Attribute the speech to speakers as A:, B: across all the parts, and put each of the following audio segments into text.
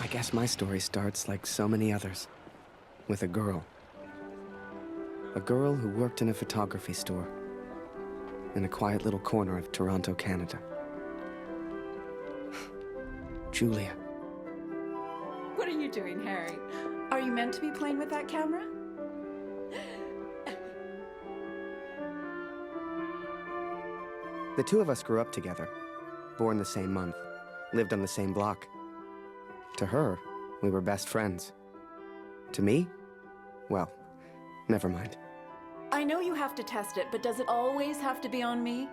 A: guess my story starts like so many others, with a girl. A girl who worked in a photography store in a quiet little corner of Toronto, Canada. Julia.
B: What are you doing, Harry? Are you meant to be playing with that camera?
A: The two of us grew up together, born the same month, lived on the same block. To her, we were best friends. To me, well, never mind.
B: I know you have to test it, but does it always have to be on me?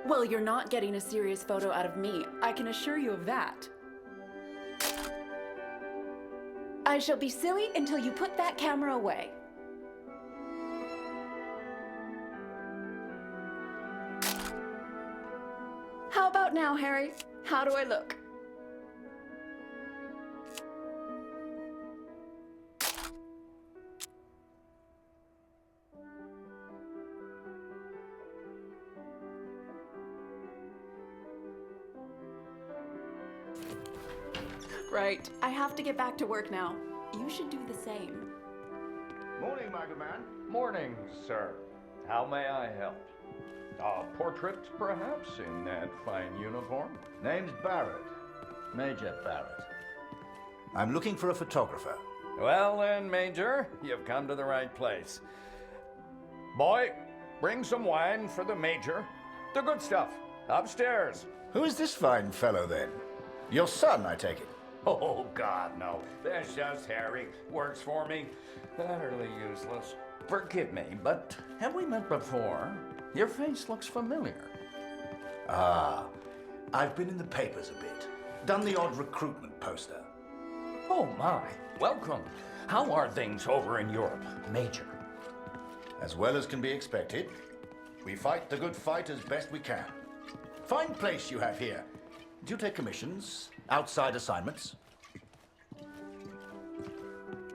B: Well, you're not getting a serious photo out of me. I can assure you of that. I shall be silly until you put that camera away. How about now, Harry? How do I look? Right. I have to get back to work now. You should do the same.
C: Morning, Michael Man.
D: Morning, sir. How may I help? A portrait, perhaps, in that fine uniform?
C: Name's Barrett. Major Barrett. I'm looking for a photographer.
D: Well then, Major, you've come to the right place. Boy, bring some wine for the Major. The good stuff. Upstairs.
C: Who is this fine fellow, then? Your son, I take it.
D: Oh, God, no. That's just Harry. Works for me. Utterly useless. Forgive me, but have we met before? Your face looks familiar.
C: Ah, I've been in the papers a bit. Done the odd recruitment poster.
D: Oh, my. Welcome. How are things over in Europe, Major?
C: As well as can be expected. We fight the good fight as best we can. Fine place you have here. Do you take commissions? Outside assignments?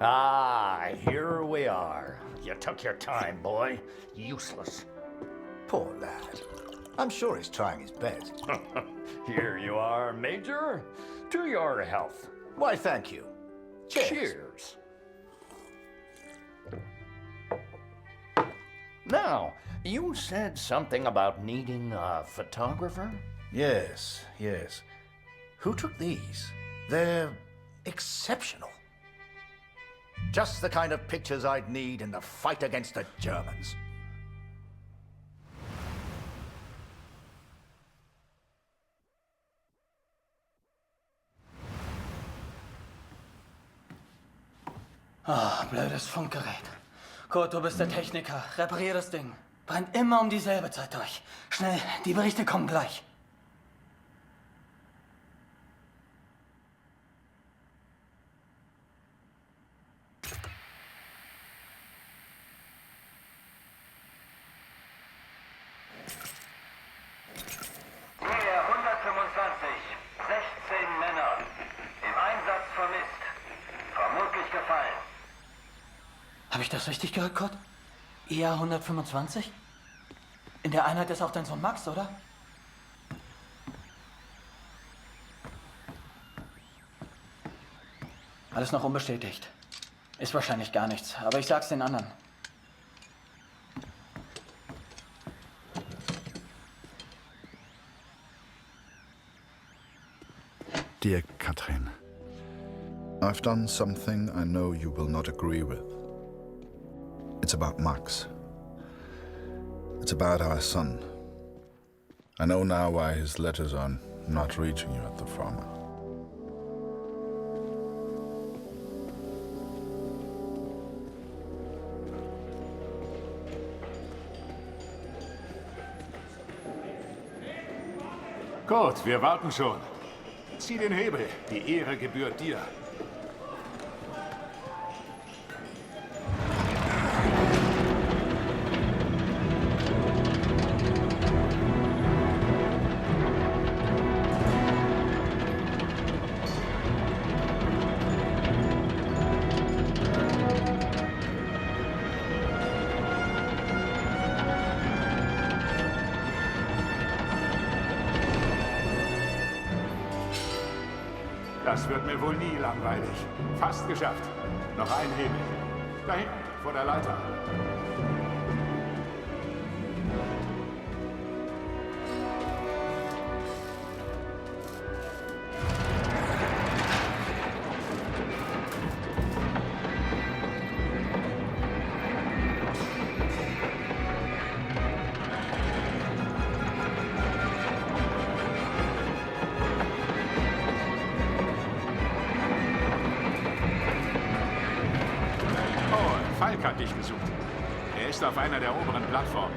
D: Ah, here we are. You took your time, boy. Useless.
C: Poor lad. I'm sure he's trying his best.
D: Here you are, Major. To your health.
C: Why, thank you. Cheers.
D: Cheers. Now, you said something about needing a photographer?
C: Yes, yes. Who took these? They're exceptional. Just the kind of pictures I'd need in the fight against the Germans.
E: Ah, blödes Funkgerät. Kurt, du bist der Techniker. Reparier das Ding. Brennt immer um dieselbe Zeit durch. Schnell, die Berichte kommen gleich.
F: Nähe 125, 16 Männer. Im Einsatz vermisst. Vermutlich gefallen.
E: Habe ich das richtig gehört, Kurt? EA 125? In der Einheit ist auch dein Sohn Max, oder? Alles noch unbestätigt. Ist wahrscheinlich gar nichts, aber ich sag's den anderen.
G: Dear Katrin, I've done something I know you will not agree with. It's about Max. It's about our son. I know now why his letters are not reaching you at the farm.
H: Gut, wir warten schon. Zieh den Hebel. Die Ehre gebührt dir. Das wird mir wohl nie langweilig. Fast geschafft. Noch ein Hebel. Da hinten, vor der Leiter. Falk hat dich gesucht. Er ist auf einer der oberen Plattformen.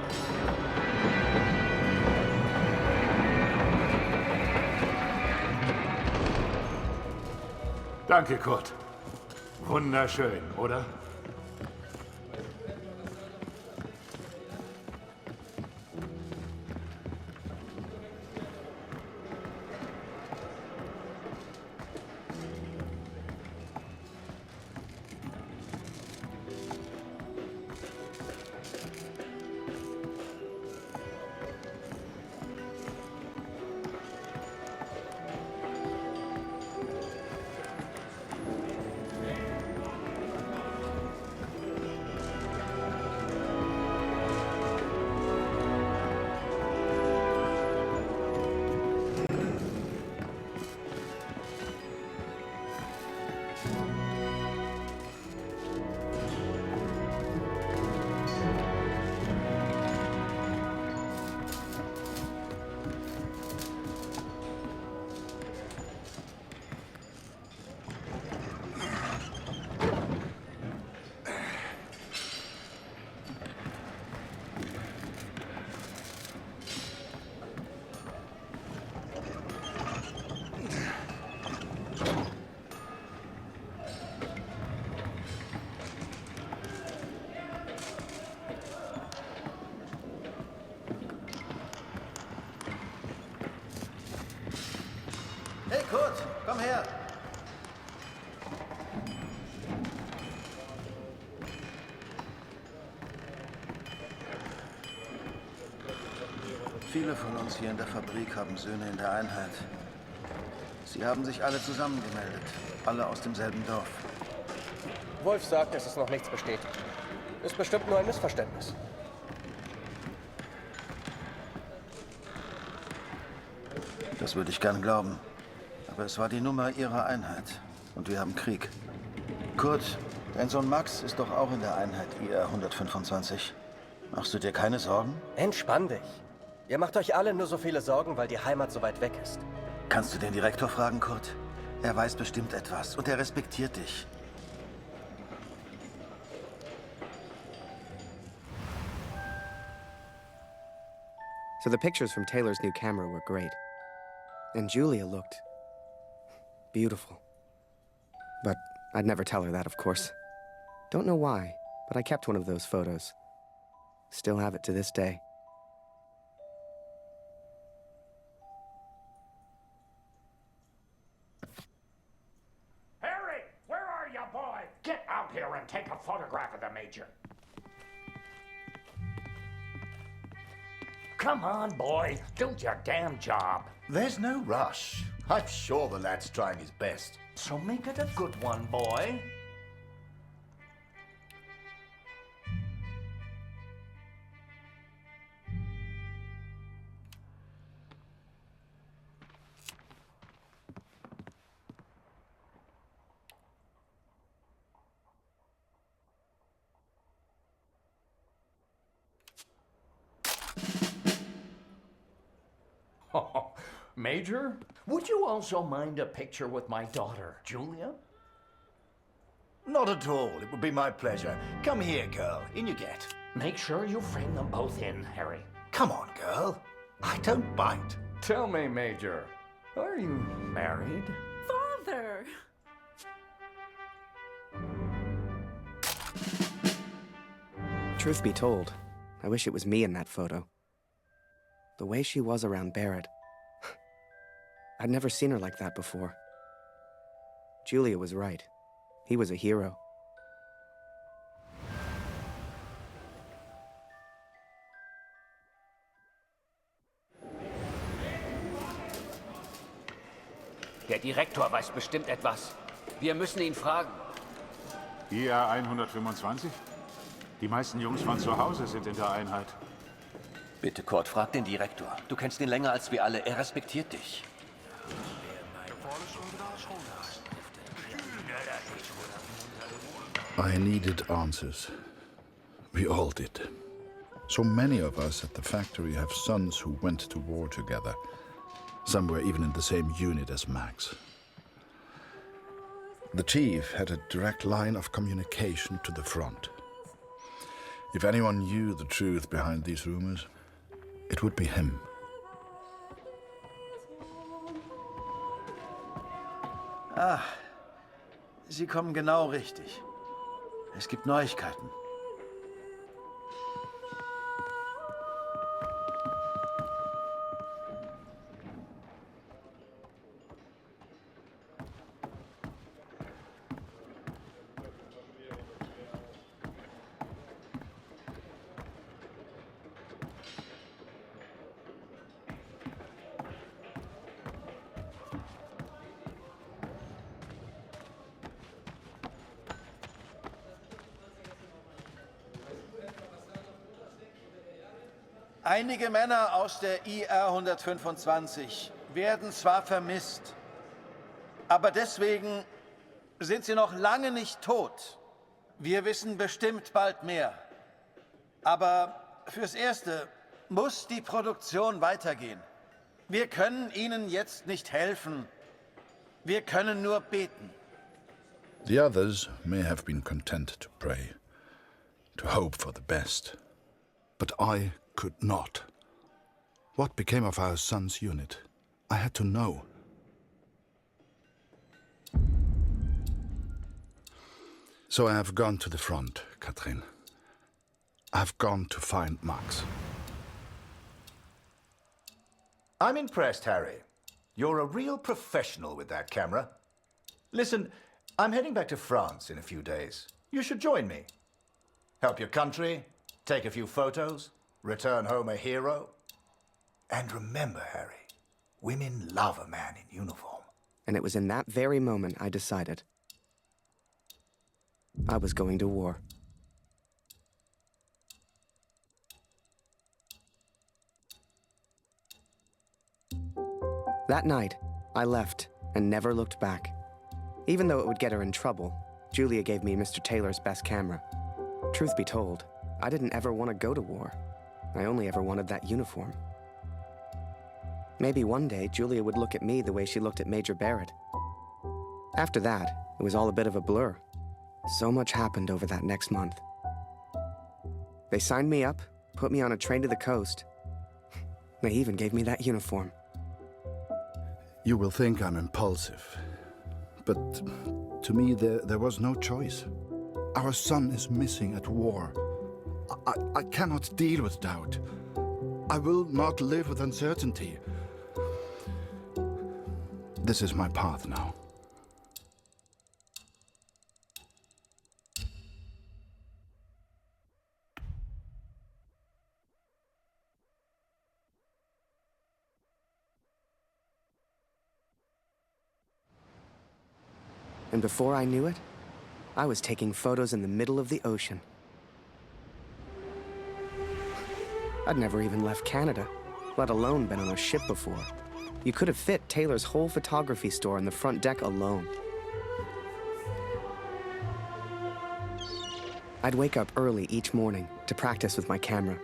H: Danke, Kurt. Wunderschön, oder?
C: Hey Kurt, komm her.
I: Viele von uns hier in der Fabrik haben Söhne in der Einheit. Sie haben sich alle zusammengemeldet. Alle aus demselben Dorf.
J: Wolf sagt, dass es noch nichts besteht. Ist bestimmt nur ein Missverständnis.
I: Das würde ich gern glauben. Aber es war die Nummer ihrer Einheit. Und wir haben Krieg. Kurt, dein Sohn Max ist doch auch in der Einheit IR 125. Machst du dir keine Sorgen?
J: Entspann dich. Ihr macht euch alle nur so viele Sorgen, weil die Heimat so weit weg ist.
I: Kannst du den Direktor fragen, Kurt? Er weiß bestimmt etwas und er respektiert dich.
A: So the pictures from Taylor's new camera were great. And Julia looked beautiful. But I'd never tell her that, of course. Don't know why, but I kept one of those photos. Still have it to this day.
D: Harry, where are you, boy? Get out here and take a photograph of the Major. Come on, boy. Do your damn job.
C: There's no rush. I'm sure the lad's trying his best.
D: So make it a good one, boy. Major, would you also mind a picture with my daughter, Julia?
C: Not at all. It would be my pleasure. Come here, girl. In you get.
D: Make sure you frame them both in, Harry.
C: Come on, girl. I don't bite.
D: Tell me, Major, are you married?
B: Father!
A: Truth be told, I wish it was me in that photo. The way she was around Barrett. I'd never seen her like that before. Julia was right. He was a hero.
K: Der Direktor weiß bestimmt etwas. Wir müssen ihn fragen.
H: IR 125? Die meisten Jungs von zu Hause sind in der Einheit.
K: Bitte, Kurt, frag den Direktor. Du kennst ihn länger als wir alle. Er respektiert dich.
G: I needed answers. We all did. So many of us at the factory have sons who went to war together. Some were even in the same unit as Max. The chief had a direct line of communication to the front. If anyone knew the truth behind these rumors, it would be him.
I: Ah, Sie kommen genau richtig. Es gibt Neuigkeiten. Einige Männer aus der IR 125 werden zwar vermisst, aber deswegen sind sie noch lange nicht tot. Wir wissen bestimmt bald mehr. Aber fürs Erste muss die Produktion weitergehen. Wir können ihnen jetzt nicht helfen. Wir können nur beten.
G: The others may have been content to pray, to hope for the best. But I could not. What became of our son's unit? I had to know. So I have gone to the front, Katrin. I have gone to find Max.
C: I'm impressed, Harry. You're a real professional with that camera. Listen, I'm heading back to France in a few days. You should join me. Help your country, take a few photos, return home a hero. And remember, Harry, women love a man in uniform.
A: And it was in that very moment I decided I was going to war. That night, I left and never looked back. Even though it would get her in trouble, Julia gave me Mr. Taylor's best camera. Truth be told, I didn't ever want to go to war. I only ever wanted that uniform. Maybe one day Julia would look at me the way she looked at Major Barrett. After that, it was all a bit of a blur. So much happened over that next month. They signed me up, put me on a train to the coast. They even gave me that uniform.
G: You will think I'm impulsive, but to me there was no choice. Our son is missing at war. I cannot deal with doubt. I will not live with uncertainty. This is my path now.
A: And before I knew it, I was taking photos in the middle of the ocean. I'd never even left Canada, let alone been on a ship before. You could have fit Taylor's whole photography store on the front deck alone. I'd wake up early each morning to practice with my camera.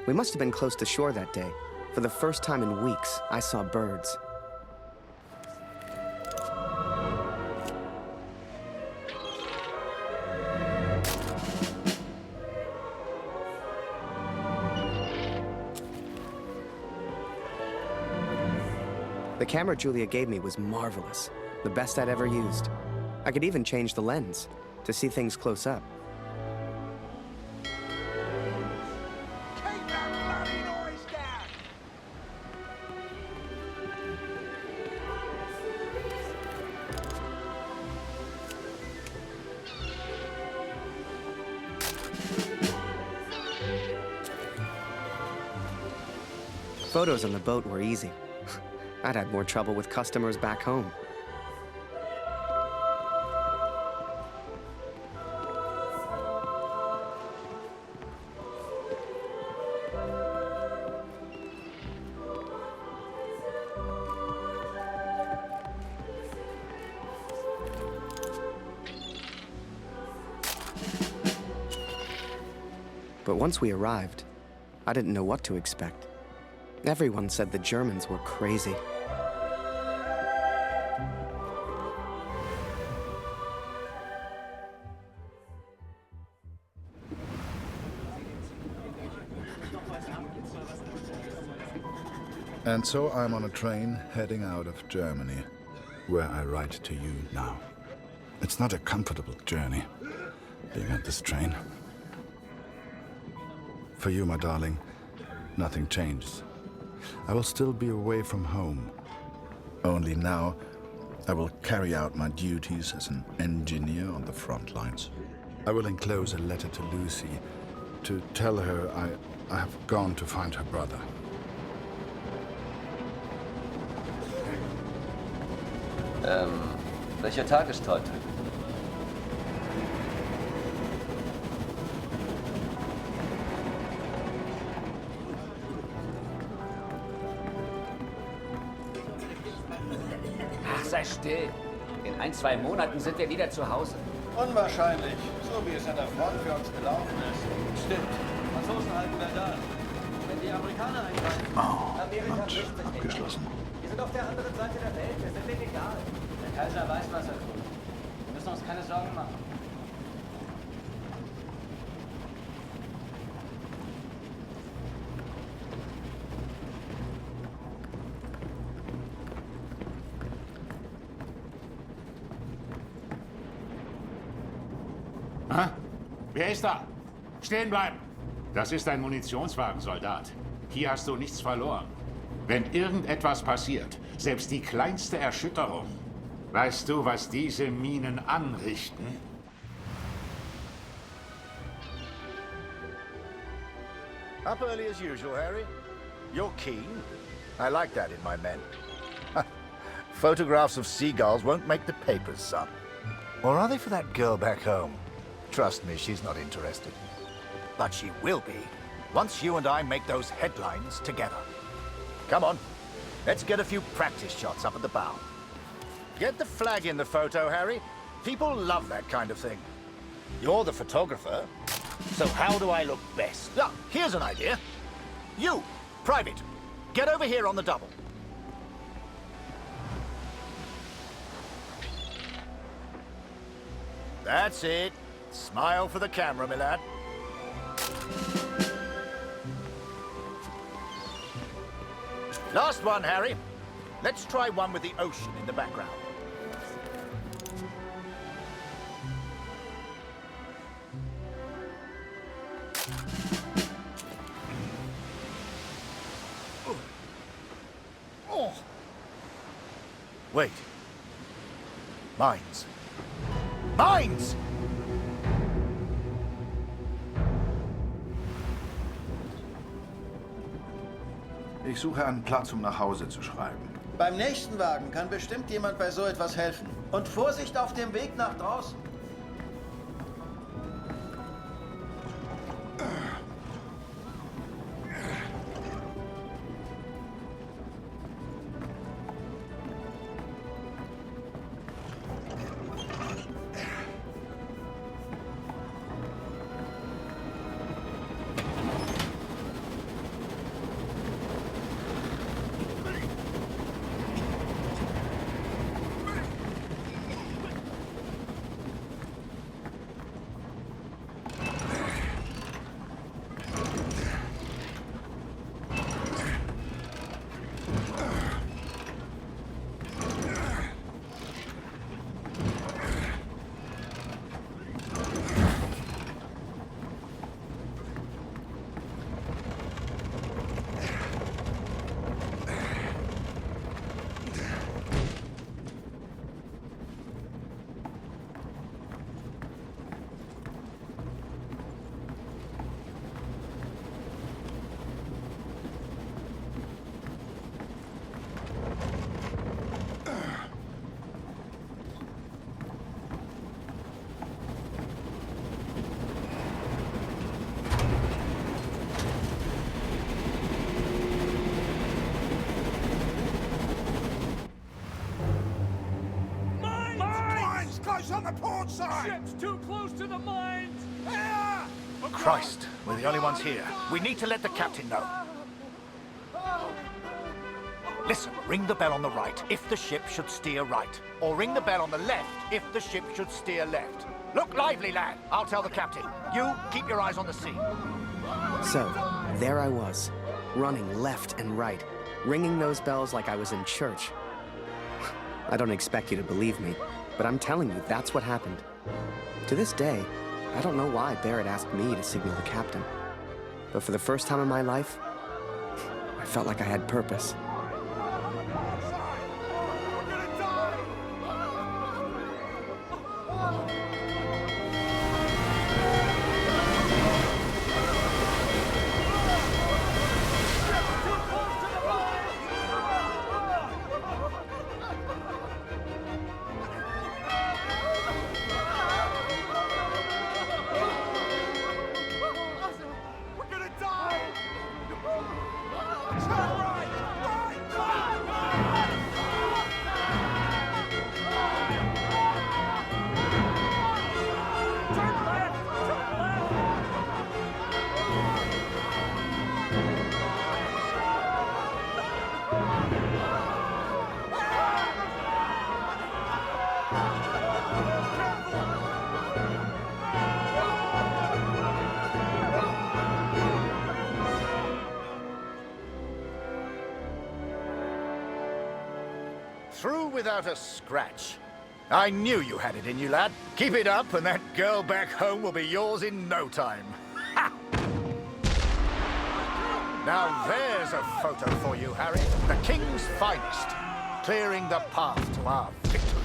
A: We must have been close to shore that day. For the first time in weeks, I saw birds. The camera Julia gave me was marvelous, the best I'd ever used. I could even change the lens to see things close up.
F: Keep that bloody noise down!
A: Photos on the boat were easy. I'd had more trouble with customers back home. But once we arrived, I didn't know what to expect. Everyone said the Germans were crazy.
G: And so I'm on a train heading out of Germany, where I write to you now. It's not a comfortable journey, being on this train. For you, my darling, nothing changes. I will still be away from home. Only now, I will carry out my duties as an engineer on the front lines. I will enclose a letter to Lucy to tell her I have gone to find her brother.
K: Welcher Tag ist heute?
L: Ach, sei still. In 1-2 Monaten sind wir wieder zu Hause.
I: Unwahrscheinlich, so wie es an der Front für uns gelaufen ist.
E: Stimmt. Franzosen halten Verdun. Wenn die Amerikaner eingreifen, Amerika bricht sich nicht.
G: Abgeschlossen.
E: Wir sind auf der anderen Seite der Welt. Wir sind denen egal. Der Kaiser weiß, was er tut. Wir müssen uns keine Sorgen machen.
H: Ha? Wer ist da? Stehen bleiben! Das ist ein Munitionswagen, Soldat. Hier hast du nichts verloren. Wenn irgendetwas passiert, selbst die kleinste Erschütterung, weißt du, was diese Minen anrichten?
C: Up early as usual, Harry. You're keen. I like that in my men. Photographs of seagulls won't make the papers, son. Or are they for that girl back home? Trust me, she's not interested. But she will be, once you and I make those headlines together. Come on, let's get a few practice shots up at the bow. Get the flag in the photo, Harry. People love that kind of thing. You're the photographer, so how do I look best? Ah, here's an idea. You, Private, get over here on the double. That's it. Smile for the camera, my lad. Last one, Harry. Let's try one with the ocean in the background. Oh. Wait. Mines. Mines!
G: Ich suche einen Platz, um nach Hause zu schreiben.
I: Beim nächsten Wagen kann bestimmt jemand bei so etwas helfen. Und Vorsicht auf dem Weg nach draußen.
F: Close on the port side!
L: Ship's too close to the mines!
F: Here!
C: Christ, we're the only ones here. We need to let the captain know. Listen, ring the bell on the right if the ship should steer right. Or ring the bell on the left if the ship should steer left. Look lively, lad. I'll tell the captain. You, keep your eyes on the sea.
A: So, there I was, running left and right, ringing those bells like I was in church. I don't expect you to believe me, but I'm telling you, that's what happened. To this day, I don't know why Barrett asked me to signal the captain. But for the first time in my life, I felt like I had purpose.
C: Through without a scratch. I knew you had it in you, lad. Keep it up and that girl back home will be yours in no time. Ha! Now there's a photo for you, Harry. The King's finest. Clearing the path to our victory.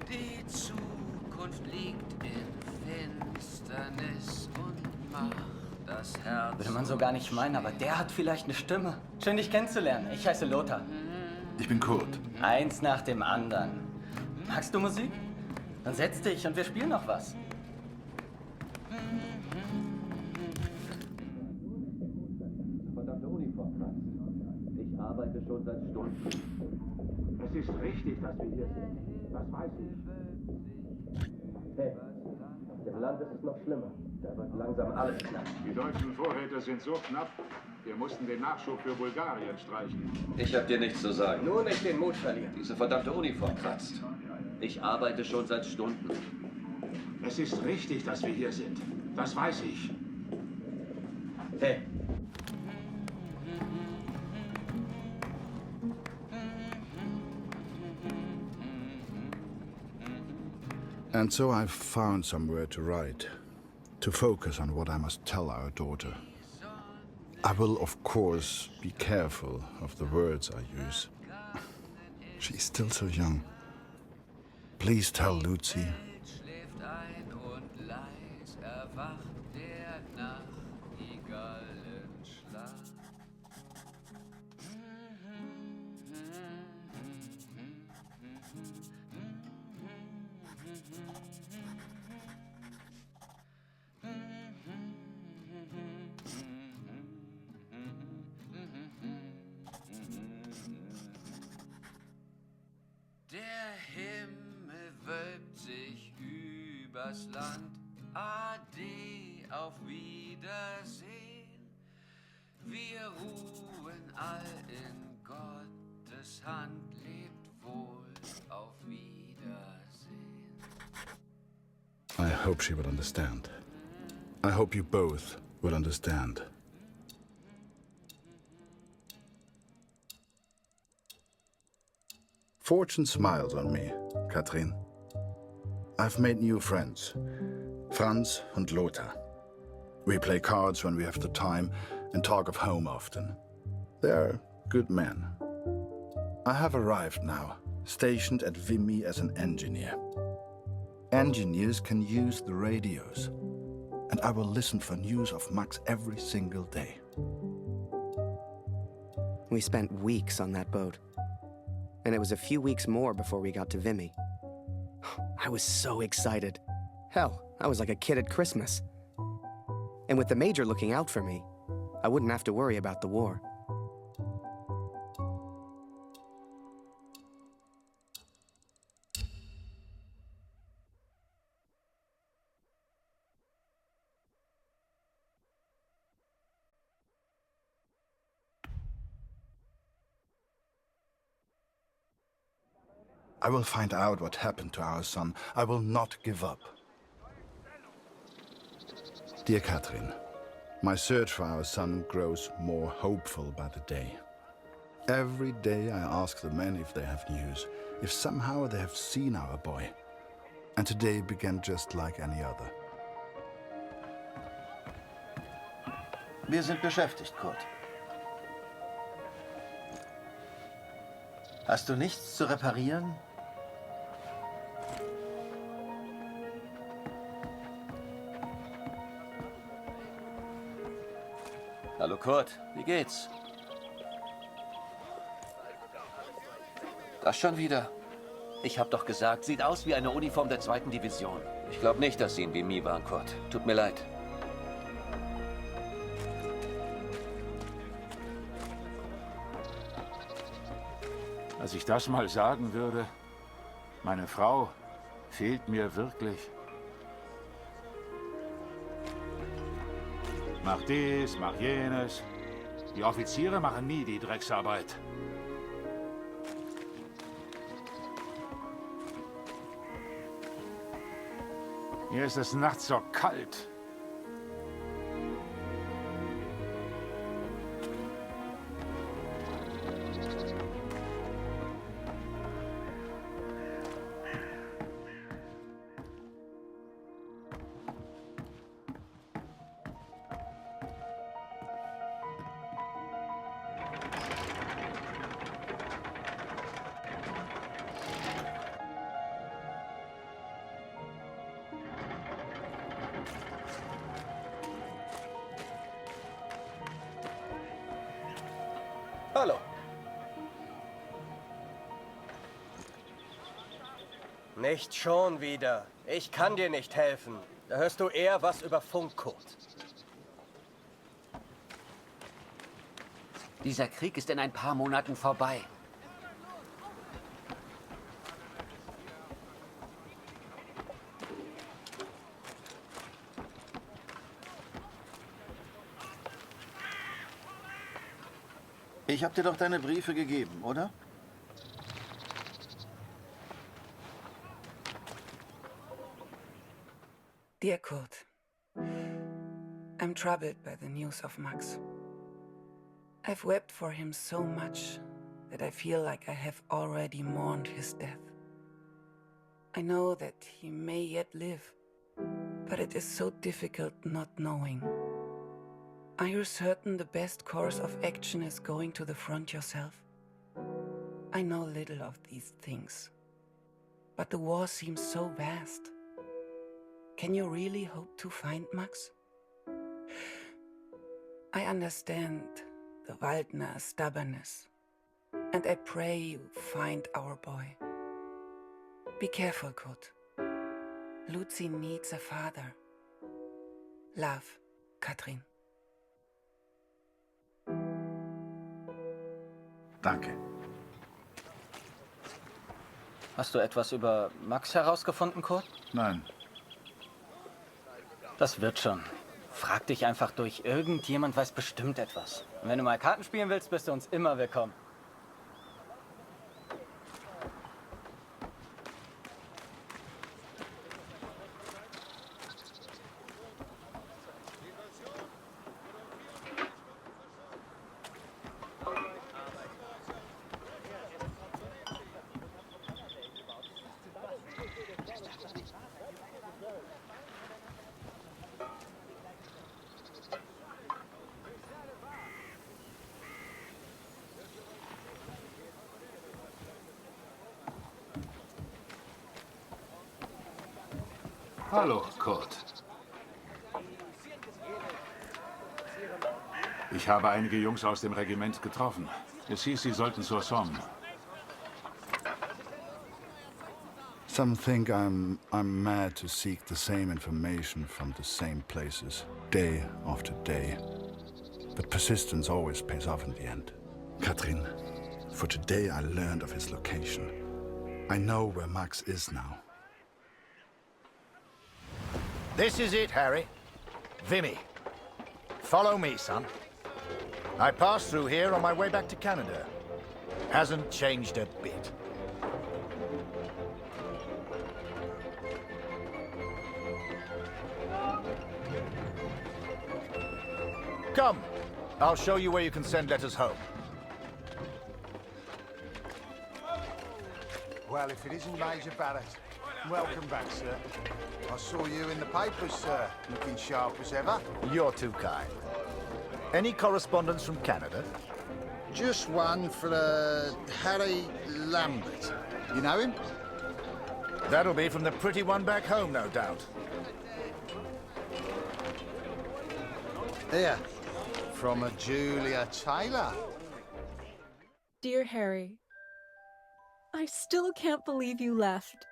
M: Die Zukunft liegt in Finsternis und Macht. Das Herz.
E: Würde man so gar nicht meinen, aber der hat vielleicht eine Stimme. Schön, dich kennenzulernen. Ich heiße Lothar.
G: Ich bin Kurt.
E: Eins nach dem anderen. Magst du Musik? Dann setz dich und wir spielen noch was.
K: Verdammte Uniform. Ich arbeite schon seit Stunden.
H: Es ist richtig, dass wir hier sind. Das weiß ich.
J: Hey, auf dem Land ist es noch schlimmer. Da wird langsam alles knapp.
H: Die deutschen Vorräte sind so knapp, wir mussten den Nachschub für Bulgarien streichen.
K: Ich hab dir nichts zu sagen.
J: Nur nicht den Mut verlieren.
K: Diese verdammte Uniform kratzt. Ich arbeite schon seit Stunden.
H: Es ist richtig, dass wir hier sind. Das weiß ich.
J: Hey.
G: And so I've found somewhere to write, to focus on what I must tell our daughter. I will, of course, be careful of the words I use. She's still so young. Please tell Lucy.
M: Der Himmel wölbt sich übers Land. Ade, auf Wiedersehen. Wir ruhen all in Gottes Hand. Lebt wohl, auf Wiedersehen.
G: I hope she will understand. I hope you both will understand. Fortune smiles on me, Katrin. I've made new friends, Franz and Lothar. We play cards when we have the time and talk of home often. They're good men. I have arrived now, stationed at Vimy as an engineer. Engineers can use the radios, and I will listen for news of Max every single day.
A: We spent weeks on that boat. and it was a few weeks more before we got to Vimy. I was so excited. Hell, I was like a kid at Christmas. And with the Major looking out for me, I wouldn't have to worry about the war.
G: I will find out what happened to our son. I will not give up. Dear Catherine, my search for our son grows more hopeful by the day. Every day I ask the men if they have news, if somehow they have seen our boy. And today began just like any other.
I: Wir sind beschäftigt, Kurt. Hast du nichts zu reparieren?
K: Hallo Kurt, wie geht's? Das schon wieder? Ich hab doch gesagt, sieht aus wie eine Uniform der 2. Division. Ich glaube nicht, dass Sie in Vimy waren, Kurt. Tut mir leid.
H: Als ich das mal sagen würde, meine Frau fehlt mir wirklich. Mach dies, mach jenes. Die Offiziere machen nie die Drecksarbeit. Hier ist es nachts so kalt.
J: Hallo. Nicht schon wieder. Ich kann dir nicht helfen. Da hörst du eher was über Funk, Kurt.
L: Dieser Krieg ist in ein paar Monaten vorbei.
I: Ich habe dir doch deine Briefe gegeben, oder?
N: Dear Kurt, I'm troubled by the news of Max. I've wept for him so much that I feel like I have already mourned his death. I know that he may yet live, but it is so difficult not knowing. Are you certain the best course of action is going to the front yourself? I know little of these things, but the war seems so vast. Can you really hope to find Max? I understand the Waldner stubbornness, and I pray you find our boy. Be careful, Kurt. Lucy needs a father. Love, Katrin.
I: Danke.
E: Hast du etwas über Max herausgefunden, Kurt?
G: Nein.
E: Das wird schon. Frag dich einfach durch. Irgendjemand weiß bestimmt etwas. Und wenn du mal Karten spielen willst, bist du uns immer willkommen.
H: Hallo, Kurt. Ich habe einige Jungs aus dem Regiment getroffen. Es hieß, sie sollten zur Somme.
G: Some think I'm mad to seek the same information from the same places, day after day. But persistence always pays off in the end. Katrin, for today I learned of his location. I know where Max is now.
C: This is it, Harry. Vimy. Follow me, son. I passed through here on my way back to Canada. Hasn't changed a bit. Come. I'll show you where you can send letters home.
F: Well, if it isn't Major Barrett, welcome back, sir. I saw you in the papers, sir, looking sharp as ever.
C: You're too kind. Any correspondence from Canada?
F: Just one for Harry Lambert. You know him?
C: That'll be from the pretty one back home, no doubt.
F: Here, from a Julia Taylor.
O: Dear Harry, I still can't believe you left.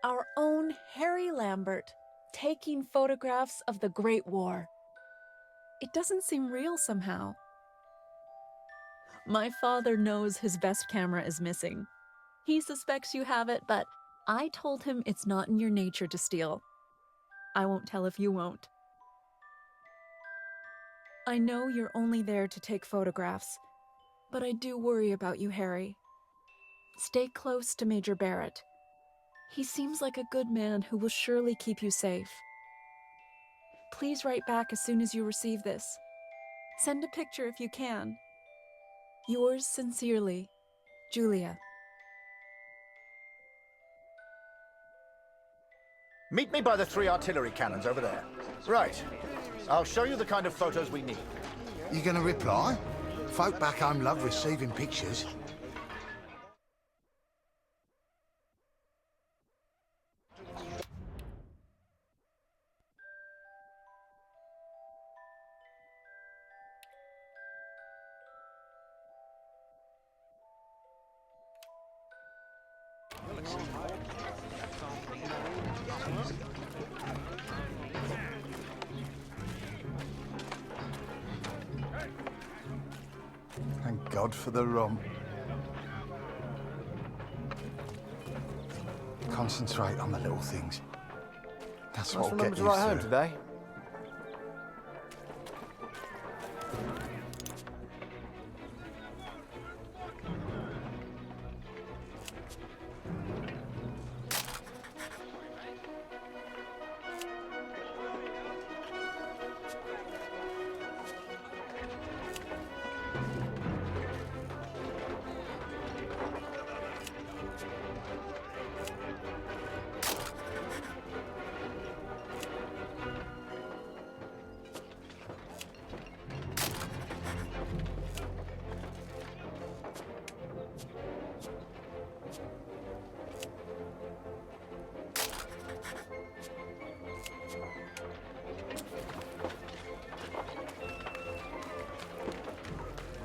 O: Our own Harry Lambert, taking photographs of the Great War. It doesn't seem real somehow. My father knows his best camera is missing. He suspects you have it, but I told him it's not in your nature to steal. I won't tell if you won't. I know you're only there to take photographs, but I do worry about you, Harry. Stay close to Major Barrett. He seems like a good man who will surely keep you safe. Please write back as soon as you receive this. Send a picture if you can. Yours sincerely, Julia.
C: Meet me by the 3 artillery cannons over there. Right. I'll show you the kind of photos we need.
F: You gonna reply? Folk back home love receiving pictures. Thank God for the rum. Concentrate on the little things. That's what will get you
A: home
F: through.
A: today.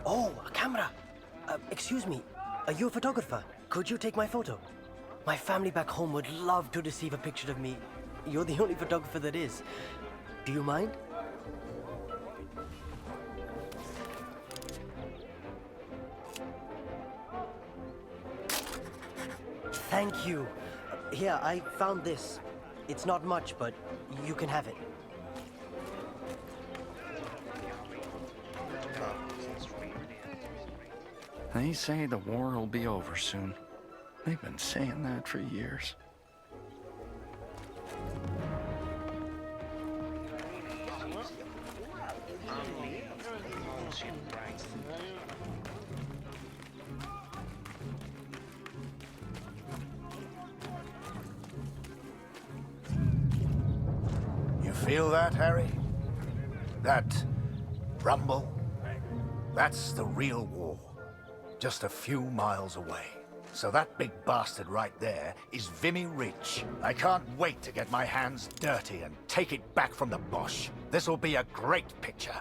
P: Oh, a camera. Excuse me, are you a photographer? Could you take my photo? My family back home would love to receive a picture of me. You're the only photographer that is. Do you mind? Thank you. Here, I found this. It's not much, but you can have it.
D: They say the war will be over soon. They've been saying that for years.
C: You feel that, Harry? That rumble? That's the real war. Just a few miles away. So that big bastard right there is Vimy Ridge. I can't wait to get my hands dirty and take it back from the Bosch. This'll be a great picture.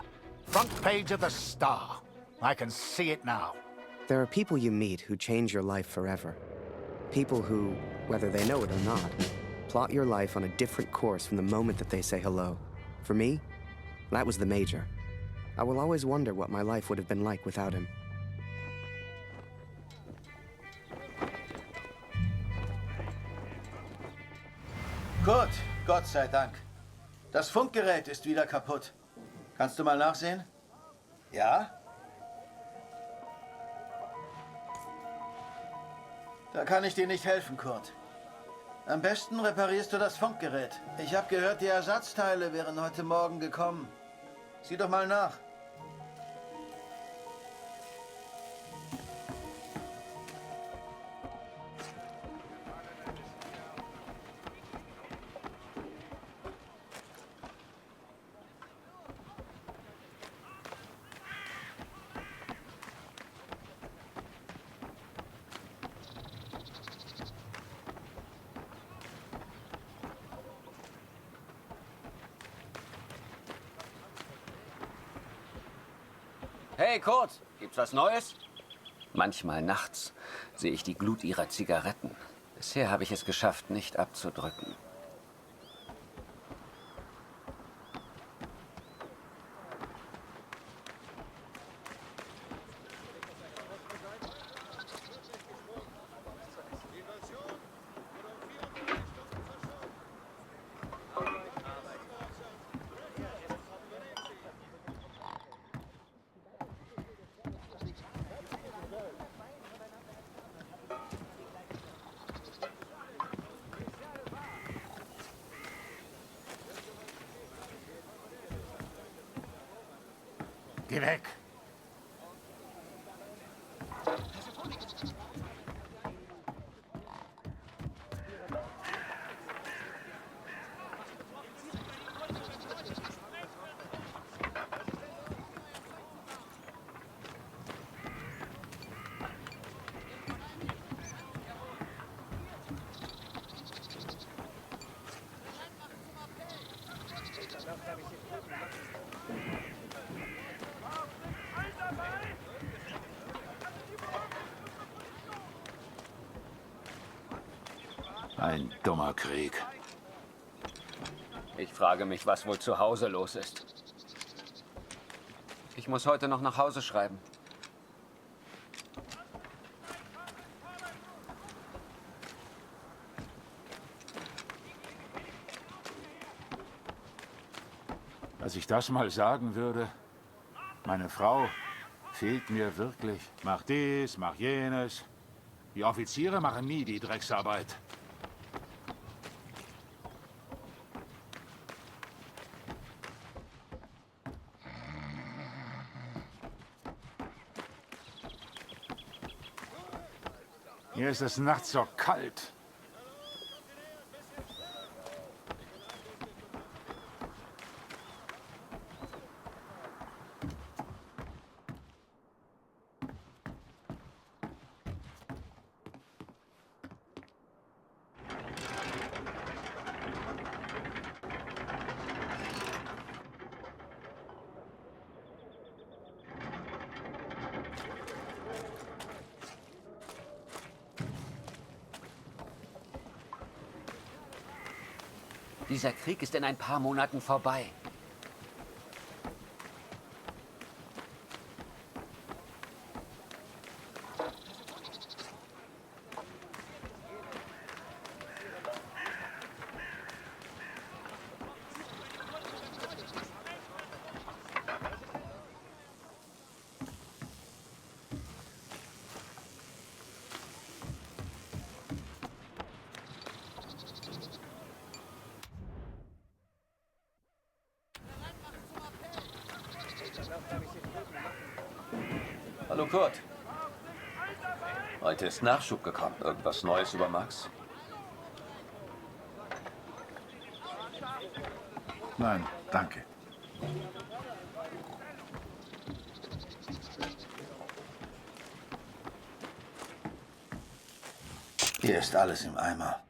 C: Front page of the Star. I can see it now.
A: There are people you meet who change your life forever. People who, whether they know it or not, plot your life on a different course from the moment that they say hello. For me, that was the Major. I will always wonder what my life would have been like without him.
I: Gut, Gott sei Dank. Das Funkgerät ist wieder kaputt. Kannst du mal nachsehen? Ja? Da kann ich dir nicht helfen, Kurt. Am besten reparierst du das Funkgerät. Ich habe gehört, die Ersatzteile wären heute Morgen gekommen. Sieh doch mal nach.
K: Hey Kurt, gibt's was Neues? Manchmal nachts sehe ich die Glut ihrer Zigaretten. Bisher habe ich es geschafft, nicht abzudrücken.
H: Geh weg! Ein dummer Krieg.
K: Ich frage mich, was wohl zu Hause los ist. Ich muss heute noch nach Hause schreiben.
H: Dass ich das mal sagen würde. Meine Frau fehlt mir wirklich. Mach dies, mach jenes. Die Offiziere machen nie die Drecksarbeit. Hier ist es nachts so kalt.
K: Dieser Krieg ist in ein paar Monaten vorbei.
I: Hallo Kurt. Heute ist Nachschub gekommen. Irgendwas Neues über Max?
G: Nein, danke.
I: Hier ist alles im Eimer.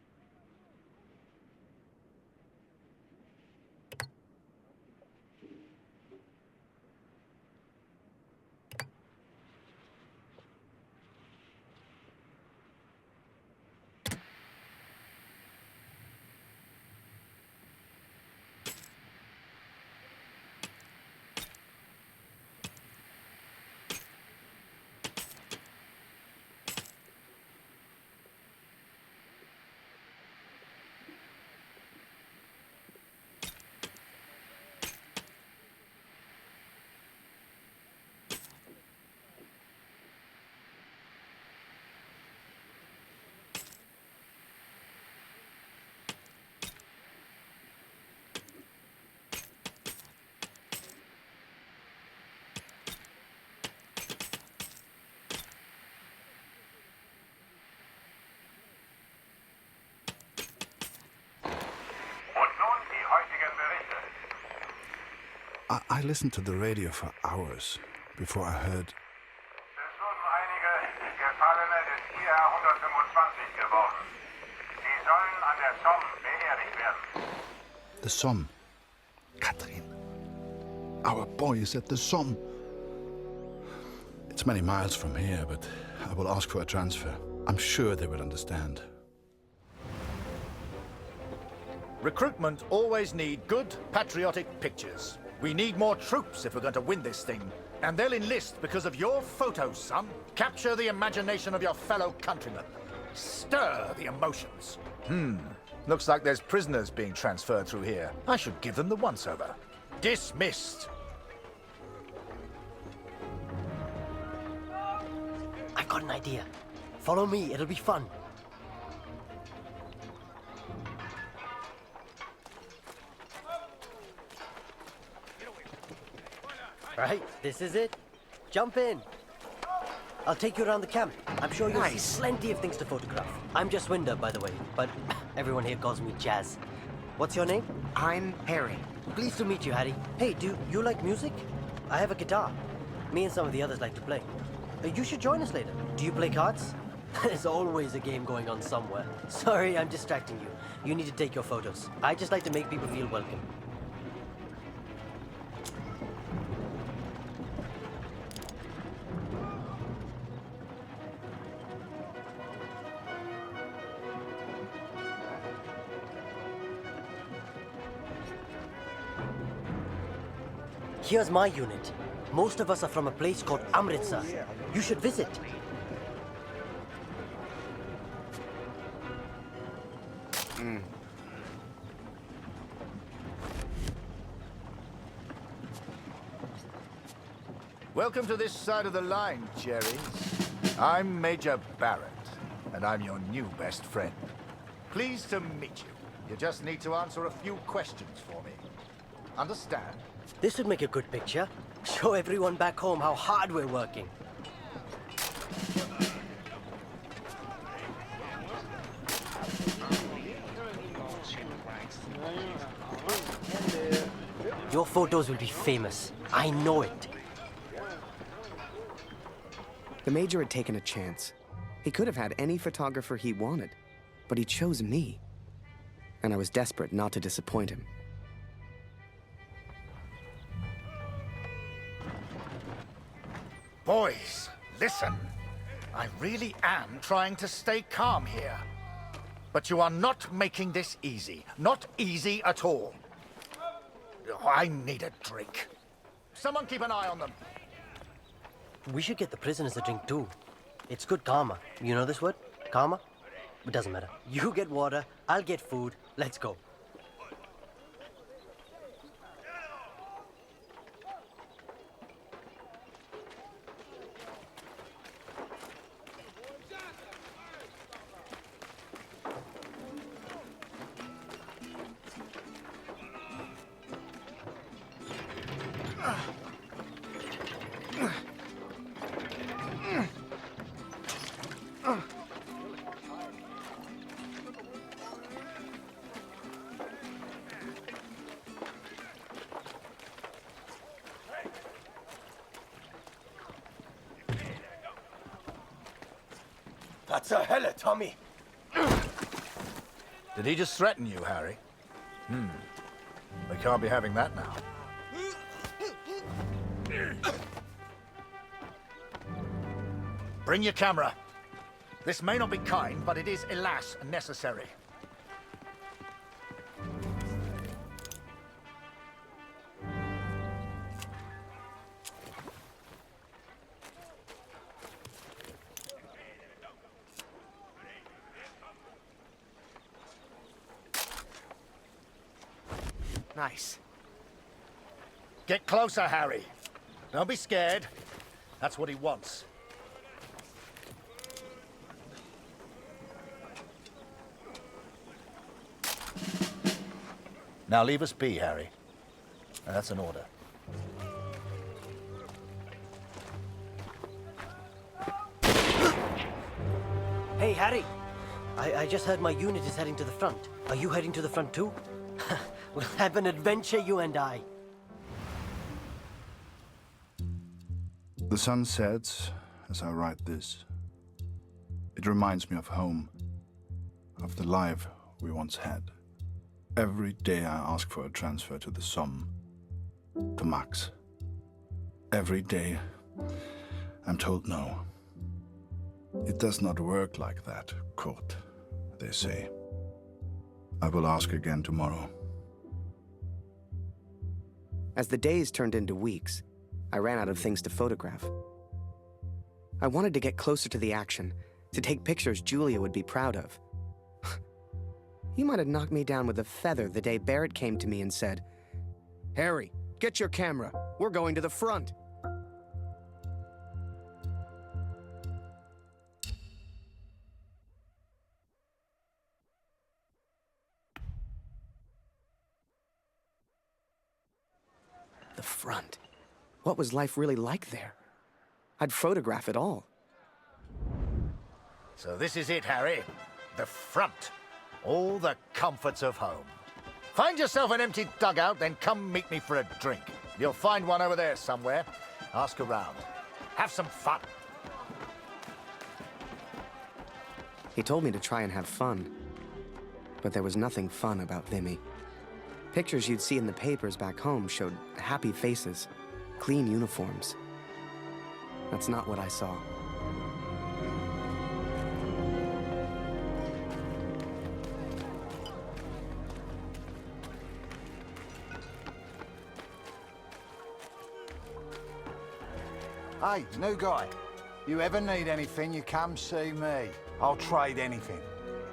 G: I listened to the radio for hours before I heard.
F: Es wurden einige Gefallene des IR 125 geworden. Sie sollen an der Somme beerdigt werden.
G: The Somme. Katrin. Our boy is at the Somme. It's many miles from here, but I will ask for a transfer. I'm sure they will understand.
C: Recruitment always need good, patriotic pictures. We need more troops if we're going to win this thing. And they'll enlist because of your photos, son. Capture the imagination of your fellow countrymen. Stir the emotions. Looks like there's prisoners being transferred through here. I should give them the once-over. Dismissed.
P: I've got an idea. Follow me, it'll be fun. Right, this is it. Jump in. I'll take you around the camp. I'm sure you'll see plenty of things to photograph. I'm just Winder, by the way, but everyone here calls me Jazz. What's your name?
A: I'm Harry.
P: Pleased to meet you, Harry. Hey, do you like music? I have a guitar. Me and some of the others like to play. You should join us later. Do you play cards? There's always a game going on somewhere. Sorry, I'm distracting you. You need to take your photos. I just like to make people feel welcome. Here's my unit. Most of us are from a place called Amritsar. You should visit.
C: Welcome to this side of the line, Jerry. I'm Major Barrett, and I'm your new best friend. Pleased to meet you. You just need to answer a few questions for me. Understand?
P: This would make a good picture. Show everyone back home how hard we're working. Your photos will be famous. I know it.
A: The Major had taken a chance. He could have had any photographer he wanted, but he chose me. And I was desperate not to disappoint him.
C: Boys, listen. I really am trying to stay calm here. But you are not making this easy. Not easy at all. Oh, I need a drink. Someone keep an eye on them.
P: We should get the prisoners a drink too. It's good karma. You know this word? Karma? It doesn't matter. You get water, I'll get food. Let's go.
J: That's a hella, Tommy.
C: Did he just threaten you, Harry? We can't be having that now. Bring your camera. This may not be kind, but it is, alas, necessary.
A: Nice.
C: Get closer, Harry. Don't be scared. That's what he wants. Now leave us be, Harry. That's an order.
P: Hey, Harry. I just heard my unit is heading to the front. Are you heading to the front too? We'll have an adventure, you and I.
G: The sun sets as I write this. It reminds me of home, of the life we once had. Every day I ask for a transfer to the Somme, to Max. Every day I'm told no. It does not work like that, Kurt, they say. I will ask again tomorrow.
A: As the days turned into weeks, I ran out of things to photograph. I wanted to get closer to the action, to take pictures Julia would be proud of. You might have knocked me down with a feather the day Barrett came to me and said, "Harry, get your camera. We're going to the front." The front. What was life really like there? I'd photograph it all.
C: So this is it, Harry. The front. All the comforts of home. Find yourself an empty dugout, then come meet me for a drink. You'll find one over there somewhere. Ask around. Have some fun.
A: He told me to try and have fun. But there was nothing fun about Vimy. Pictures you'd see in the papers back home showed happy faces, clean uniforms. That's not what I saw.
Q: Hey, new guy. You ever need anything, you come see me. I'll trade anything.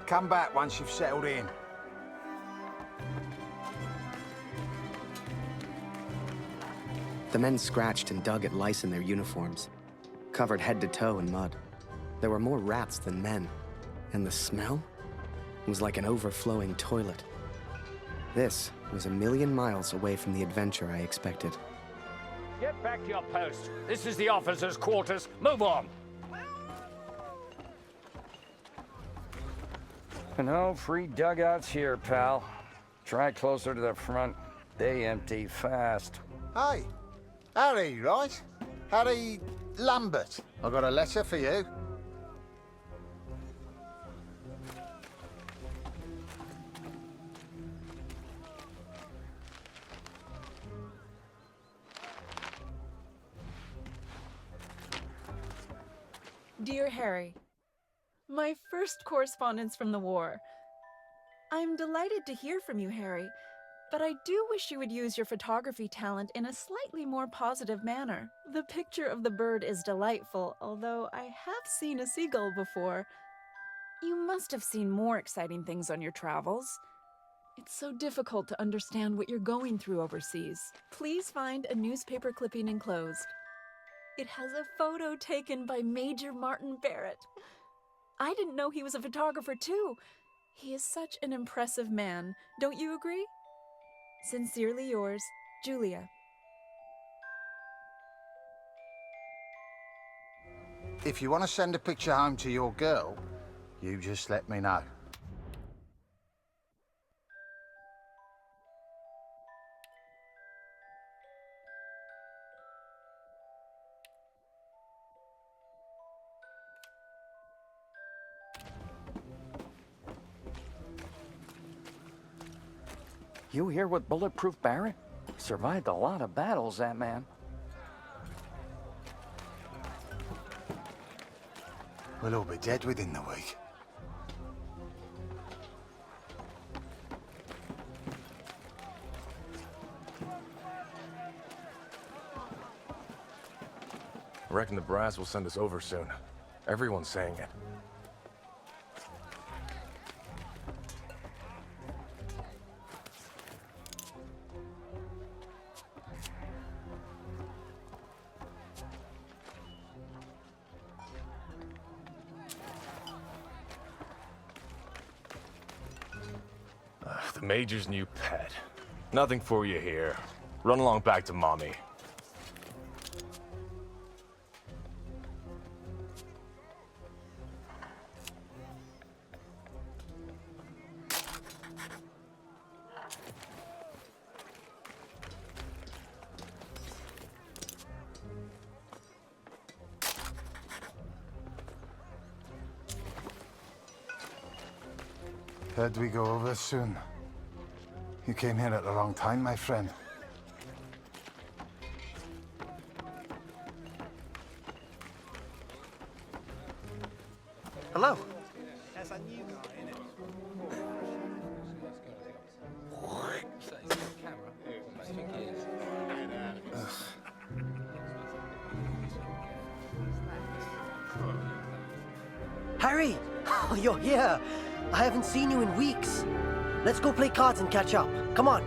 Q: Come back once you've settled in.
A: The men scratched and dug at lice in their uniforms, covered head to toe in mud. There were more rats than men, and the smell was like an overflowing toilet. This was a million miles away from the adventure I expected.
D: Get back to your post. This is the officers' quarters. Move on. No free dugouts here, pal. Try closer to the front. They empty fast.
Q: Hey, Harry, right? Harry Lambert. I got a letter for you.
O: Dear Harry, my first correspondence from the war. I'm delighted to hear from you, Harry, but I do wish you would use your photography talent in a slightly more positive manner. The picture of the bird is delightful, although I have seen a seagull before. You must have seen more exciting things on your travels. It's so difficult to understand what you're going through overseas. Please find a newspaper clipping enclosed. It has a photo taken by Major Martin Barrett. I didn't know he was a photographer too. He is such an impressive man. Don't you agree? Sincerely yours, Julia.
Q: If you want to send a picture home to your girl, you just let me know.
D: You here with Bulletproof Barrett? Survived a lot of battles, that man.
Q: We'll all be dead within the week.
R: I reckon the brass will send us over soon. Everyone's saying it. The Major's new pet. Nothing for you here. Run along back to Mommy.
Q: Heard we go over soon. You came here at the wrong time, my friend.
P: Hello.
S: That's a new guy, isn't it?
P: Harry! Oh, you're here. I haven't seen you in weeks. Let's go play cards and catch up. Come on.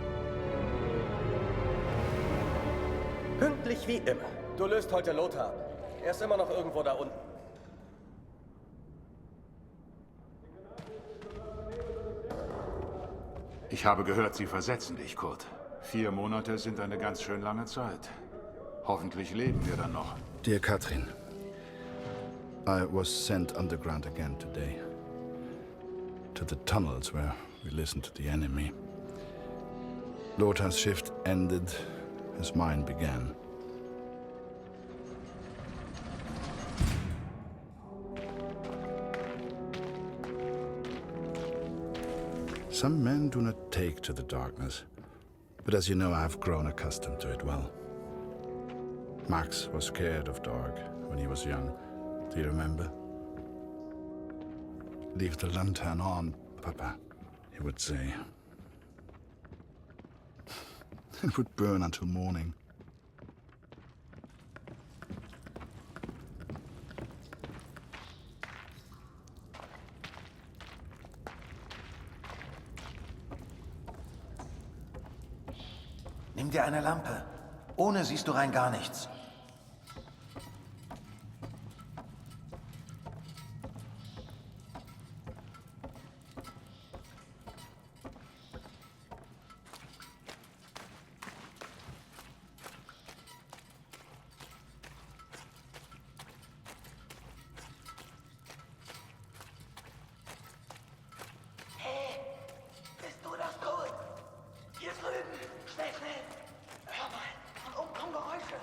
J: Pünktlich wie immer. Du löst heute Lothar ab. Er ist immer noch irgendwo da unten.
H: Ich habe gehört, Sie versetzen dich, Kurt. 4 Monate sind eine ganz schön lange Zeit. Hoffentlich leben wir dann noch.
G: Dear Katrin, I was sent underground again today. To the tunnels where we listened to the enemy. Lothar's shift ended as mine began. Some men do not take to the darkness, but as you know, I have grown accustomed to it well. Max was scared of dark when he was young. Do you remember? Leave the lantern on, Papa, he would say. It would burn until morning.
I: Nimm dir eine Lampe. Ohne siehst du rein gar nichts.
E: Hey, bist du das, Kurt? Hier drüben. Schnell, schnell. Hör mal, von oben kommen Geräusche.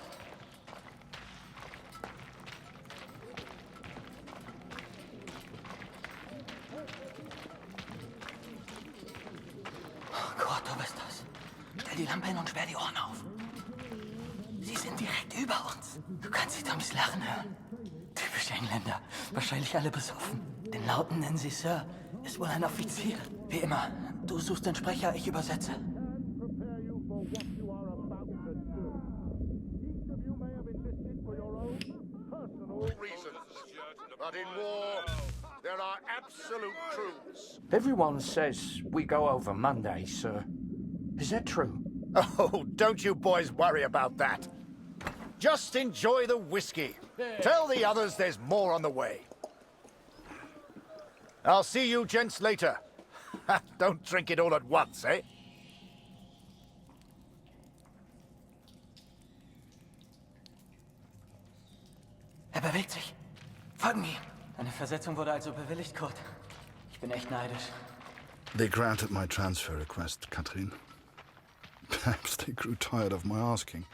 E: Oh Gott, du bist das. Stell die Lampe hin und sperr die Ohren auf. Sie sind direkt über uns. Du kannst die Toms lachen hören. Typisch Engländer. Wahrscheinlich alle besoffen. Den Lauten nennen sie Sir. Ist wohl ein Offizier. Wie immer. Du suchst den Sprecher, ich übersetze.
F: But in war, there are absolute truths.
D: Everyone says we go over Monday, sir. Is that true?
C: Oh, don't you boys worry about that. Just enjoy the whiskey. Tell the others there's more on the way. I'll see you gents later. Don't drink it all at once, eh?
E: Bewegt sich. Folgen mir. Eine Versetzung wurde also bewilligt, Kurt. Ich bin echt neidisch.
G: They granted my transfer request, Katrin. Perhaps they grew tired of my asking.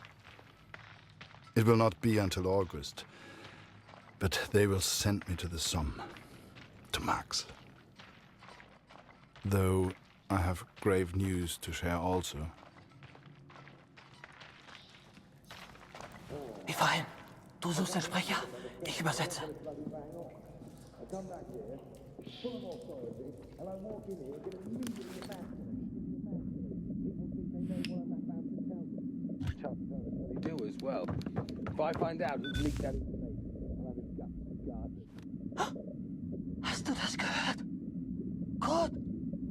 G: It will not be until August, but they will send me to the Somme, to Max. Though I have grave news to share also.
E: Wie vorhin. Du suchst den Sprecher, ich übersetze.
L: Do as well. If I find out who's leaked that information, I'll have a gut.
E: Hast du das gehört? Kurt,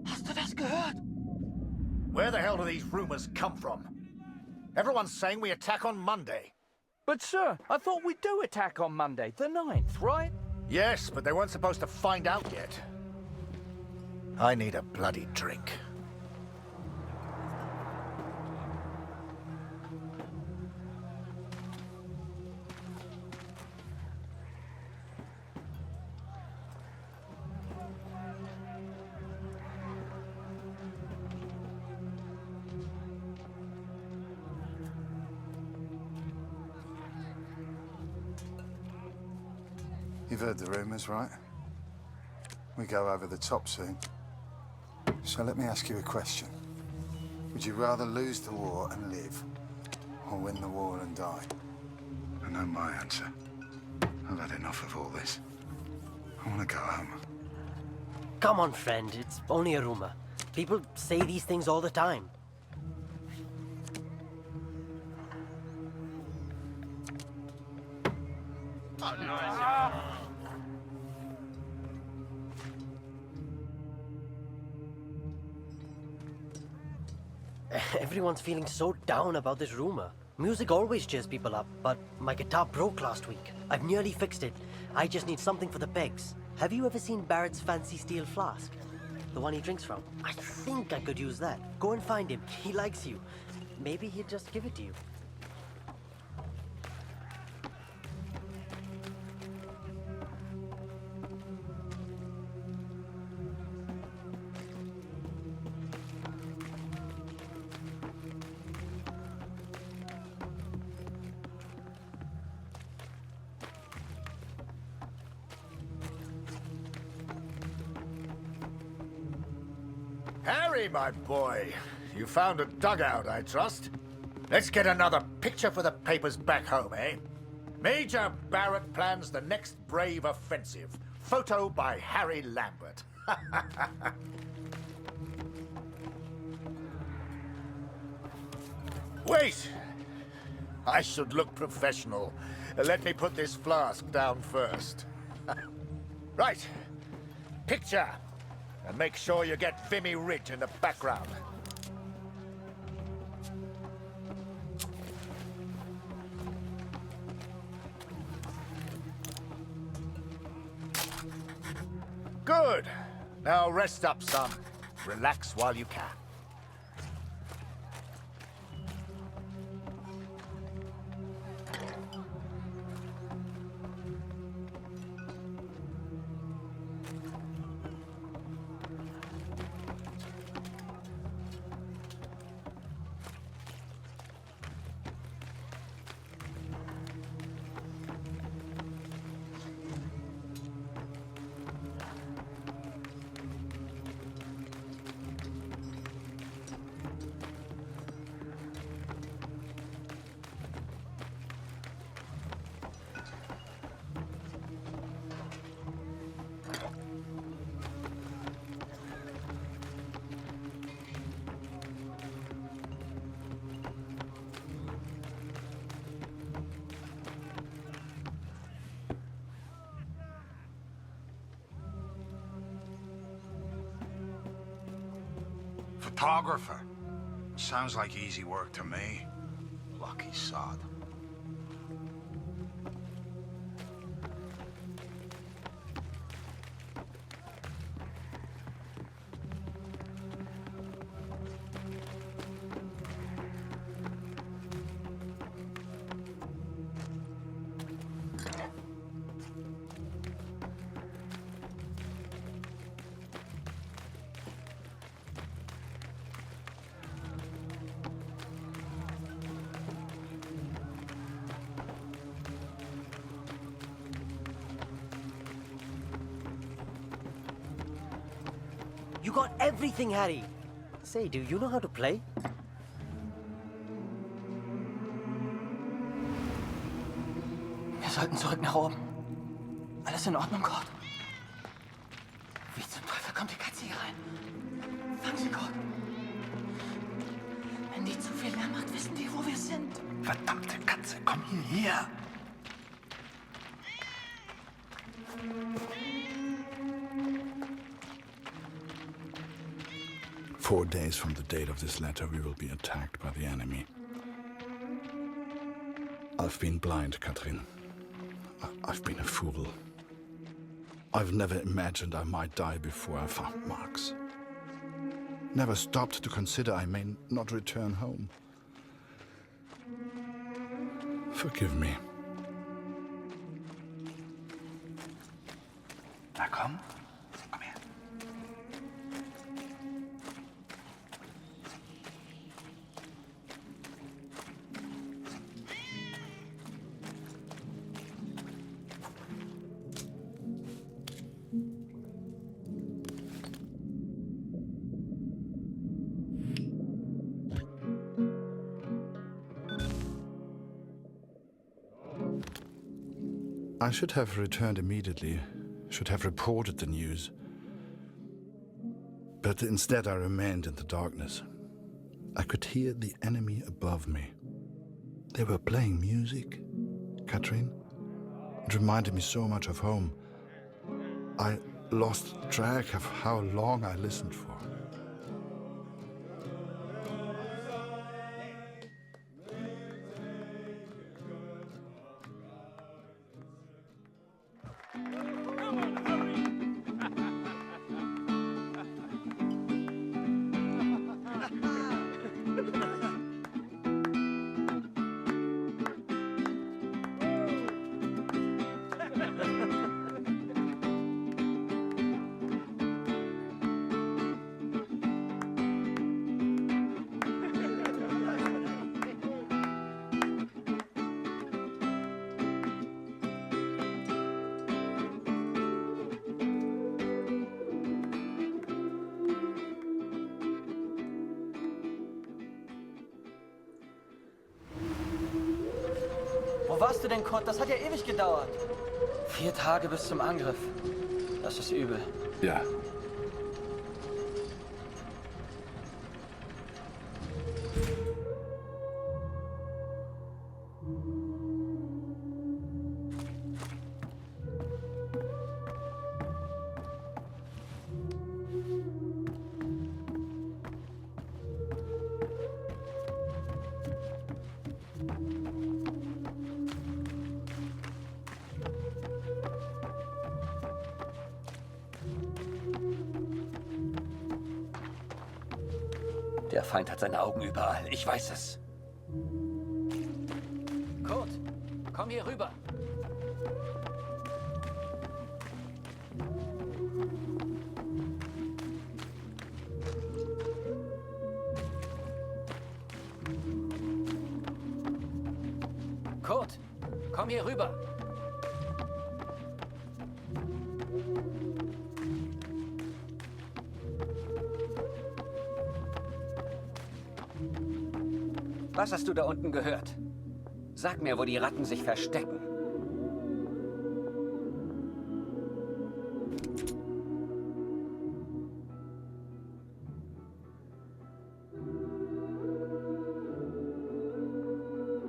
E: hast du das gehört?
C: Where the hell do these rumors come from? Everyone's saying we attack on Monday.
D: But, sir, I thought we do attack on Monday, the 9th, right?
C: Yes, but they weren't supposed to find out yet. I need a bloody drink.
Q: You've heard the rumors, right? We go over the top soon. So let me ask you a question. Would you rather lose the war and live, or win the war and die?
G: I know my answer. I've had enough of all this. I want to go home.
P: Come on, friend. It's only a rumor. People say these things all the time. Everyone's feeling so down about this rumor. Music always cheers people up, but my guitar broke last week. I've nearly fixed it. I just need something for the pegs. Have you ever seen Barrett's fancy steel flask? The one he drinks from? I think I could use that. Go and find him. He likes you. Maybe he'd just give it to you.
C: Harry, my boy, you found a dugout, I trust. Let's get another picture for the papers back home, eh? Major Barrett plans the next brave offensive. Photo by Harry Lambert. Wait! I should look professional. Let me put this flask down first. Right. Picture. And make sure you get Vimy Ridge in the background. Good. Now rest up some. Relax while you can.
G: Photographer. Sounds like easy work to me. Lucky sod.
P: You got everything, Harry. Say, do you know how to play?
E: Wir sollten zurück nach oben. Alles in Ordnung, Kurt? Wie zum Teufel kommt die Katze hier rein? Fang sie, Kurt. Wenn die zu viel Lärm macht, wissen die, wo wir sind.
G: Verdammte Katze, komm hierher. 4 days from the date of this letter, we will be attacked by the enemy. I've been blind, Katrin. I've been a fool. I've never imagined I might die before I found Max. Never stopped to consider I may not return home. Forgive me. Na komm. Komm her. I should have returned immediately, should have reported the news. But instead I remained in the darkness. I could hear the enemy above me. They were playing music, Catherine. It reminded me so much of home. I lost track of how long I listened for.
P: Wo warst du denn, Kurt? Das hat ja ewig gedauert. 4 Tage bis zum Angriff. Das ist übel.
G: Ja.
K: Der Feind hat seine Augen überall. Ich weiß es. Kurt, komm hier rüber. Kurt, komm hier rüber. Was hast du da unten gehört? Sag mir, wo die Ratten sich verstecken.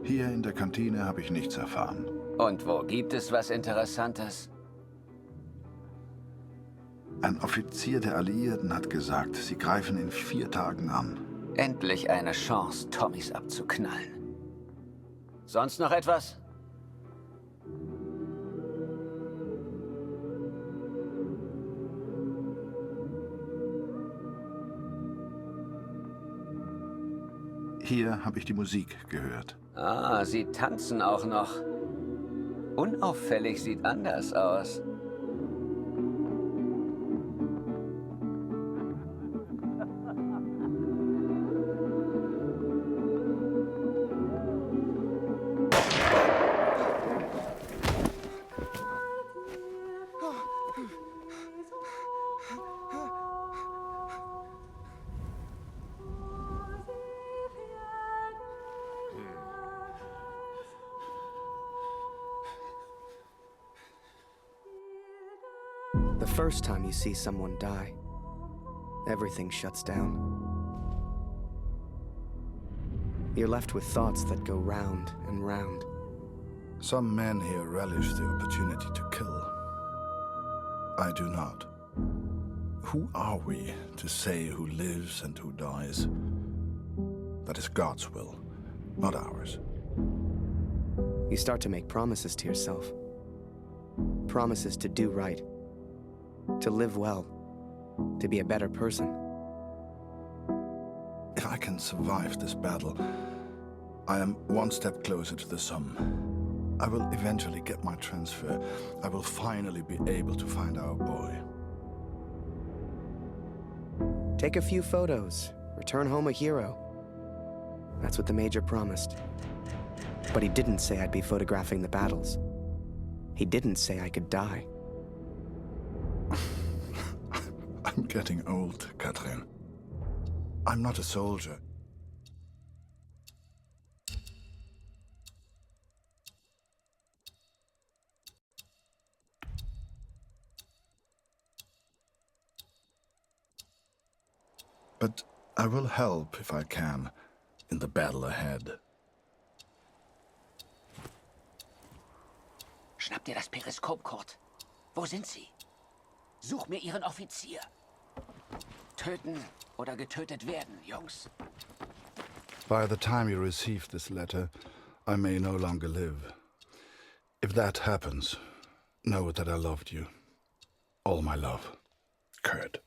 G: Hier in der Kantine habe ich nichts erfahren.
K: Und wo gibt es was Interessantes?
G: Ein Offizier der Alliierten hat gesagt, sie greifen in 4 Tagen an.
K: Endlich eine Chance, Tommys abzuknallen. Sonst noch etwas?
G: Hier habe ich die Musik gehört.
K: Ah, sie tanzen auch noch. Unauffällig sieht anders aus.
A: The first time you see someone die, everything shuts down. You're left with thoughts that go round and round.
G: Some men here relish the opportunity to kill. I do not. Who are we to say who lives and who dies? That is God's will, not ours.
A: You start to make promises to yourself. Promises to do right. To live well. To be a better person.
G: If I can survive this battle, I am one step closer to the Somme. I will eventually get my transfer. I will finally be able to find our boy.
A: Take a few photos. Return home a hero. That's what the Major promised. But he didn't say I'd be photographing the battles. He didn't say I could die.
G: I'm getting old, Catherine. I'm not a soldier. But I will help if I can in the battle ahead.
K: Schnapp dir das Periskop, Kurt. Wo sind sie? Such mir ihren Offizier. Töten oder getötet werden, Jungs.
G: By the time you receive this letter, I may no longer live. If that happens, know that I loved you. All my love. Kurt.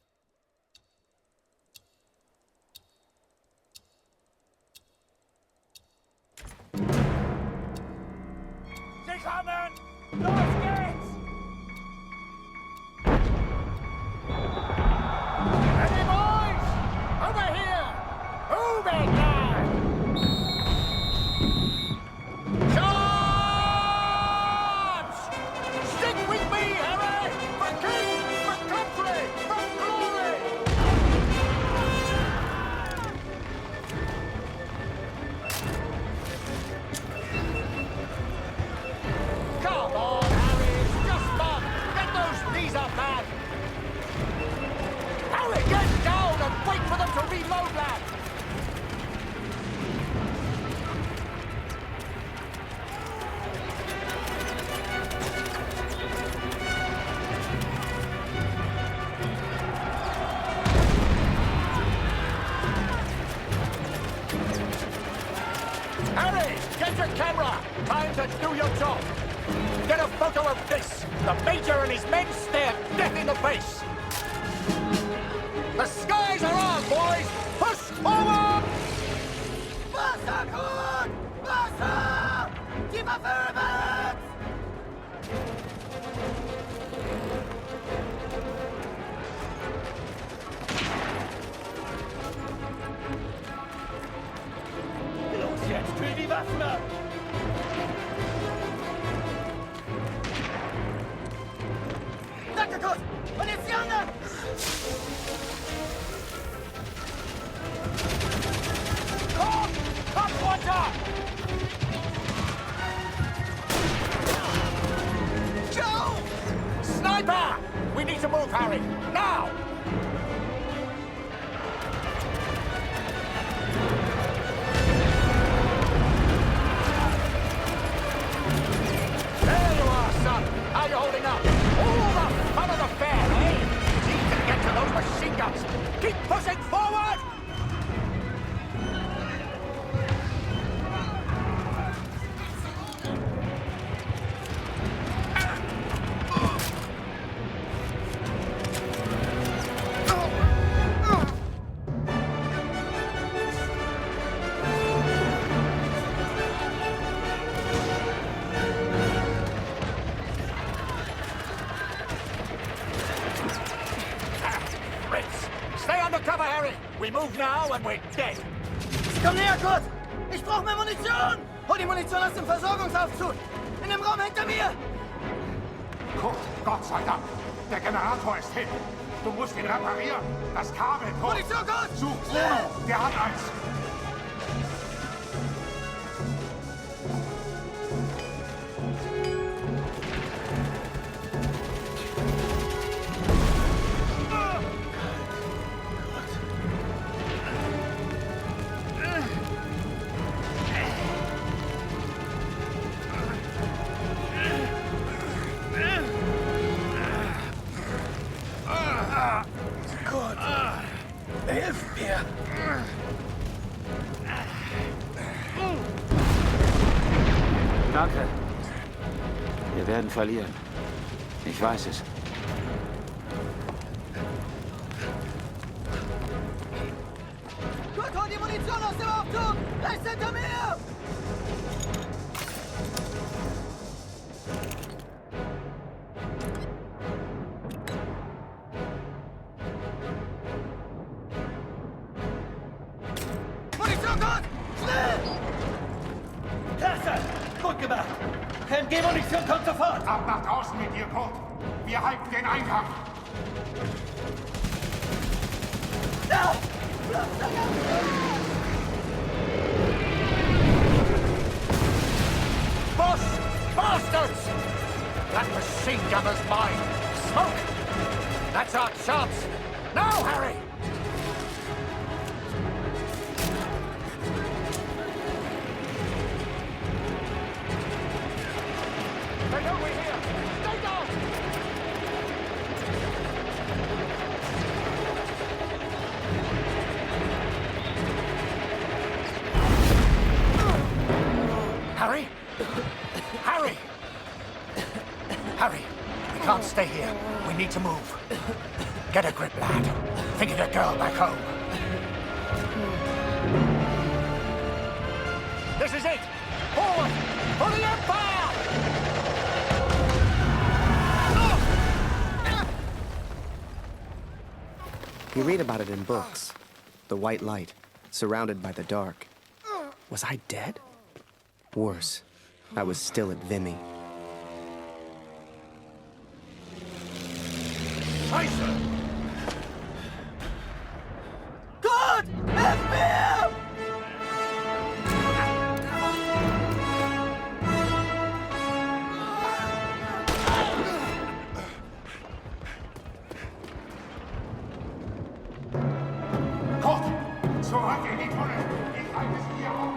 S: Sie kommen! Los geht's! Ready, boys! Over here! Move it, lad! Charge! Stick with me, Harry! For king, for country, for glory! Come on, Harry, it's just fun. Get those knees up, lad. Harry, get down and wait for them to reload, lad. Harry, get your camera. Time to do your job. Get a photo of this. The Major and his men stare death in the face. The skies are on, boys. Push forward!
E: Wasser, Kurt! Wasser! Die Waffe rückwärts! Los jetzt, kühl die Waffen ab! Danke, Kurt! Und jetzt die anderen!
S: Komm! Kopf runter!
E: Joe!
S: Sniper! We need to move, Harry. Now! There you are, son. How you holding up? All the fun of the fair, eh? Need to get to those machine guns. Keep pushing forward! Stay under cover, Harry. We move now and we're dead.
E: Komm näher, Kurt! Ich brauche mehr Munition! Hol die Munition aus dem Versorgungsaufzug! In dem Raum hinter mir!
H: Kurt, Gott sei Dank. Der Generator ist hin. Du musst ihn reparieren. Das Kabel, Kurt.
E: Munition, Kurt!
H: Such Bruno. Der hat eins.
E: Kurt! Hilf mir!
K: Danke. Wir werden verlieren. Ich weiß es.
E: Kurt, hol die Munition aus dem Aufzug! Rechts hinter mir! Munition, Kurt! Schnell!
J: Klasse! Gut gemacht! MG-Munition kommt sofort!
H: Ab nach draußen mit dir, Kurt. Wir halten den Eingang.
E: Da!
S: Boss! Bastards! That machine gunner's mine. Smoke! That's our chance. Now, Harry! stay here. We need to move. Get a grip, lad. Think of your girl back home. This is it! Forward! For the Empire!
A: You read about it in books. The white light, surrounded by the dark. Was I dead? Worse, I was still at Vimy.
S: Scheiße!
E: God! FBI!
H: Kurt! Zurück in die Tunnel! Ich halte es hier auf!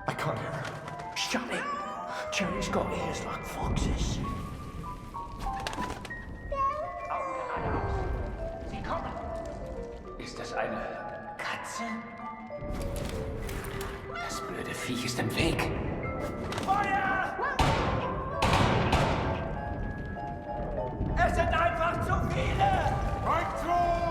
S: I can't hear her. Shut it! Jerry's got ears like foxes. Augen geradeaus. Sie kommen!
E: Ist das eine Katze? Das blöde Viech ist im Weg.
S: Feuer!
E: Es sind einfach zu viele!
H: Rückzug!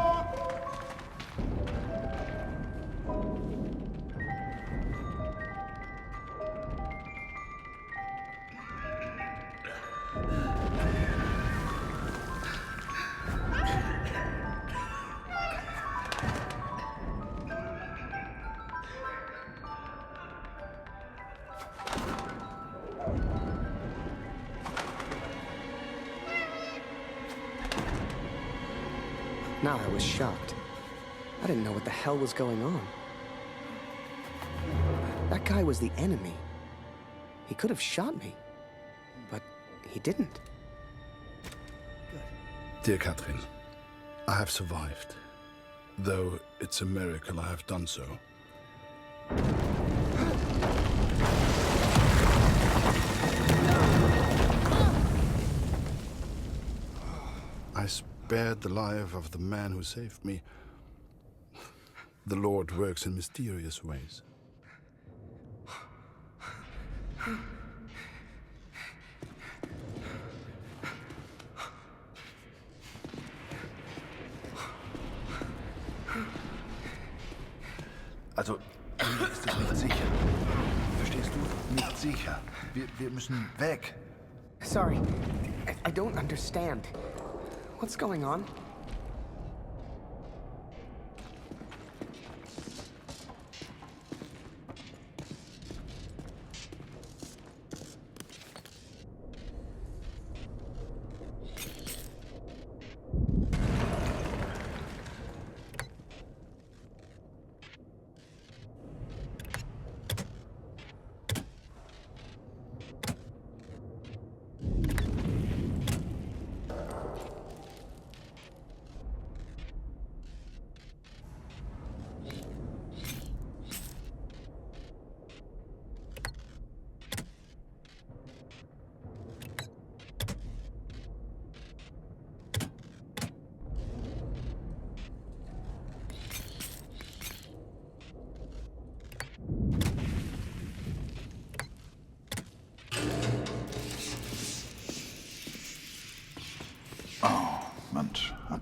A: Now I was shocked. I didn't know what the hell was going on. That guy was the enemy. He could have shot me, but he didn't.
G: Dear Catherine, I have survived. Though it's a miracle I have done so. I spared the life of the man who saved me. The Lord works in mysterious ways.
I: Also, mir ist es nicht sicher. Verstehst du? Nicht sicher. Wir müssen weg.
A: Sorry, I don't understand. What's going on?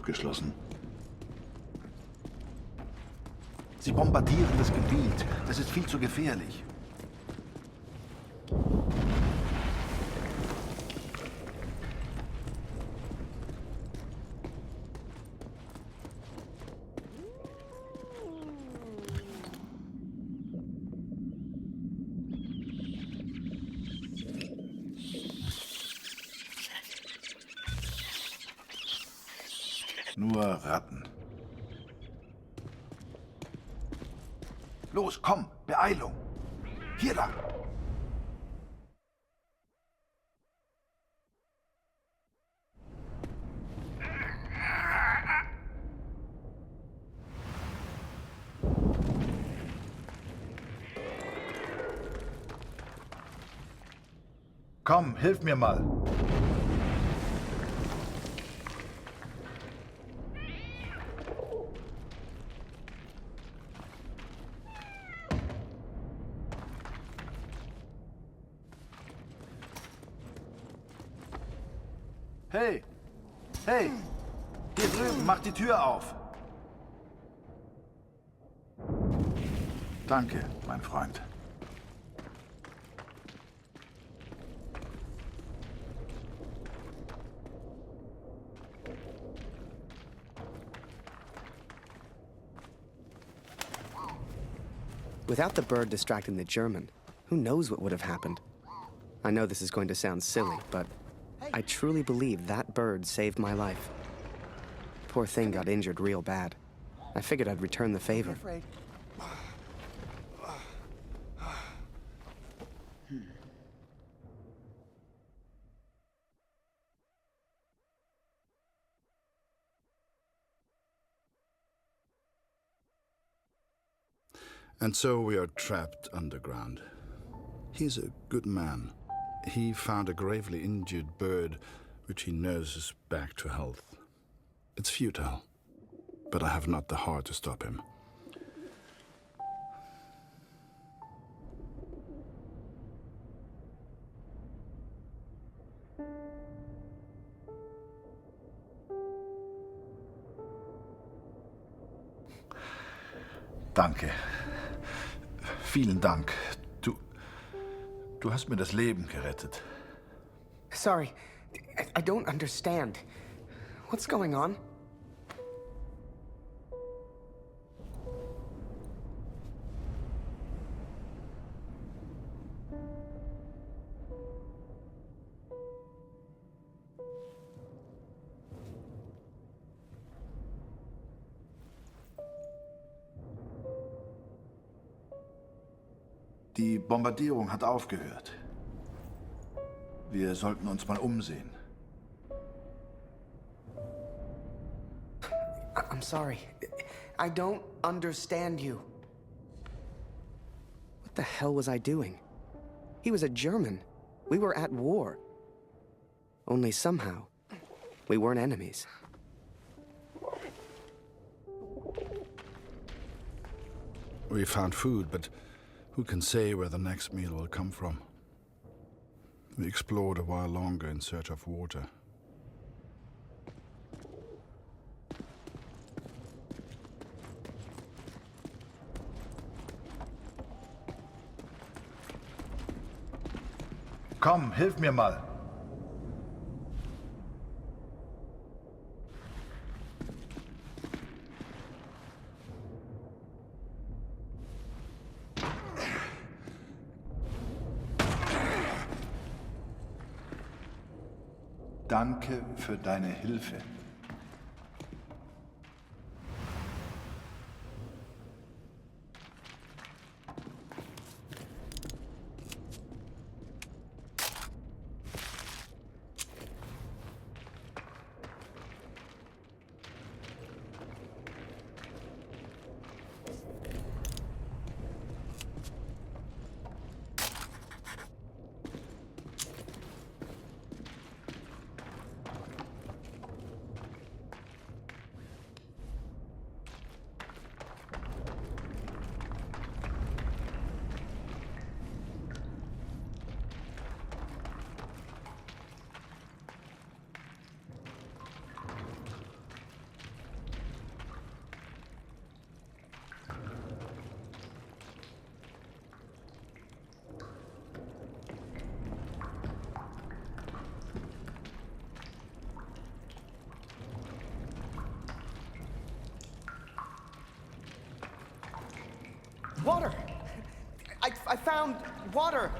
G: abgeschlossen. Sie bombardieren das Gebiet. Das ist viel zu gefährlich. Nur Ratten. Los, komm, Beeilung. Hier lang. Komm, hilf mir mal. Hey! Hey! Hier drüben, mach die Tür auf! Danke, mein Freund.
A: Without the bird distracting the German, who knows what would have happened? I know this is going to sound silly, but I truly believe that bird saved my life. Poor thing got injured real bad. I figured I'd return the favor.
G: And so we are trapped underground. He's a good man. He found a gravely injured bird, which he nurses back to health. It's futile, but I have not the heart to stop him. Danke. Vielen Dank. Du hast mir das Leben gerettet.
A: Sorry, I don't understand. What's going on?
G: Die Bombardierung hat aufgehört. Wir sollten uns mal umsehen.
A: I'm sorry. I don't understand you. What the hell was I doing? He was a German. We were at war. Only somehow, we weren't enemies.
G: We found food, but who can say where the next meal will come from? We explored a while longer in search of water. Komm, hilf mir mal. Danke für deine Hilfe.
A: Water! I found water!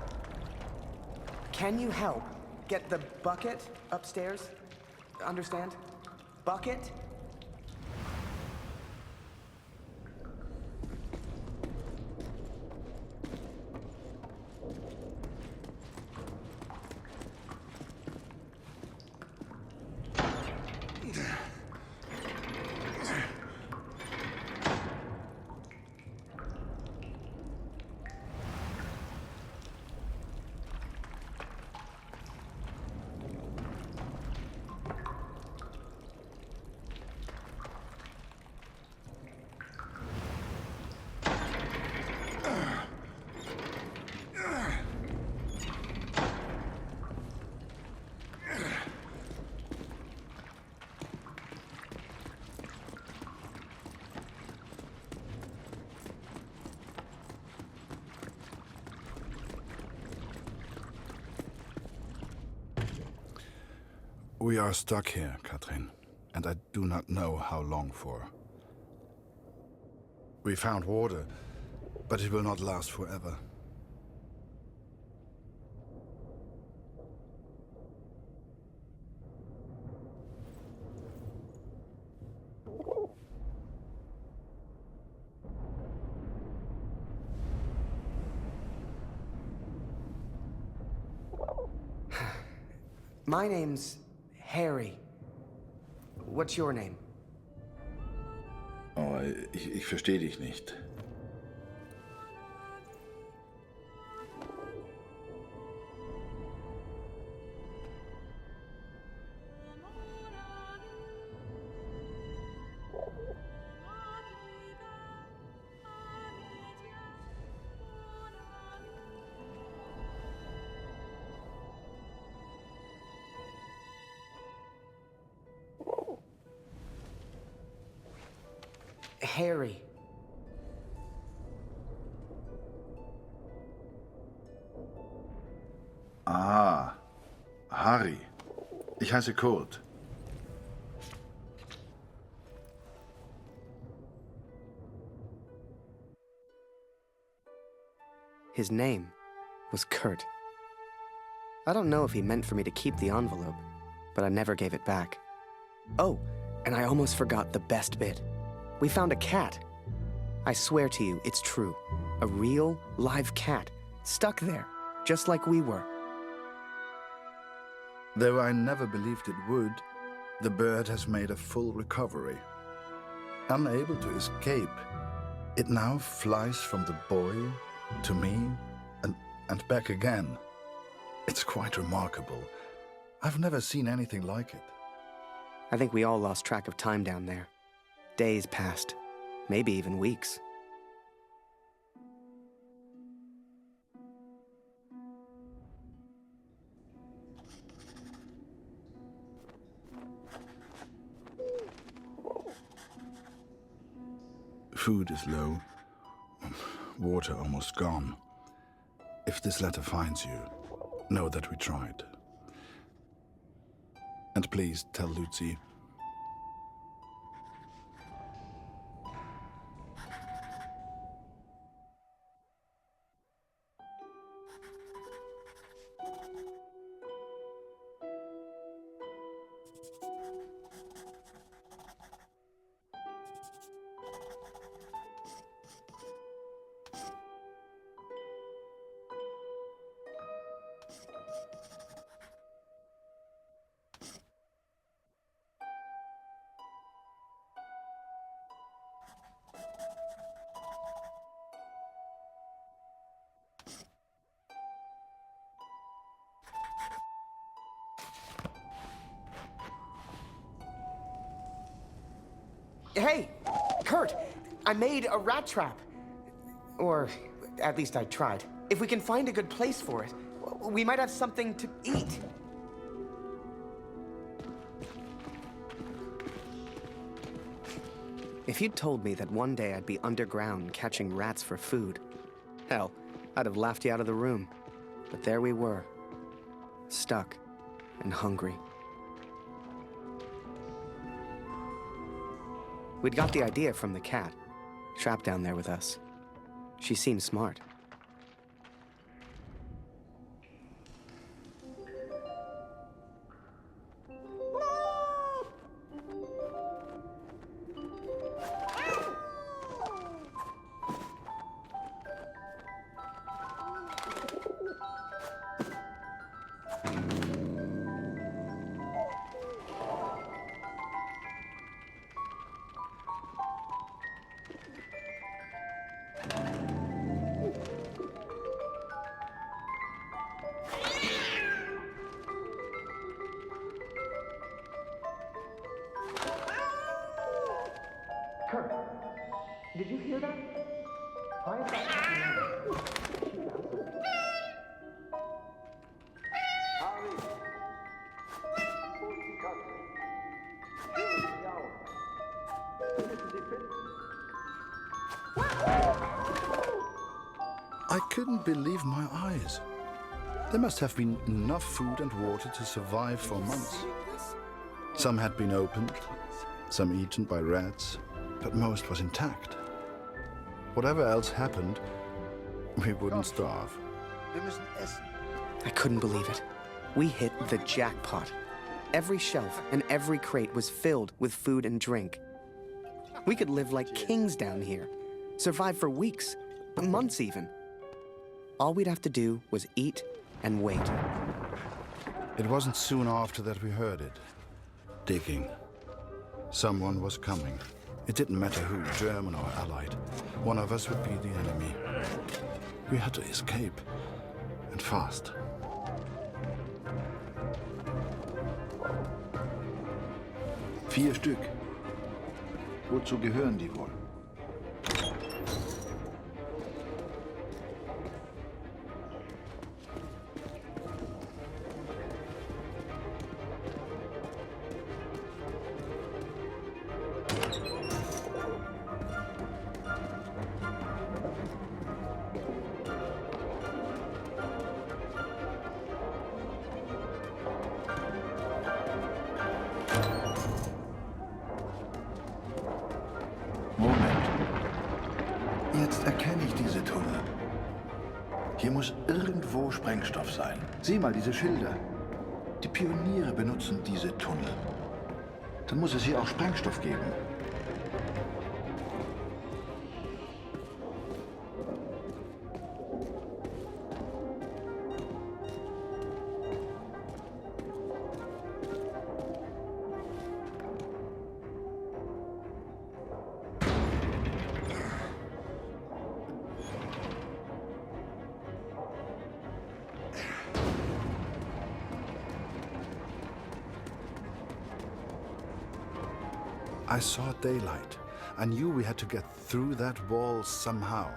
A: Can you help get the bucket upstairs? Understand? Bucket?
G: We are stuck here, Katrin, and I do not know how long for. We found water, but it will not last forever.
A: My name's Harry. What's your name?
G: Oh, ich verstehe dich nicht.
A: Harry.
G: Ah, Harry. Ich heiße Kurt.
A: His name was Kurt. I don't know if he meant for me to keep the envelope, but I never gave it back. Oh, and I almost forgot the best bit. We found a cat. I swear to you, it's true. A real, live cat, stuck there, just like we were.
G: Though I never believed it would, the bird has made a full recovery. Unable to escape, it now flies from the boy to me and back again. It's quite remarkable. I've never seen anything like it.
A: I think we all lost track of time down there. Days passed, maybe even weeks.
G: Food is low, water almost gone. If this letter finds you, know that we tried. And please tell Lucy.
A: Hey, Kurt, I made a rat trap. Or, at least I tried. If we can find a good place for it, we might have something to eat. If you'd told me that one day I'd be underground catching rats for food, hell, I'd have laughed you out of the room. But there we were, stuck and hungry. We'd got the idea from the cat, trapped down there with us. She seems smart.
J: Kurt, did you hear that? Why is that happening?
G: I couldn't believe my eyes. There must have been enough food and water to survive for months. Some had been opened, some eaten by rats, but most was intact. Whatever else happened, we wouldn't starve.
A: I couldn't believe it. We hit the jackpot. Every shelf and every crate was filled with food and drink. We could live like kings down here, survive for weeks, months even. All we'd have to do was eat and wait.
G: It wasn't soon after that we heard it. Digging. Someone was coming. It didn't matter who, German or Allied. One of us would be the enemy. We had to escape. And fast.
I: Vier Stück. Wozu gehören die wohl? Jetzt erkenne ich diese Tunnel. Hier muss irgendwo Sprengstoff sein. Sieh mal diese Schilder. Die Pioniere benutzen diese Tunnel. Dann muss es hier auch Sprengstoff geben.
G: I saw daylight. I knew we had to get through that wall somehow.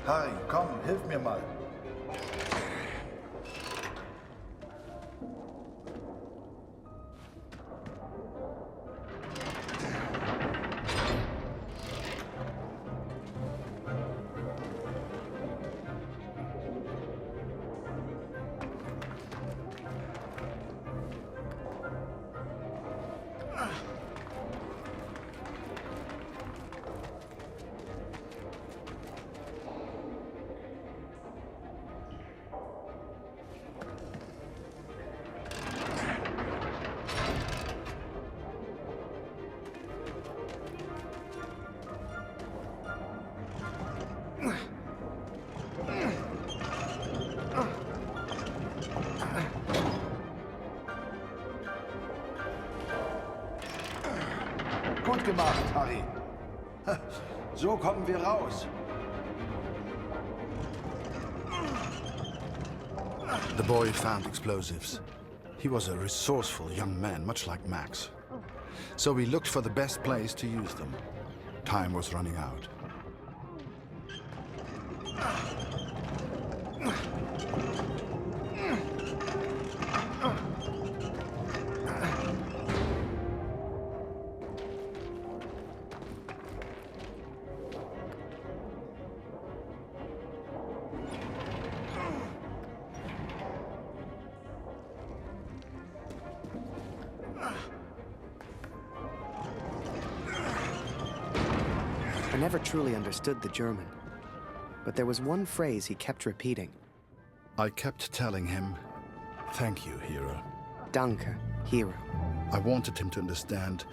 I: Harry, komm, hilf mir mal. Gut gemacht, Harry. So kommen wir raus.
G: The boy found explosives. He was a resourceful young man, much like Max. So we looked for the best place to use them. Time was running out.
A: never truly understood the German, but there was one phrase he kept repeating.
G: I kept telling him, "Thank you, hero."
A: Danke, hero.
G: I wanted him to understand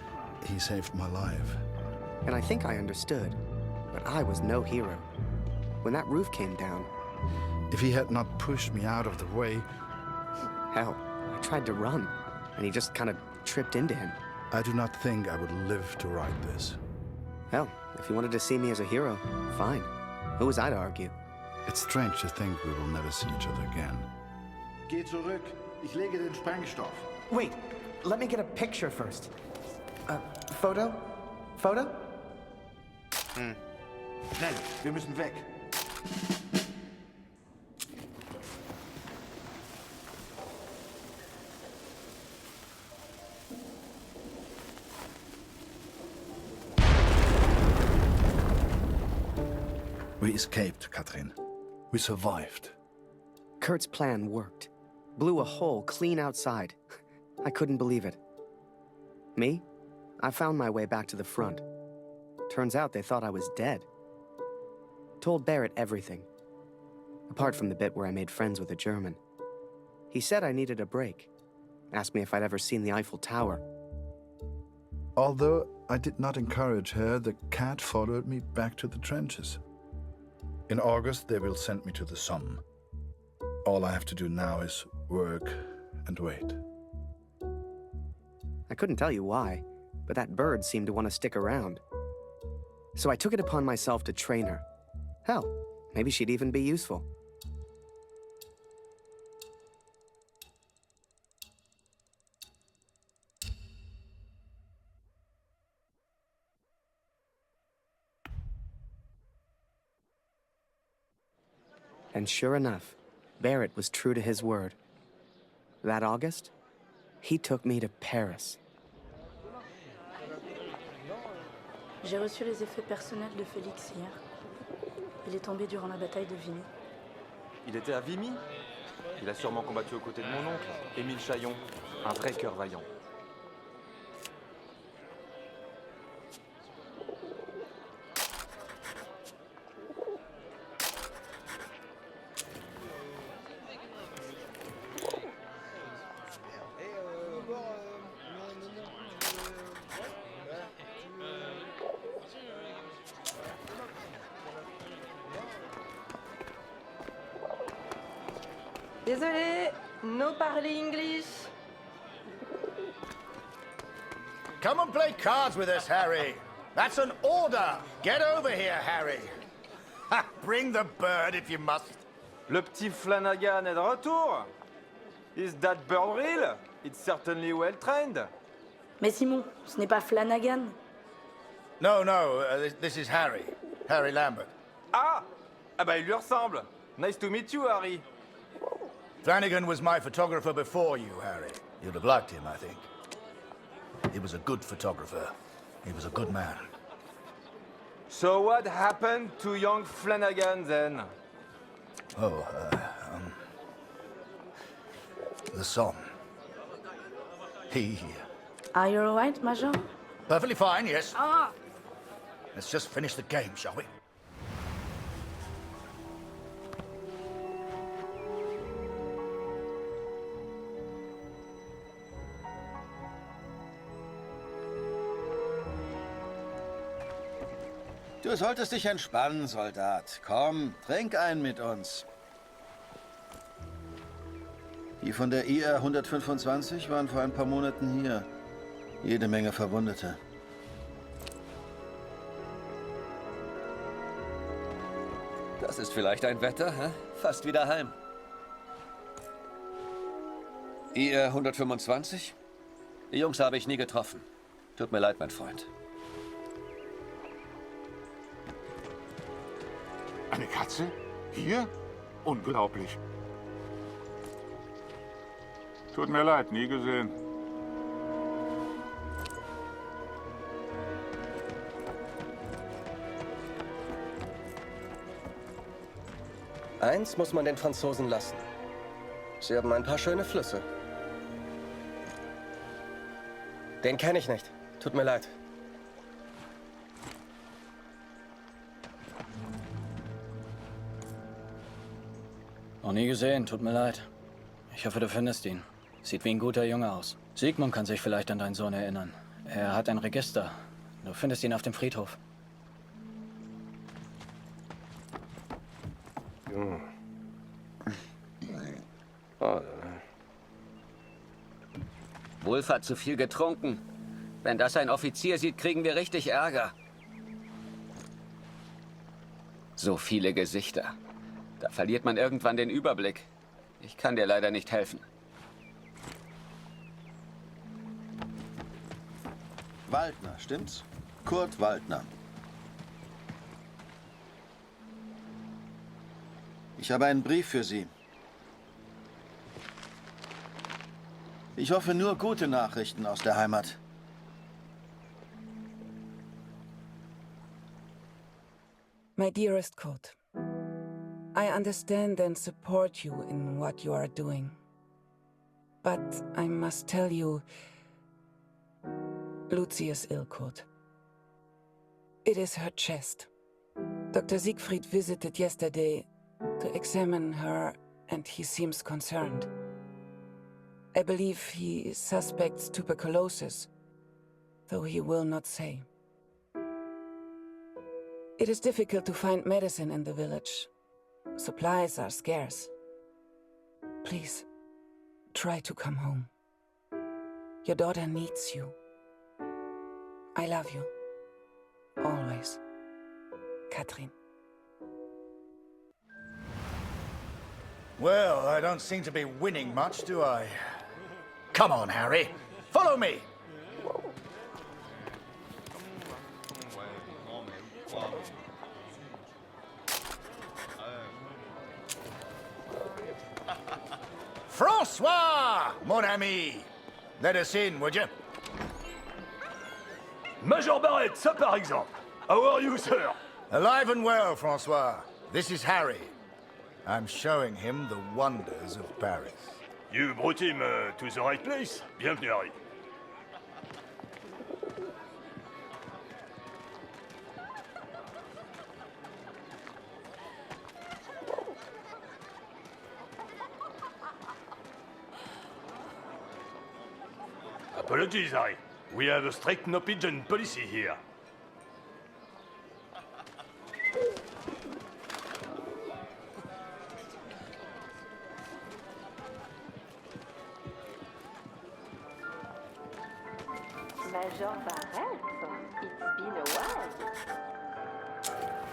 G: he saved my life.
A: And I think I understood, but I was no hero. When that roof came down...
G: If he had not pushed me out of the way...
A: Hell, I tried to run, and he just kind of tripped into him.
G: I do not think I would live to write this.
A: Hell, if you wanted to see me as a hero, fine. Who was I to argue?
G: It's strange to think we will never see each other again.
Q: Geh zurück. Ich lege den Sprengstoff.
T: Wait, let me get a picture first. Photo? Photo?
Q: Schnell, wir müssen weg.
G: We escaped, Katrin. We survived.
A: Kurt's plan worked. Blew a hole clean outside. I couldn't believe it. Me? I found my way back to the front. Turns out they thought I was dead. Told Barrett everything. Apart from the bit where I made friends with a German. He said I needed a break. Asked me if I'd ever seen the Eiffel Tower.
G: Although I did not encourage her, the cat followed me back to the trenches. In August, they will send me to the Somme. All I have to do now is work and wait.
A: I couldn't tell you why, but that bird seemed to want to stick around. So I took it upon myself to train her. Hell, maybe she'd even be useful. And sure enough, Barrett was true to his word. That August, he took me to Paris.
U: J'ai reçu les effets personnels de Félix hier. Il est tombé durant la bataille de Vimy.
V: Il était à Vimy? Il a sûrement combattu aux côtés de mon oncle, Émile Chaillon, un vrai cœur vaillant.
W: Désolé, no parler English.
C: Come and play cards with us, Harry. That's an order. Get over here, Harry. Ha, bring the bird if you must.
V: Le petit Flanagan est de retour. Is that bird real? It's certainly well trained.
U: Mais Simon, ce n'est pas Flanagan.
C: No, this is Harry. Harry Lambert.
V: Ah! Ah bah il lui ressemble. Nice to meet you, Harry.
C: Flanagan was my photographer before you, Harry. You'd have liked him, I think. He was a good photographer. He was a good man.
V: So what happened to young Flanagan then?
C: Oh, the Somme.
U: Are you alright, Major?
C: Perfectly fine, yes.
U: Ah!
C: Let's just finish the game, shall we?
I: Du solltest dich entspannen, Soldat. Komm, trink einen mit uns. Die von der IR 125 waren vor ein paar Monaten hier. Jede Menge Verwundete.
K: Das ist vielleicht ein Wetter, hä? Fast wieder heim. IR 125? Die Jungs habe ich nie getroffen. Tut mir leid, mein Freund.
H: Eine Katze? Hier? Unglaublich. Tut mir leid, nie gesehen.
P: Eins muss man den Franzosen lassen. Sie haben ein paar schöne Flüsse. Den kenne ich nicht. Tut mir leid.
E: Noch nie gesehen, tut mir leid. Ich hoffe, du findest ihn. Sieht wie ein guter Junge aus. Sigmund kann sich vielleicht an deinen Sohn erinnern. Er hat ein Register. Du findest ihn auf dem Friedhof.
K: Wolf hat zu viel getrunken. Wenn das ein Offizier sieht, kriegen wir richtig Ärger. So viele Gesichter. Da verliert man irgendwann den Überblick. Ich kann dir leider nicht helfen.
I: Waldner, stimmt's? Kurt Waldner. Ich habe einen Brief für Sie. Ich hoffe nur gute Nachrichten aus der Heimat.
B: My dearest Kurt, I understand and support you in what you are doing. But I must tell you, Lucy is ill, Kurt. It is her chest. Dr. Siegfried visited yesterday to examine her, and he seems concerned. I believe he suspects tuberculosis, though he will not say. It is difficult to find medicine in the village. Supplies are scarce. Please, try to come home. Your daughter needs you. I love you. Always. Katrin.
C: Well, I don't seem to be winning much, do I? Come on, Harry. Follow me. François, mon ami. Let us in, would you?
R: Major Barrett, ça par exemple. How are you, sir?
C: Alive and well, François. This is Harry. I'm showing him the wonders of Paris.
R: You brought him to the right place. Bienvenue, Harry. Apologies, Harry. We have a strict no-pigeon policy here.
W: Major Barrett, it's been a while.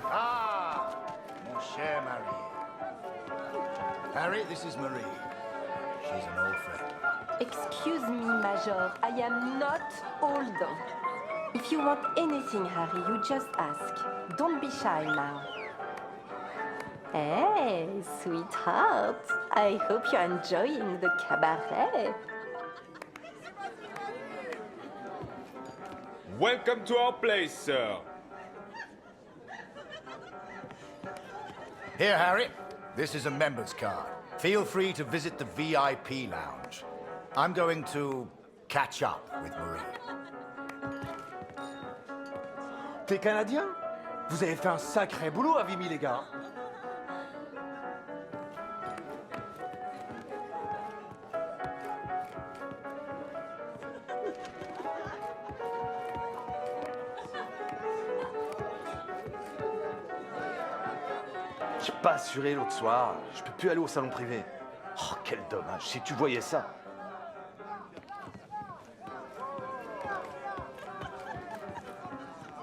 C: Ah, mon cher Marie. Harry, this is Marie. She's an old friend.
W: Excuse me, Major, I am not old. If you want anything, Harry, you just ask. Don't be shy now. Hey, sweetheart. I hope you're enjoying the cabaret.
V: Welcome to our place, sir.
C: Here, Harry. This is a member's card. Feel free to visit the VIP lounge. I'm going to catch up with Marie.
V: T'es Canadien? Vous avez fait un sacré boulot à Vimy, les gars. J'ai pas assuré l'autre soir. Je peux plus aller au salon privé. Oh, quel dommage. Si tu voyais ça.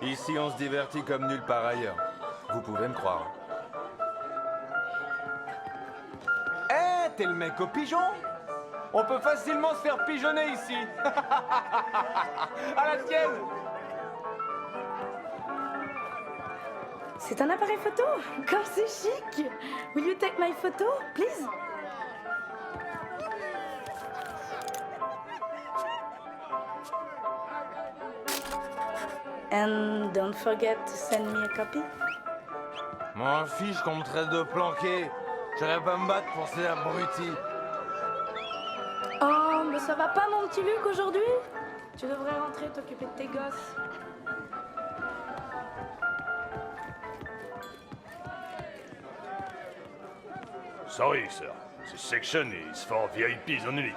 M: Ici, on se divertit comme nulle part ailleurs. Vous pouvez me croire.
V: Eh, t'es le mec au pigeon? On peut facilement se faire pigeonner ici. À la tienne.
U: C'est un appareil photo? Comme c'est chic! Will you take my photo, please? And don't forget to send me a copy.
M: M'en fiche qu'on me traite de planqué. J'aurais pas me battre pour ces abrutis.
U: Oh, mais ça va pas, mon petit Luc, aujourd'hui? Tu devrais rentrer t'occuper de tes gosses.
R: Sorry, sir. This section is for VIPs only.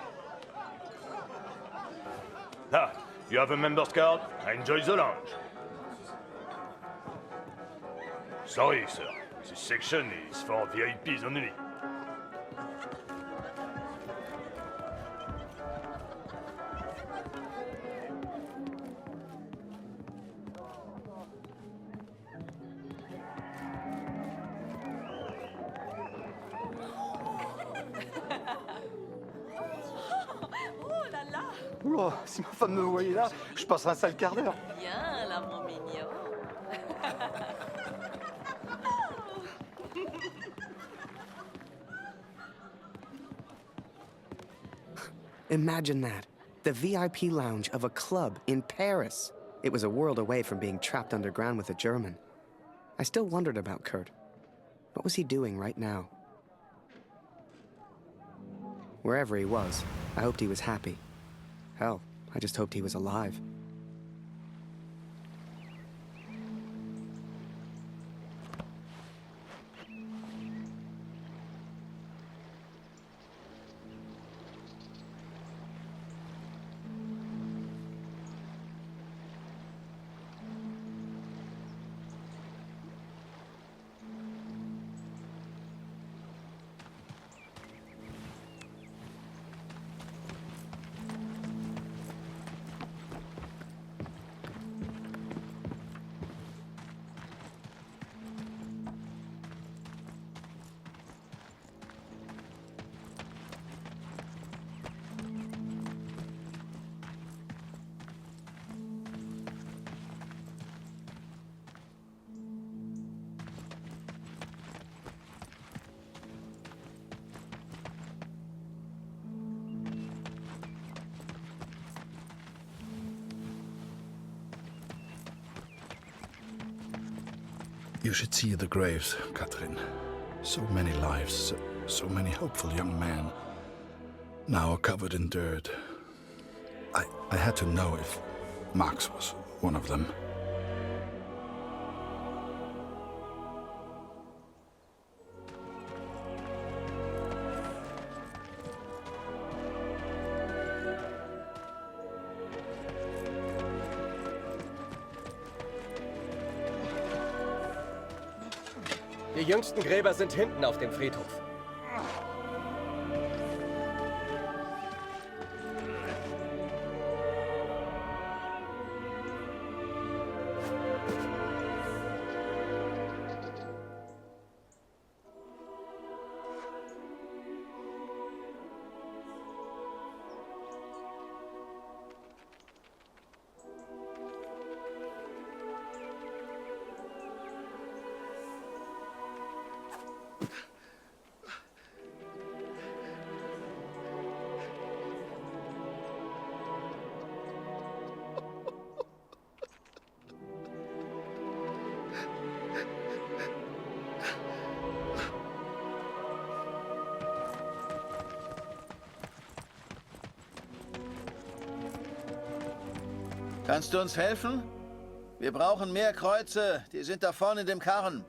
R: Ah, you have a member's card? Enjoy the lounge. Sorry, sir. This section is for VIPs only.
F: Oh, si ma femme me voyait là, je passerais un sale quart d'heure.
W: Viens, là, mon mignon.
A: Imagine that. The VIP lounge of a club in Paris. It was a world away from being trapped underground with a German. I still wondered about Kurt. What was he doing right now? Wherever he was, I hoped he was happy. Hell, I just hoped he was alive.
G: You should see the graves, Katrin. So many lives, so many hopeful young men, now covered in dirt. I had to know if Max was one of them.
N: Die jüngsten Gräber sind hinten auf dem Friedhof.
I: Kannst du uns helfen? Wir brauchen mehr Kreuze. Die sind da vorne in dem Karren.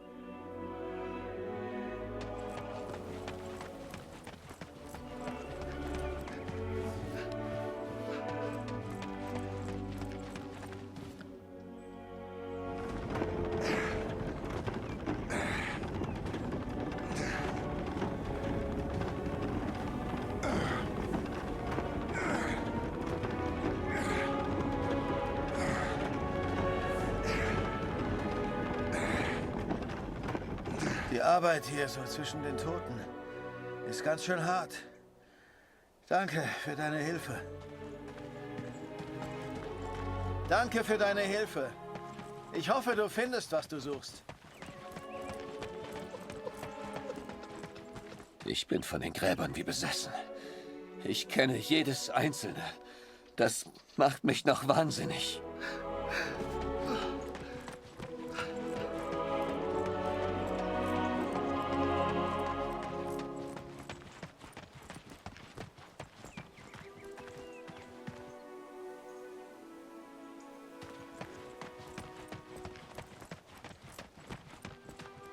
I: Die Arbeit hier so zwischen den Toten ist ganz schön hart. Danke für deine Hilfe. Danke für deine Hilfe. Ich hoffe, du findest, was du suchst.
K: Ich bin von den Gräbern wie besessen. Ich kenne jedes einzelne. Das macht mich noch wahnsinnig.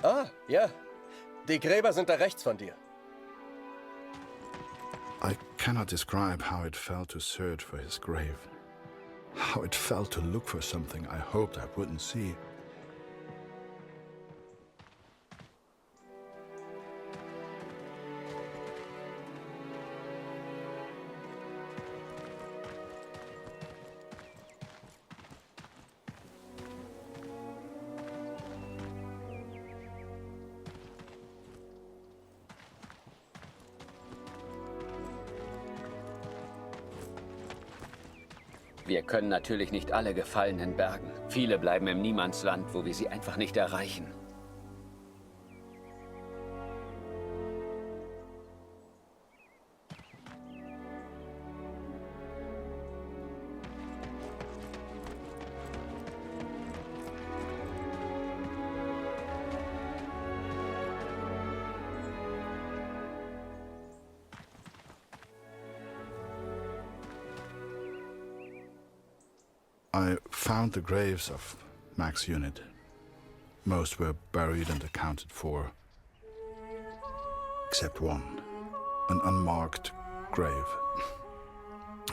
N: Ah, ja. Die Gräber sind da rechts von dir.
G: I cannot describe how it felt to search for his grave. How it felt to look for something I hoped I wouldn't see.
K: Wir können natürlich nicht alle Gefallenen bergen. Viele bleiben im Niemandsland, wo wir sie einfach nicht erreichen.
G: I found the graves of Mac's unit. Most were buried and accounted for, except one, an unmarked grave.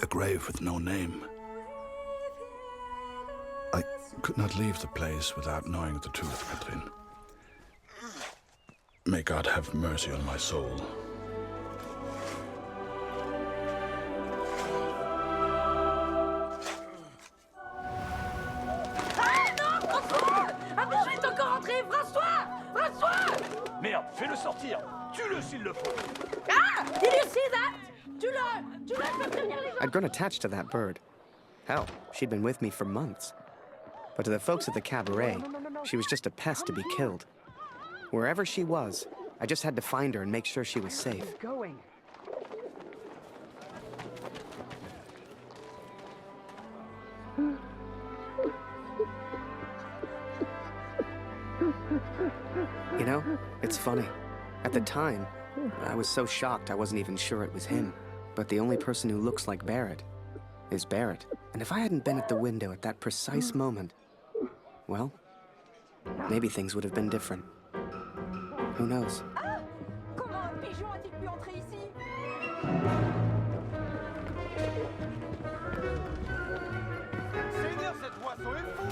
G: A grave with no name. I could not leave the place without knowing the truth, Catherine. May God have mercy on my soul.
S: Merde, fais-le sortir. Tue-le s'il le faut.
U: Ah! Did you see that? Tu l'as fait prévenir les gens.
A: I'd grown attached to that bird. Hell, she'd been with me for months. But to the folks at the cabaret, she was just a pest to be killed. Wherever she was, I just had to find her and make sure she was safe.
D: Going.
A: You know, it's funny. At the time, I was so shocked I wasn't even sure it was him. But the only person who looks like Barrett is Barrett. And if I hadn't been at the window at that precise moment, well, maybe things would have been different. Who knows?
W: Comment un pigeon a-t-il pu entrer ici?
S: Seigneur, cet oiseau est fou!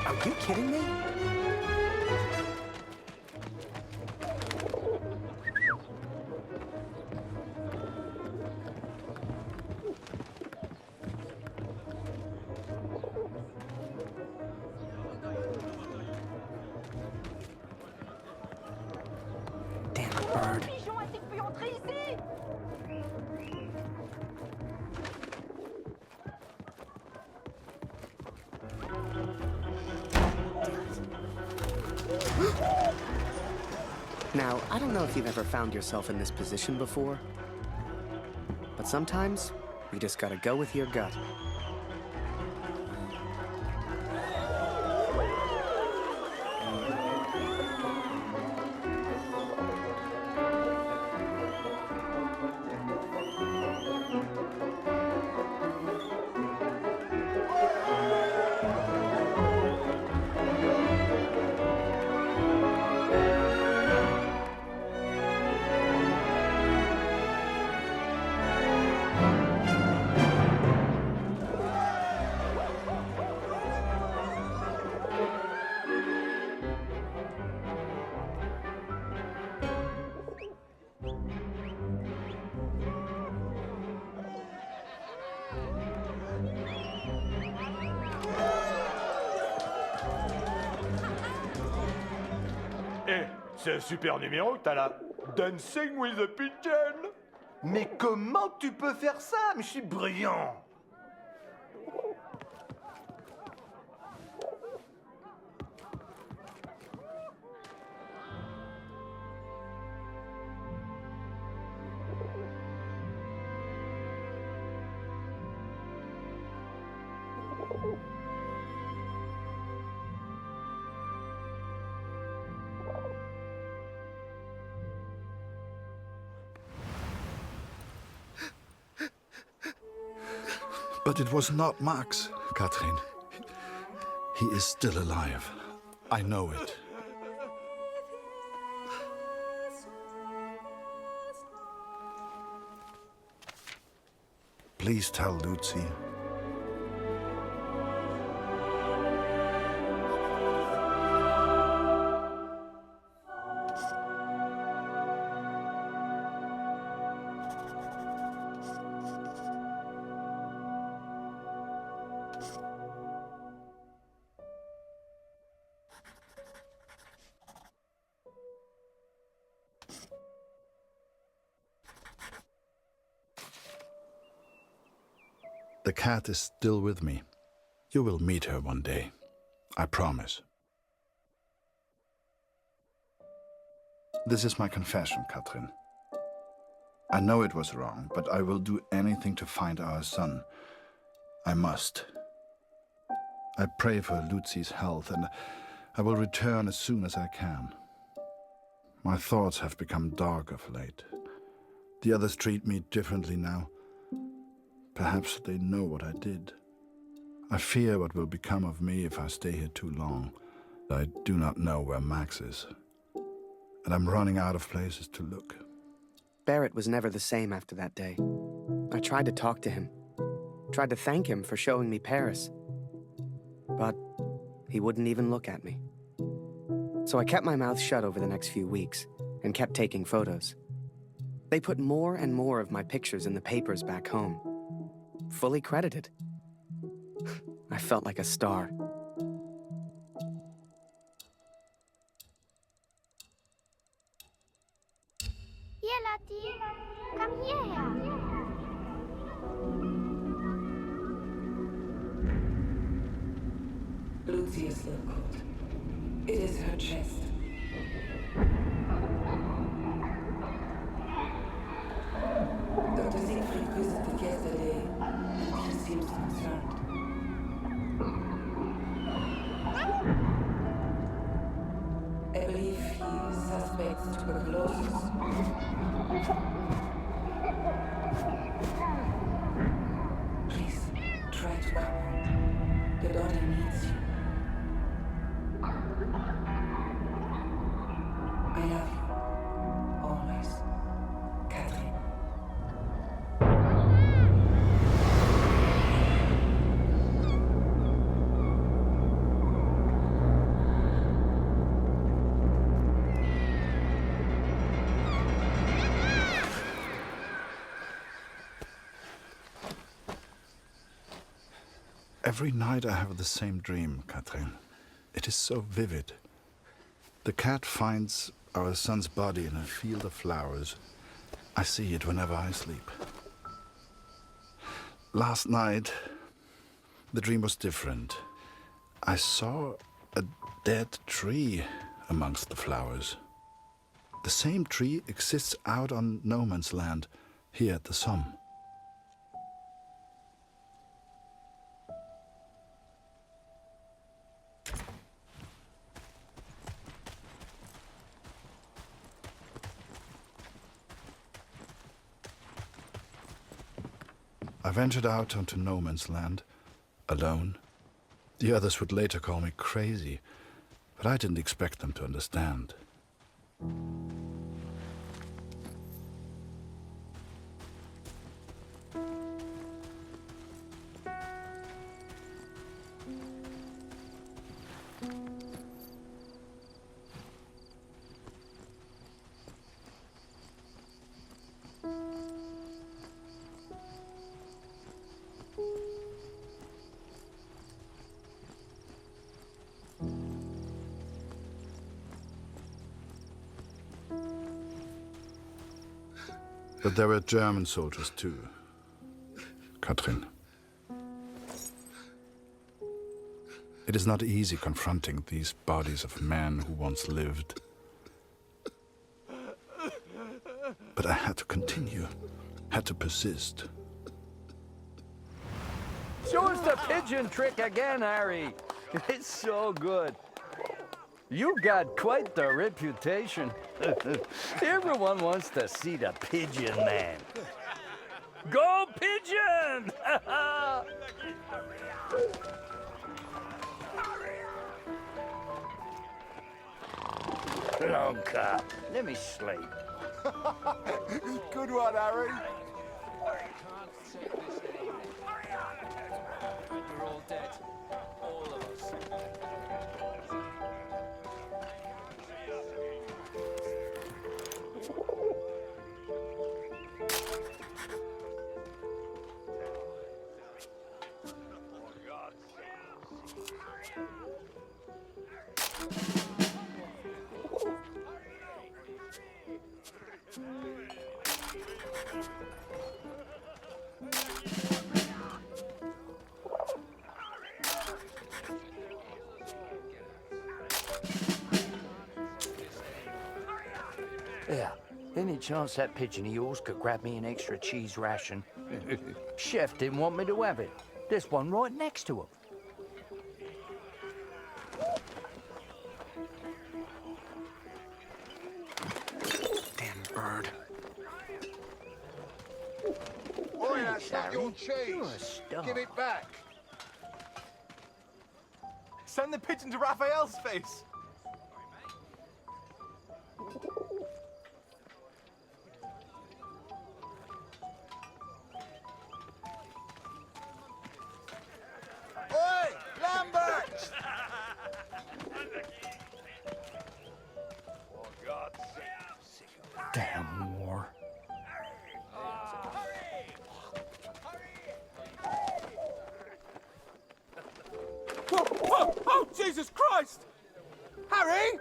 A: Are you kidding me? Damn bird.
W: Un pigeon a-t-il pu entrer ici?
A: Now, I don't know if you've ever found yourself in this position before, but sometimes you just gotta go with your gut.
S: C'est un super numéro que t'as là. Dancing with a Pigeon. Mais comment tu peux faire ça? Mais je suis brillant.
G: But it was not Max, Catherine. He is still alive. I know it. Please tell Lucy. The cat is still with me. You will meet her one day. I promise. This is my confession, Katrin. I know it was wrong, but I will do anything to find our son. I must. I pray for Lucy's health, and I will return as soon as I can. My thoughts have become dark of late. The others treat me differently now. Perhaps they know what I did. I fear what will become of me if I stay here too long. I do not know where Max is, and I'm running out of places to look.
A: Barrett was never the same after that day. I tried to talk to him, tried to thank him for showing me Paris, but he wouldn't even look at me. So I kept my mouth shut over the next few weeks and kept taking photos. They put more and more of my pictures in the papers back home, fully credited. I felt like a star.
D: Hier, Lottie. Komm hierher.
B: Lucia's lip coat. It is her chest. Dr. Siegfried visited yesterday, and he seems concerned. I believe he suspects tuberculosis. Please, try to come home. Your daughter needs you. I love you. Always. Catherine.
G: Every night I have the same dream, Katrin. It is so vivid. The cat finds our son's body in a field of flowers. I see it whenever I sleep. Last night, the dream was different. I saw a dead tree amongst the flowers. The same tree exists out on no man's land, here at the Somme. I ventured out onto no man's land, alone. The others would later call me crazy, but I didn't expect them to understand. But there were German soldiers too, Katrin. It is not easy confronting these bodies of men who once lived. But I had to continue, had to persist.
F: Show us the pigeon trick again, Harry. It's so good. You got quite the reputation. Everyone wants to see the Pigeon Man. Go Pigeon! Plonker. Let me sleep.
Q: Good one, Harry.
J: You're all dead. All of us.
F: Yeah. Any chance that pigeon of yours could grab me an extra cheese ration? Chef didn't want me to have it. There's one right next to him.
Q: Damn bird. Boy, that's not your cheese. Give it back.
R: Send the pigeon to Raphael's face.
Q: Oi, Lambert!
F: Damn war.
L: Oh, Jesus Christ! Harry!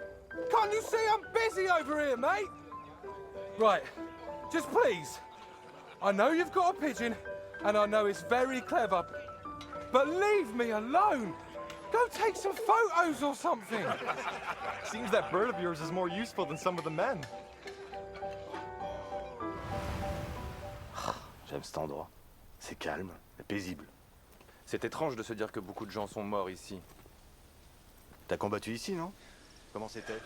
L: Can't you see I'm busy over here, mate? Right, just please. I know you've got a pigeon, and I know it's very clever, but leave me alone. Go take some photos or something.
R: Seems that bird of yours is more useful than some of the men.
O: J'aime cet endroit. C'est calme et paisible. C'est étrange de se dire que beaucoup de gens sont morts ici. T'as combattu ici, non? Comment c'était?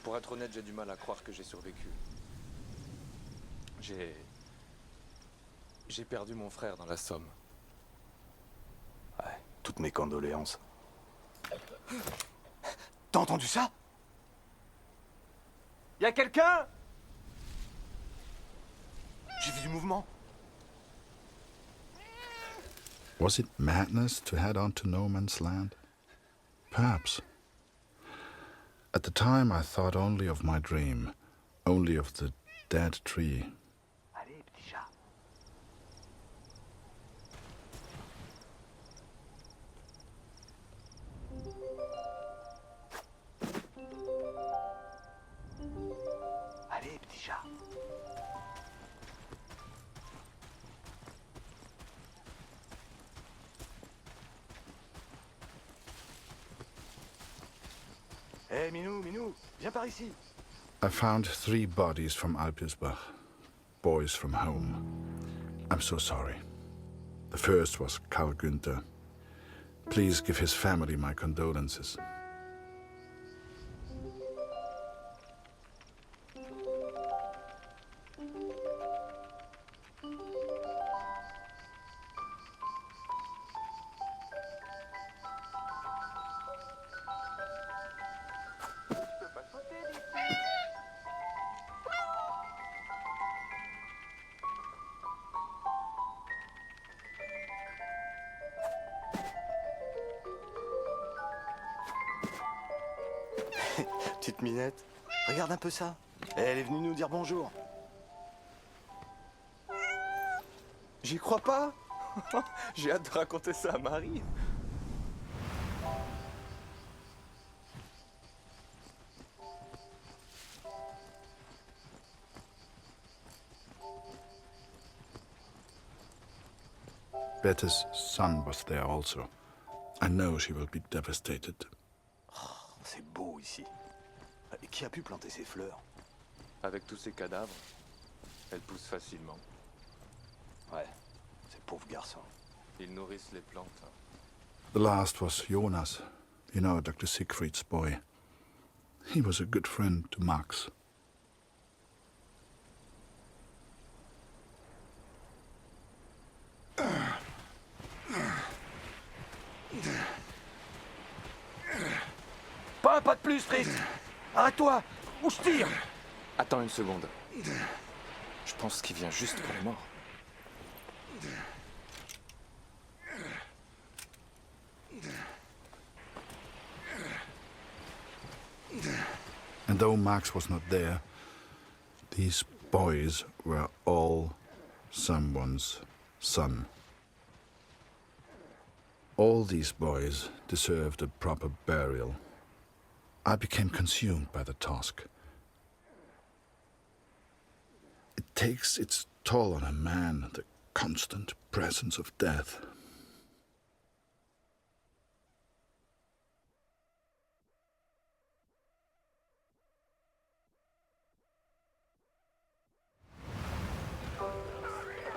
X: Pour être honnête, j'ai du mal à croire que j'ai survécu. J'ai perdu mon frère dans la Somme.
O: Ouais, toutes mes condoléances. T'as entendu ça?
L: Y a quelqu'un?
O: J'ai vu du mouvement.
G: Was it madness to head on to no man's land? Perhaps. At the time I thought only of my dream, only of the dead tree.
E: Allez, petit chat. Allez, petit chat.
O: Hé, Minou, Minou, viens par ici.
G: I found 3 bodies from Alpirsbach, boys from home. I'm so sorry. The first was Karl Günther. Please give his family my condolences.
O: Petite minette, regarde un peu ça. Elle est venue nous dire bonjour.
X: J'y crois pas. J'ai hâte de raconter ça à Marie.
G: Bette's son was there also. I know she will be devastated.
O: C'est beau ici. Et qui a pu planter ces fleurs?
X: Avec tous ces cadavres, elles poussent facilement.
O: Ouais, ces pauvres garçons.
X: Ils nourrissent les plantes.
G: The last was Jonas, you know, Dr. Siegfried's boy. He was a good friend to Max.
F: Pas un pas de plus, Trist.
S: Arrête-toi! Où je tire?
X: Attends une seconde. Je pense qu'il vient juste pour les morts.
G: And though Max was not there, these boys were all someone's son. All these boys deserved a proper burial. I became consumed by the task. It takes its toll on a man, the constant presence of death.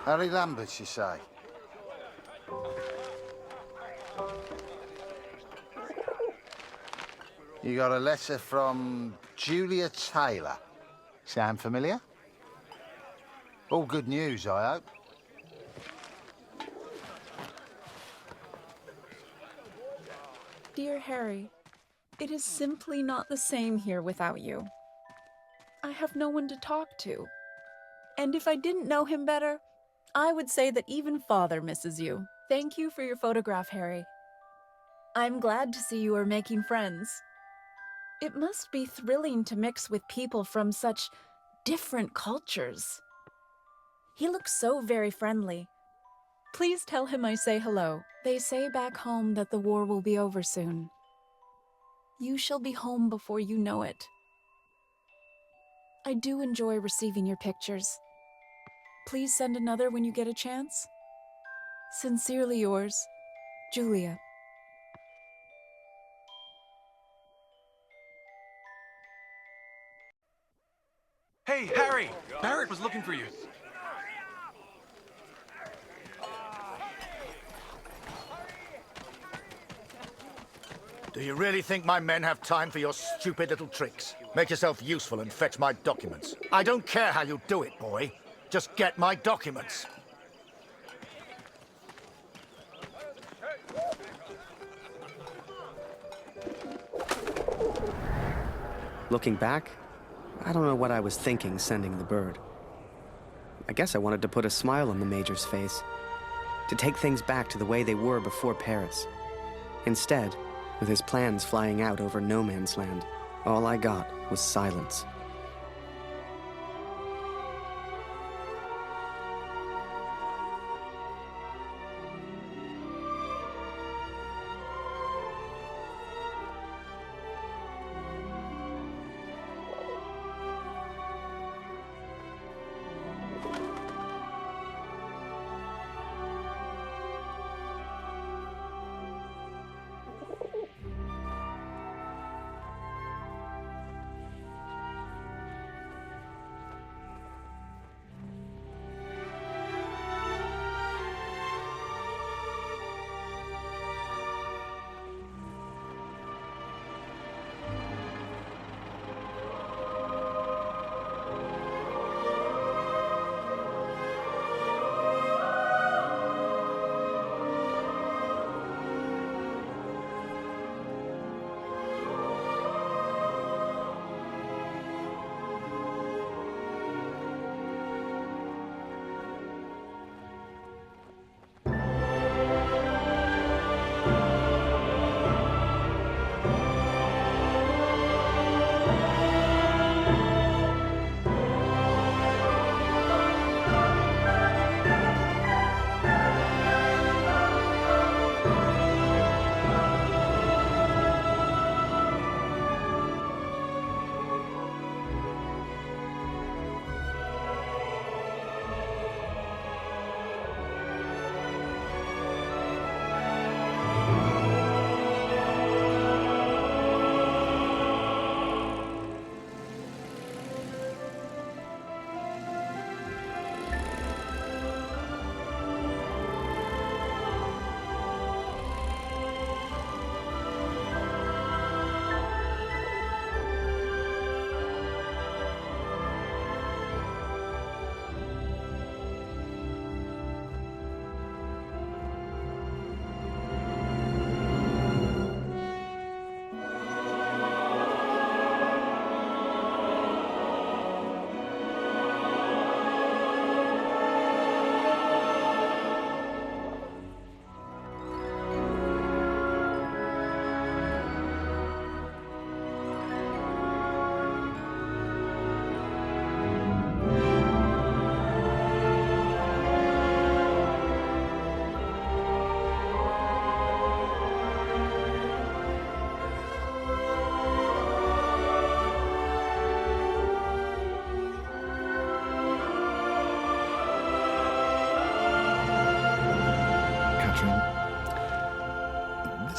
Q: Harry Lambert, you say? You got a letter from Julia Taylor. Sound familiar? All good news, I hope.
C: Dear Harry, it is simply not the same here without you. I have no one to talk to. And if I didn't know him better, I would say that even Father misses you. Thank you for your photograph, Harry. I'm glad to see you are making friends. It must be thrilling to mix with people from such different cultures. He looks so very friendly. Please tell him I say hello. They say back home that the war will be over soon. You shall be home before you know it. I do enjoy receiving your pictures. Please send another when you get a chance. Sincerely yours, Julia.
S: Hey, Harry! Barrett was looking for you.
H: Do you really think my men have time for your stupid little tricks? Make yourself useful and fetch my documents. I don't care how you do it, boy. Just get my documents.
A: Looking back, I don't know what I was thinking sending the bird. I guess I wanted to put a smile on the Major's face, to take things back to the way they were before Paris. Instead, with his plans flying out over no man's land, all I got was silence.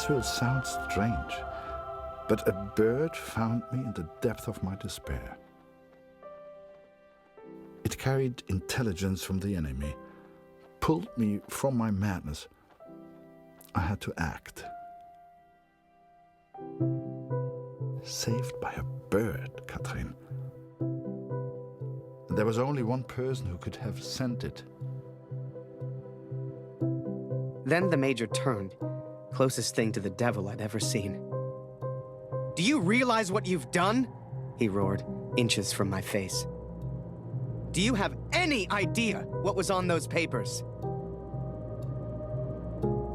G: This will sound strange, but a bird found me in the depth of my despair. It carried intelligence from the enemy, pulled me from my madness. I had to act. Saved by a bird, Katrin. There was only one person who could have sent it.
A: Then the Major turned, closest thing to the devil I'd ever seen. "Do you realize what you've done?" he roared, inches from my face. "Do you have any idea what was on those papers?"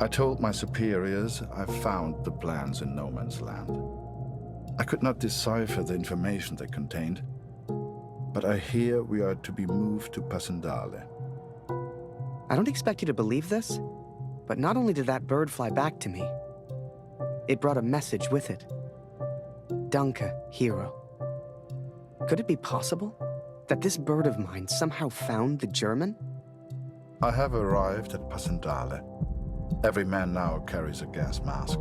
G: I told my superiors I found the plans in no man's land. I could not decipher the information they contained, but I hear we are to be moved to Passendale.
A: I don't expect you to believe this, but not only did that bird fly back to me, it brought a message with it. Danke, hero. Could it be possible that this bird of mine somehow found the German?
G: I have arrived at Passendale. Every man now carries a gas mask.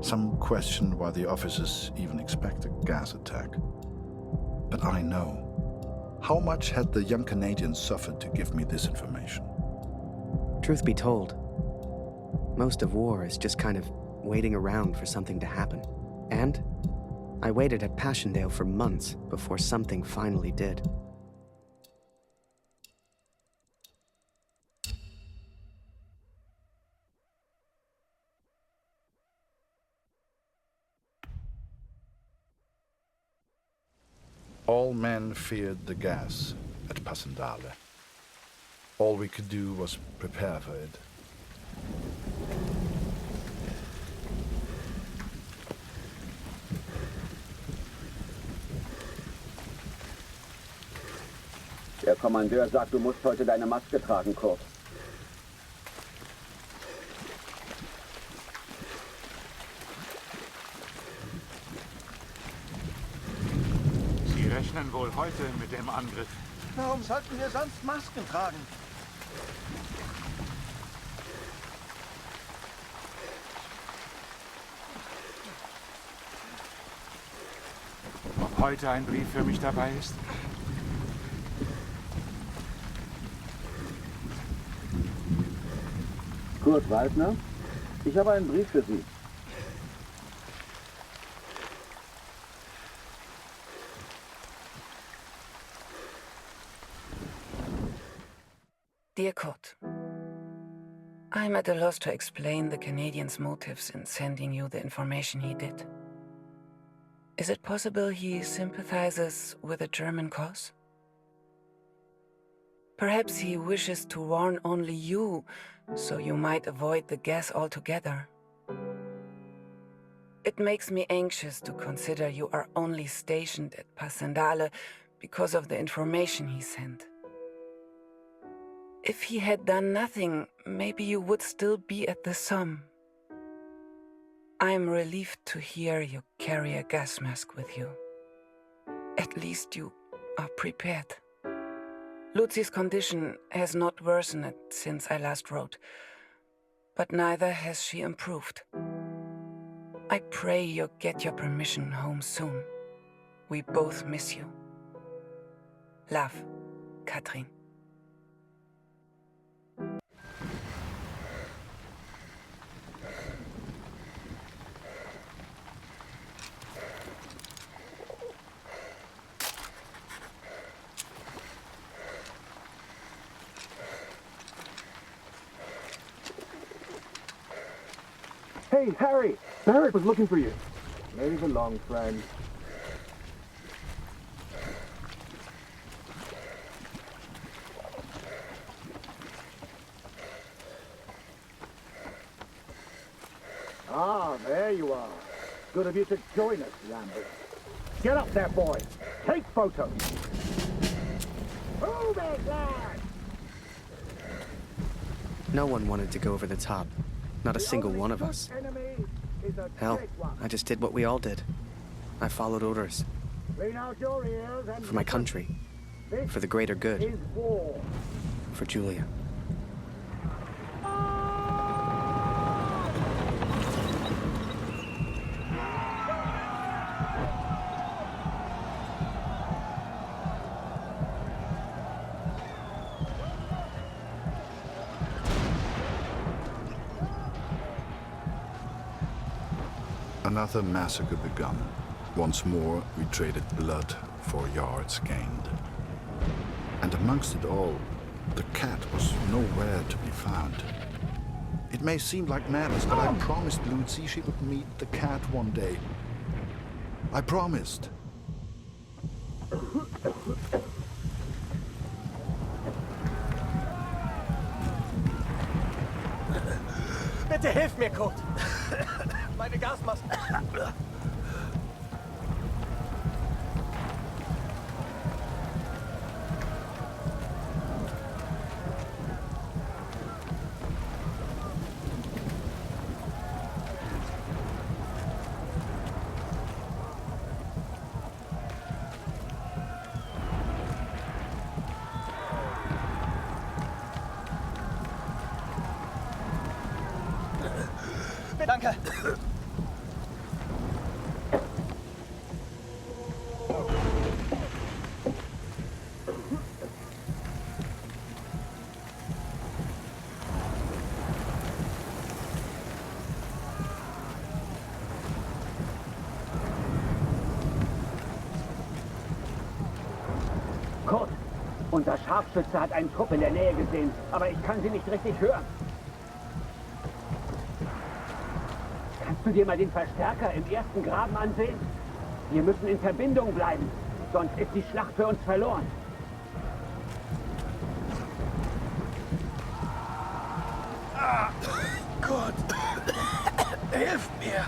G: Some question why the officers even expect a gas attack. But I know. How much had the young Canadian suffered to give me this information?
A: Truth be told, most of war is just kind of waiting around for something to happen. And I waited at Passchendaele for months before something finally did.
G: All men feared the gas at Passendale. All we could do was prepare for it.
K: Der Kommandeur sagt, du musst heute deine Maske tragen, Kurt.
S: Sie rechnen wohl heute mit dem Angriff.
I: Warum sollten wir sonst Masken tragen?
S: Ob heute ein Brief für mich dabei ist?
K: Kurt Waldner, ich habe einen Brief für Sie.
B: Dear Kurt, I'm at a loss to explain the Canadian's motives in sending you the information he did. Is it possible he sympathizes with the German cause? Perhaps he wishes to warn only you, so you might avoid the gas altogether. It makes me anxious to consider you are only stationed at Passendale because of the information he sent. If he had done nothing, maybe you would still be at the Somme. I'm relieved to hear you carry a gas mask with you. At least you are prepared. Lucy's condition has not worsened since I last wrote, but neither has she improved. I pray you get your permission home soon. We both miss you. Love, Katrin.
M: Hey, Harry! Barrett was looking for you. Move along, friend. Ah, there you are. Good of you to join us, Lambert. Get up there, boy. Take photos. Move it, lad!
A: No one wanted to go over the top. Not a single one of us. Hell, I just did what we all did. I followed orders. For my country. For the greater good. For Julia.
G: Another massacre begun. Once more, we traded blood for yards gained. And amongst it all, the cat was nowhere to be found. It may seem like madness, but I promised Lucy she would meet the cat one day. I promised.
S: Bitte hilf mir, Kurt! Meine Gasmaske! Danke.
N: Kurt, unser Scharfschütze hat einen Trupp in der Nähe gesehen, aber ich kann sie nicht richtig hören. Kannst du dir mal den Verstärker im ersten Graben ansehen? Wir müssen in Verbindung bleiben, sonst ist die Schlacht für uns verloren.
S: Ah, Gott, hilf mir!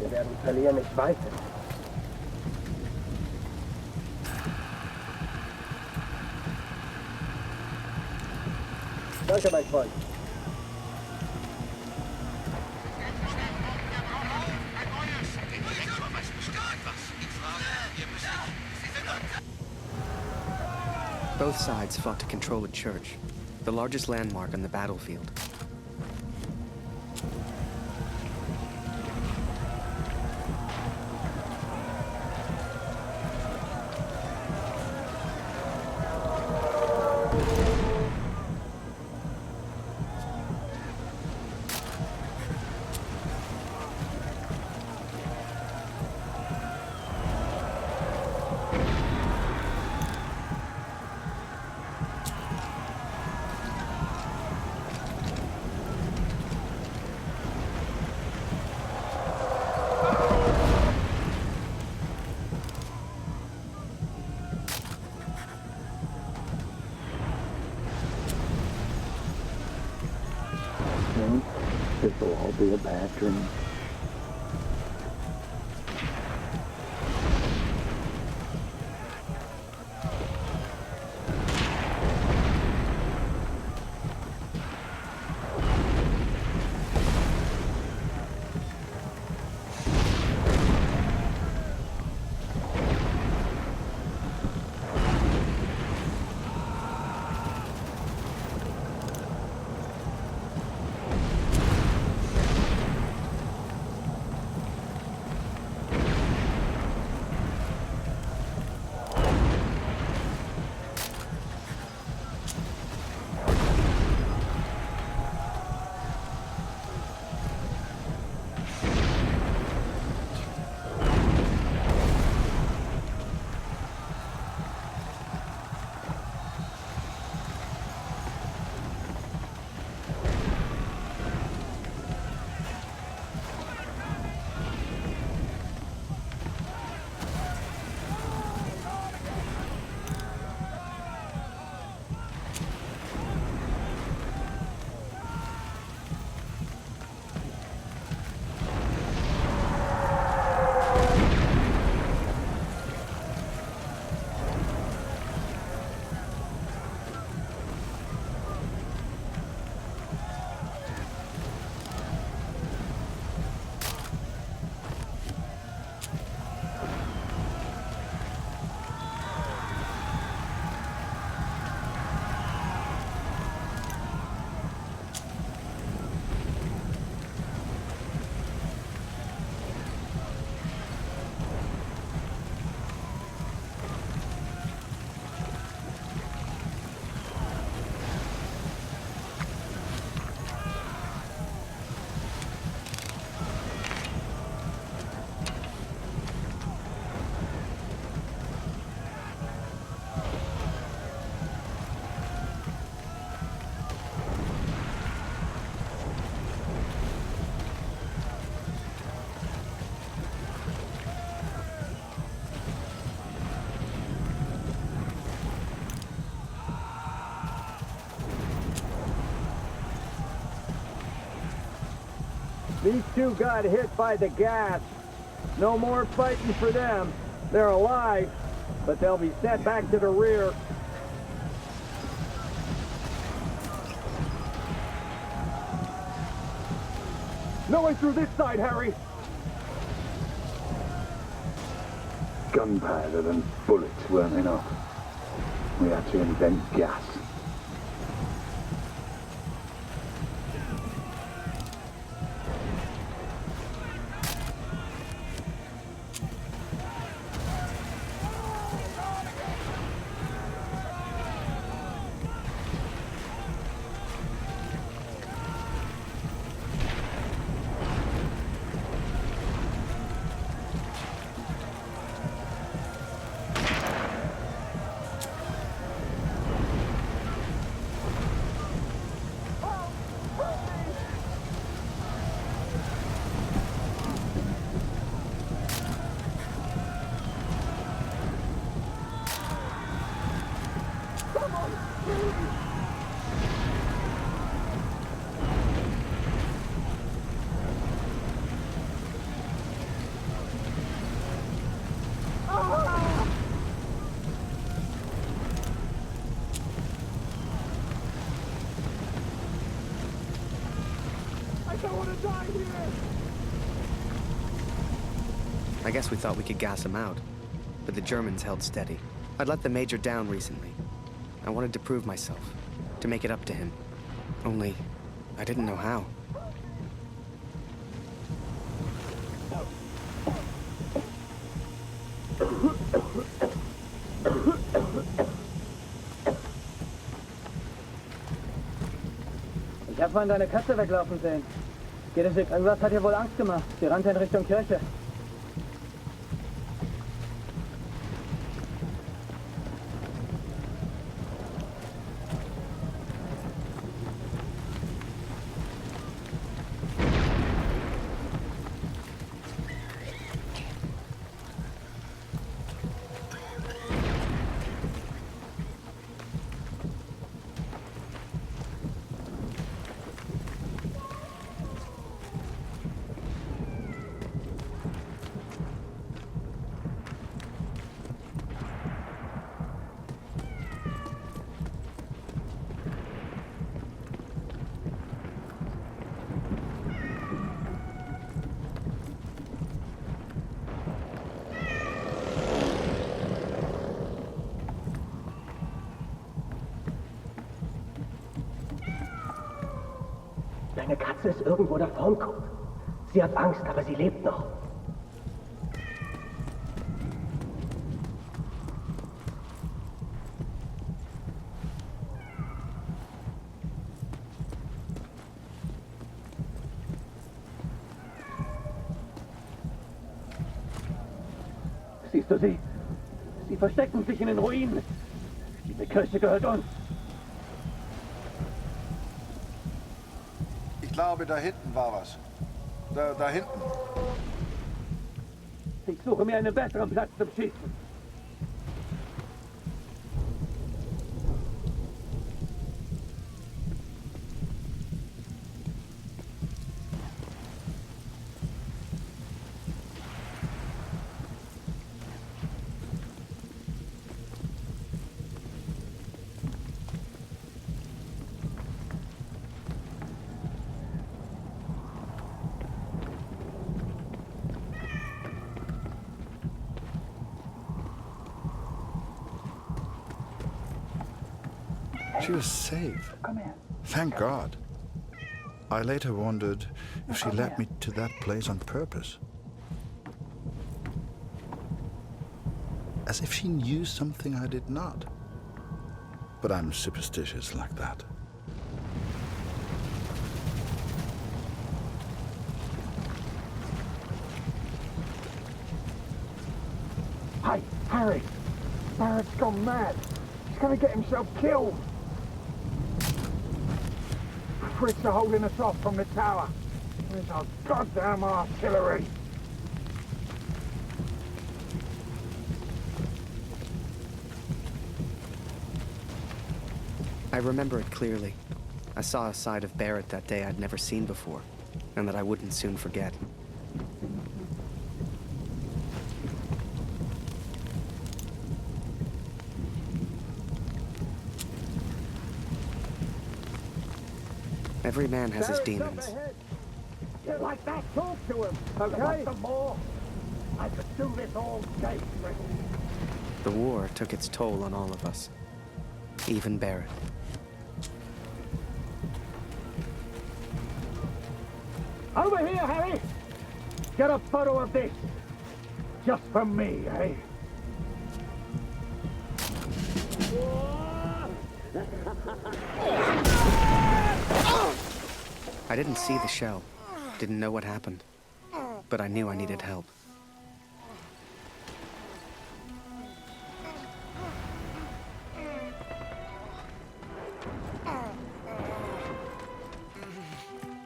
N: Wir werden verlieren, ich weiß es. Danke, mein Freund.
A: Both sides fought to control a church, the largest landmark on the battlefield.
N: This will all be a bad dream. These two got hit by the gas. No more fighting for them. They're alive, but they'll be sent back to the rear. No way through this side, Harry!
M: Gunpowder and bullets weren't enough. We had to invent gas.
A: I guess we thought we could gas him out, but the Germans held steady. I'd let the Major down recently. I wanted to prove myself, to make it up to him. Only, I didn't know how.
N: Ich hab vorhin deine Katze weglaufen sehen. Geht es nicht? Irgendwas hat ihr wohl Angst gemacht. Sie rannte in Richtung Kirche. Deine Katze ist irgendwo da vorn, Kurt. Sie hat Angst, aber sie lebt noch. Siehst du sie? Sie verstecken sich in den Ruinen. Diese Kirche gehört uns.
G: Ich glaube, da hinten war was. Da hinten.
N: Ich suche mir einen besseren Platz zum Schießen.
G: She was safe.
N: Come here.
G: Thank God. I later wondered if she led me to that place on purpose. As if she knew something I did not. But I'm superstitious like that.
M: Hey, Harry! Barrett's gone mad. He's gonna get himself killed. Brits are holding us off from the tower. There's our goddamn artillery.
A: I remember it clearly. I saw a side of Barrett that day I'd never seen before. and that I wouldn't soon forget. Every man has his demons.
N: You like that? Talk to him. Okay. You want some more? I could do this all day, Rick.
A: The war took its toll on all of us. Even Barrett.
N: Over here, Harry! Get a photo of this. Just for me, eh?
A: I didn't see the shell. Didn't know what happened. But I knew I needed help.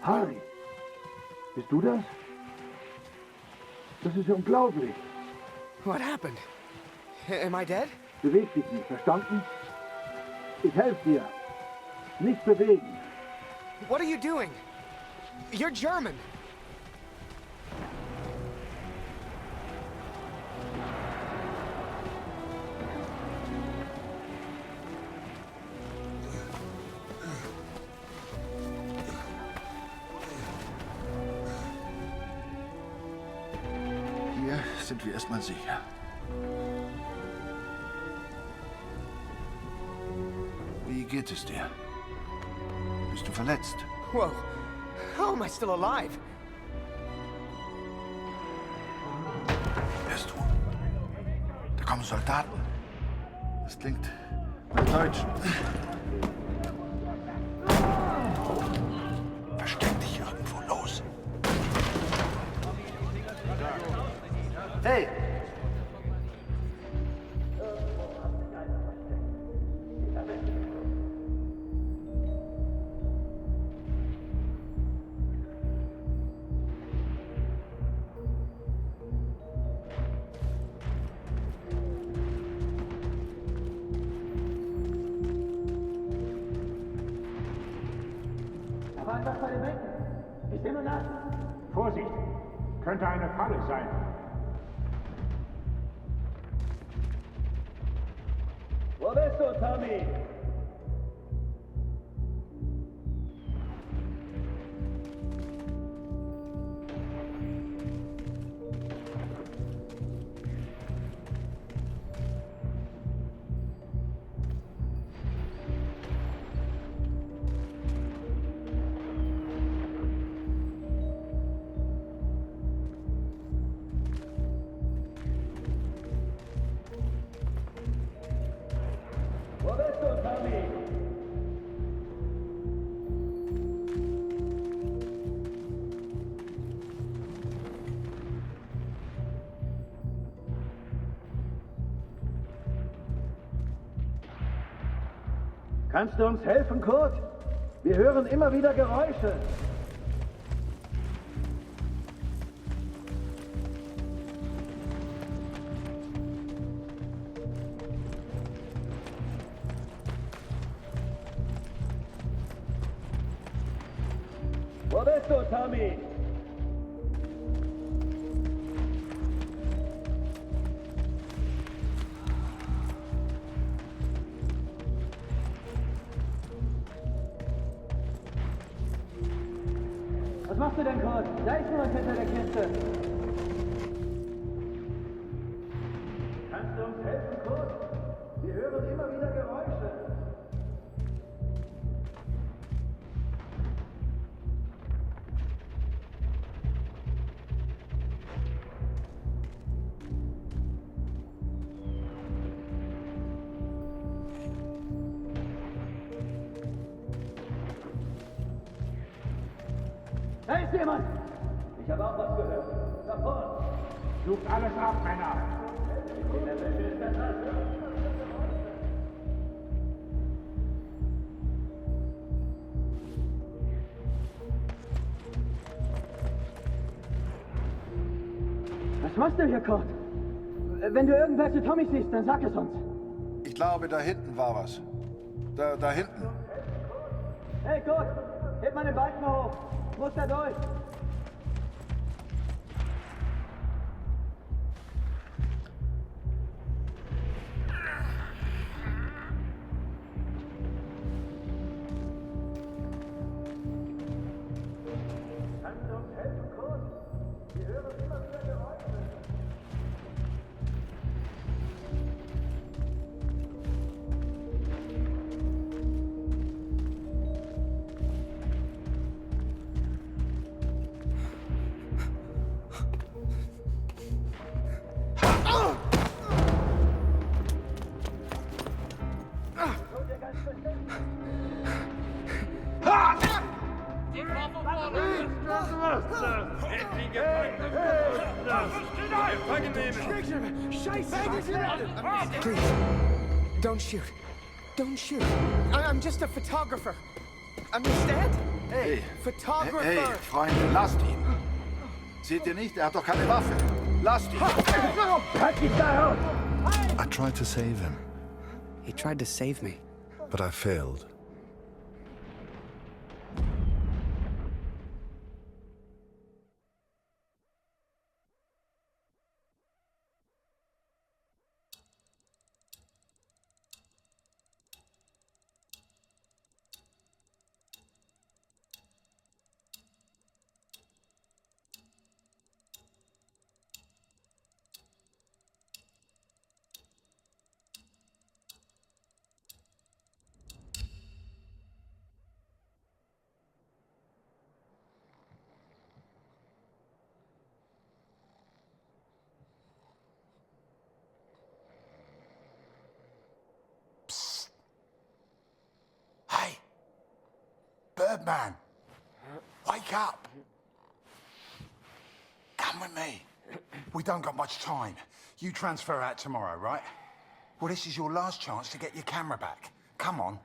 N: Harry, bist du das? Das ist unglaublich.
A: What happened? Am I dead?
N: Beweg dich nicht, verstanden? Ich helfe dir. Nicht bewegen.
A: What are you doing? You're German.
G: Hier sind wir erstmal sicher. Wie geht es dir? Bist du verletzt?
A: Whoa. How am I still alive?
G: Hörst du? Da kommen Soldaten. Das klingt nach Deutsch. Versteck dich irgendwo, los.
A: Hey!
N: Da war etwas bei den Bänken. Ist immer nass. Vorsicht! Könnte eine Falle sein. Wo bist du, Tommy? Wo bist du, Tommy? Kannst du uns helfen, Kurt? Wir hören immer wieder Geräusche. Wo bist du, Tommy? Was machst du denn, Kurt? Da ist jemand hinter der Kiste. Kannst du uns helfen, Kurt? Wir hören immer wieder Geräusche. Da ist jemand! Ich habe auch was gehört. Da vorne! Sucht alles ab, Männer! In der Wäsche ist der Tasche. Was machst du hier, Kurt? Wenn du irgendwelche Tommys siehst, dann sag es uns.
G: Ich glaube, da hinten war was. Da hinten.
N: Hey, Kurt! Heb mal den Balken hoch! Muster durch!
A: Please, don't shoot. Don't shoot. I'm just a photographer. Understand?
G: Hey.
A: Photographer.
G: Hey, Freunde, lasst ihn. Seht ihr nicht? Er hat doch keine Waffe. Lasst ihn. I tried to save him.
A: He tried to save me.
G: But I failed.
Q: Hey! Birdman! Wake up! Come with me. We don't got much time. You transfer out tomorrow, right? Well, this is your last chance to get your camera back. Come on.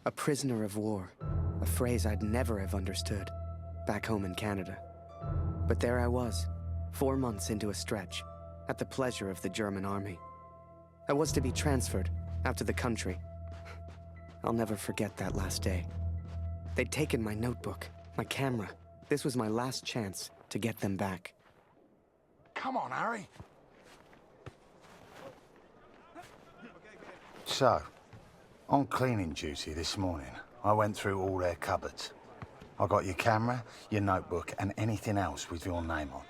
A: A prisoner of war. A phrase I'd never have understood back home in Canada. But there I was, 4 months into a stretch, at the pleasure of the German army. I was to be transferred out to the country. I'll never forget that last day. They'd taken my notebook, my camera. This was my last chance to get them back.
Q: Come on, Harry. So, on cleaning duty this morning, I went through all their cupboards. I got your camera, your notebook, and anything else with your name on.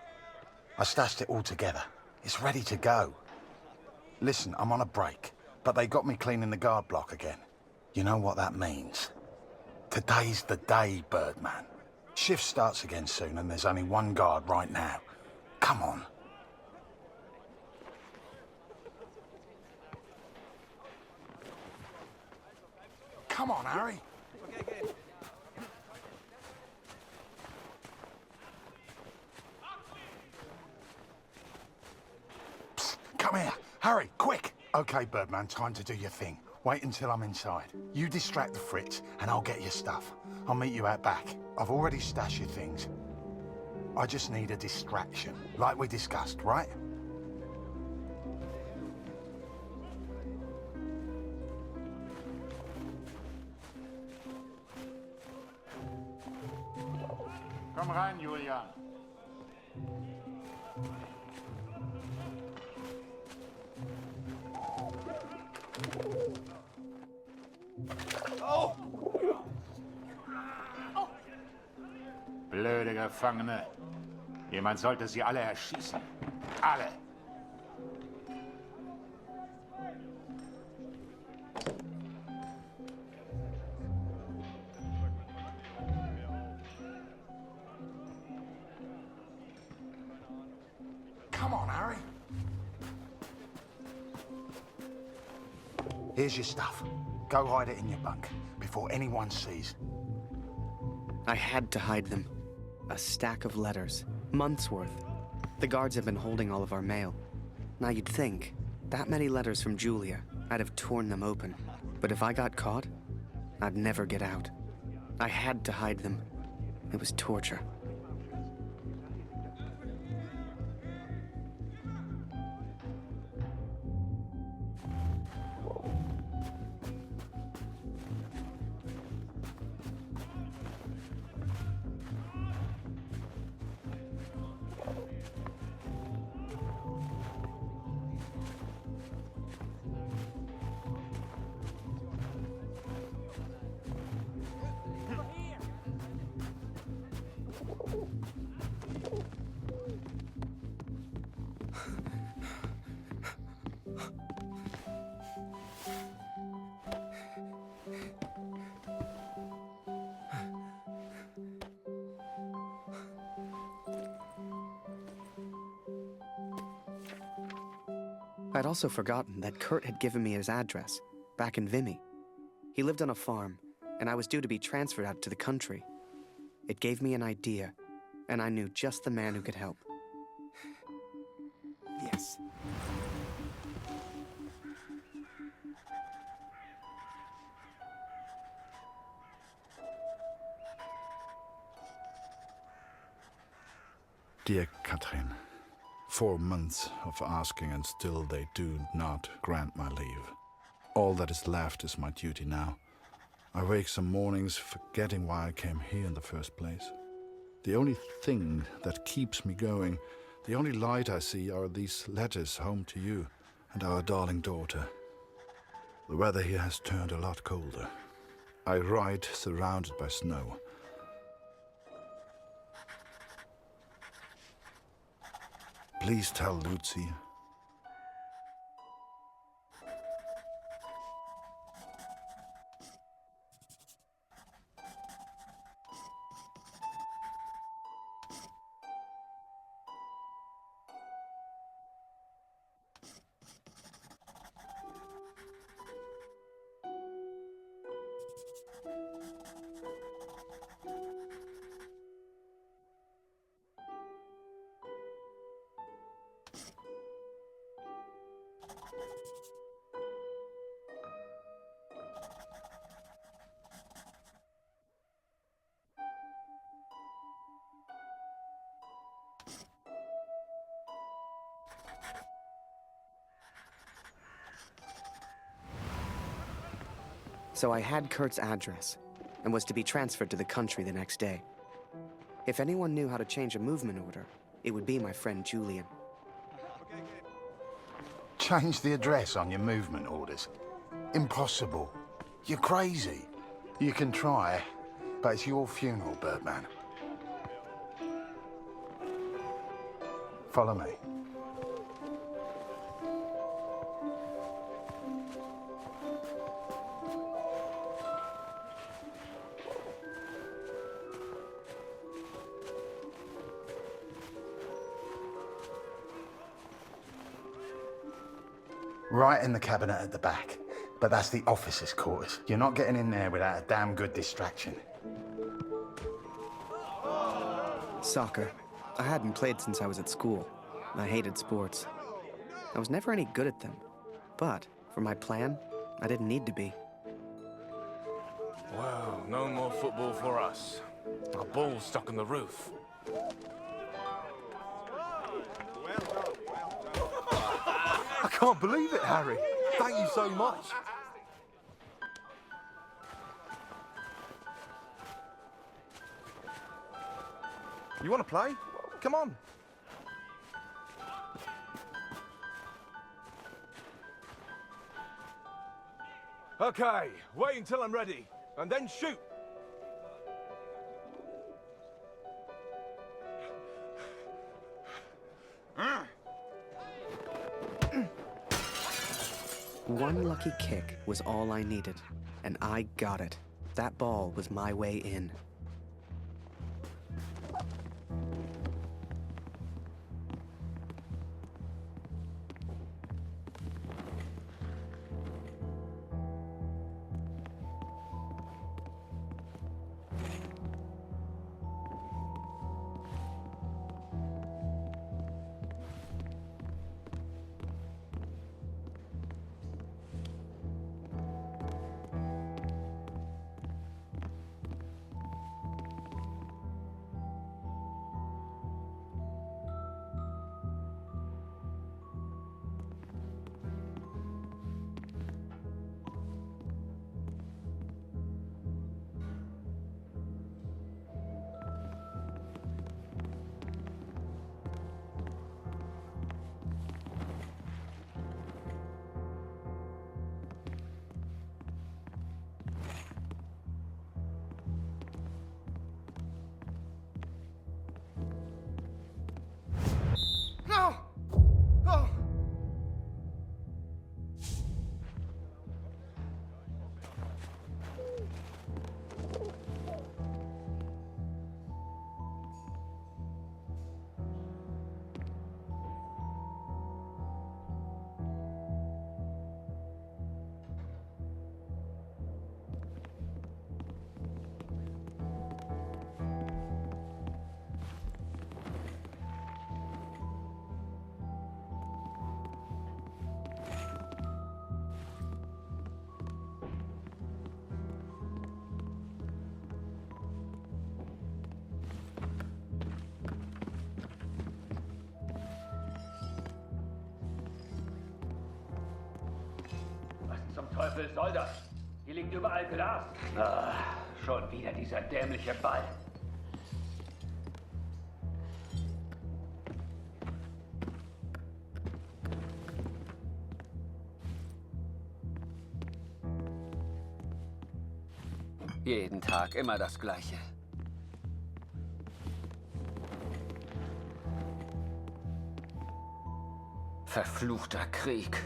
Q: I stashed it all together. It's ready to go. Listen, I'm on a break, but they got me cleaning the guard block again. You know what that means? Today's the day, Birdman. Shift starts again soon, and there's only one guard right now. Come on. Come on, Harry. Psst, come here. Hurry, quick. Okay, Birdman, time to do your thing. Wait until I'm inside. You distract the Fritz, and I'll get your stuff. I'll meet you out back. I've already stashed your things. I just need a distraction, like we discussed, right?
M: Komm rein, Julian.
L: Oh!
M: Blöde Gefangene. Jemand sollte sie alle erschießen. Alle.
Q: Come on, Harry. Here's your stuff. Go hide it in your bunk before anyone sees.
A: I had to hide them. A stack of letters. Months' worth. The guards have been holding all of our mail. Now you'd think, that many letters from Julia, I'd have torn them open. But if I got caught, I'd never get out. I had to hide them. It was torture. I'd also forgotten that Kurt had given me his address, back in Vimy. He lived on a farm, and I was due to be transferred out to the country. It gave me an idea, and I knew just the man who could help. Yes.
G: Dear Katrin, 4 months of asking and still they do not grant my leave. All that is left is my duty now. I wake some mornings forgetting why I came here in the first place. The only thing that keeps me going, the only light I see are these letters home to you and our darling daughter. The weather here has turned a lot colder. I ride surrounded by snow. Please tell Lucy.
A: So I had Kurt's address, and was to be transferred to the country the next day. If anyone knew how to change a movement order, it would be my friend Julian.
Q: Change the address on your movement orders? Impossible. You're crazy. You can try, but it's your funeral, Birdman. Follow me. Right in the cabinet at the back. But that's the officers' quarters. You're not getting in there without a damn good distraction.
A: Soccer. I hadn't played since I was at school. I hated sports. I was never any good at them. But, for my plan, I didn't need to be.
R: Well, no more football for us. Our ball's stuck on the roof.
L: I can't believe it, Harry. Thank you so much. You want to play? Come on. Okay, wait until I'm ready, and then shoot.
A: One lucky kick was all I needed, and I got it. That ball was my way in.
N: Teufel soll das? Hier liegt überall Glas. Ah, schon wieder dieser dämliche Ball.
K: Jeden Tag immer das Gleiche. Verfluchter Krieg.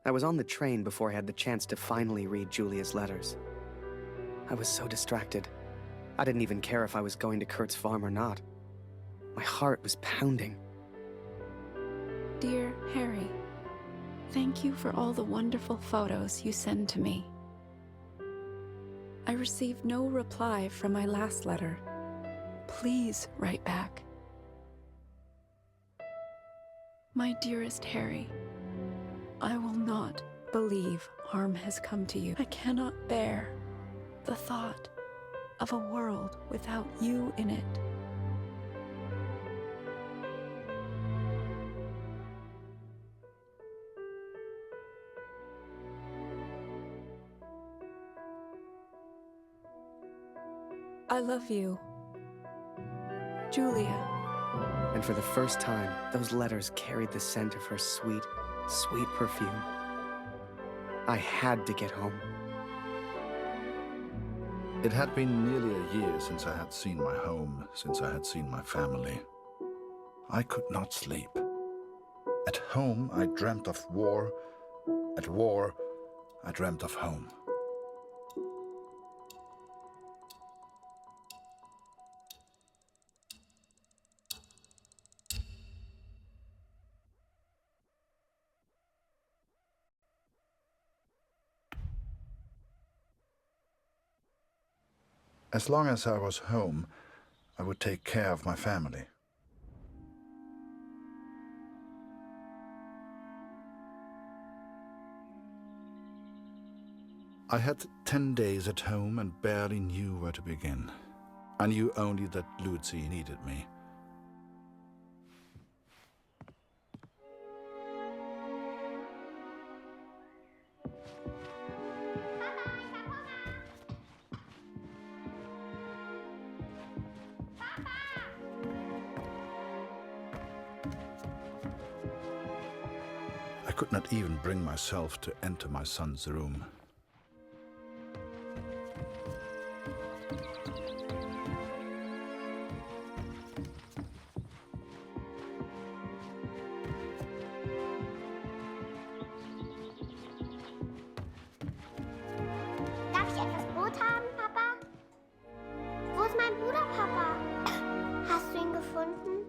A: I was on the train before I had the chance to finally read Julia's letters. I was so distracted. I didn't even care if I was going to Kurt's farm or not. My heart was pounding.
C: Dear Harry, thank you for all the wonderful photos you send to me. I received no reply from my last letter. Please write back. My dearest Harry, I will not believe harm has come to you. I cannot bear the thought of a world without you in it. I love you, Julia.
A: And for the first time, those letters carried the scent of her sweet, sweet perfume. I had to get home.
G: It had been nearly a year since I had seen my home, since I had seen my family. I could not sleep. At home, I dreamt of war. At war, I dreamt of home. As long as I was home, I would take care of my family. I had 10 days at home and barely knew where to begin. I knew only that Lucy needed me. I could not even bring myself to enter my son's room.
D: Darf ich etwas Brot haben, Papa? Wo ist mein Bruder, Papa? Hast du ihn gefunden?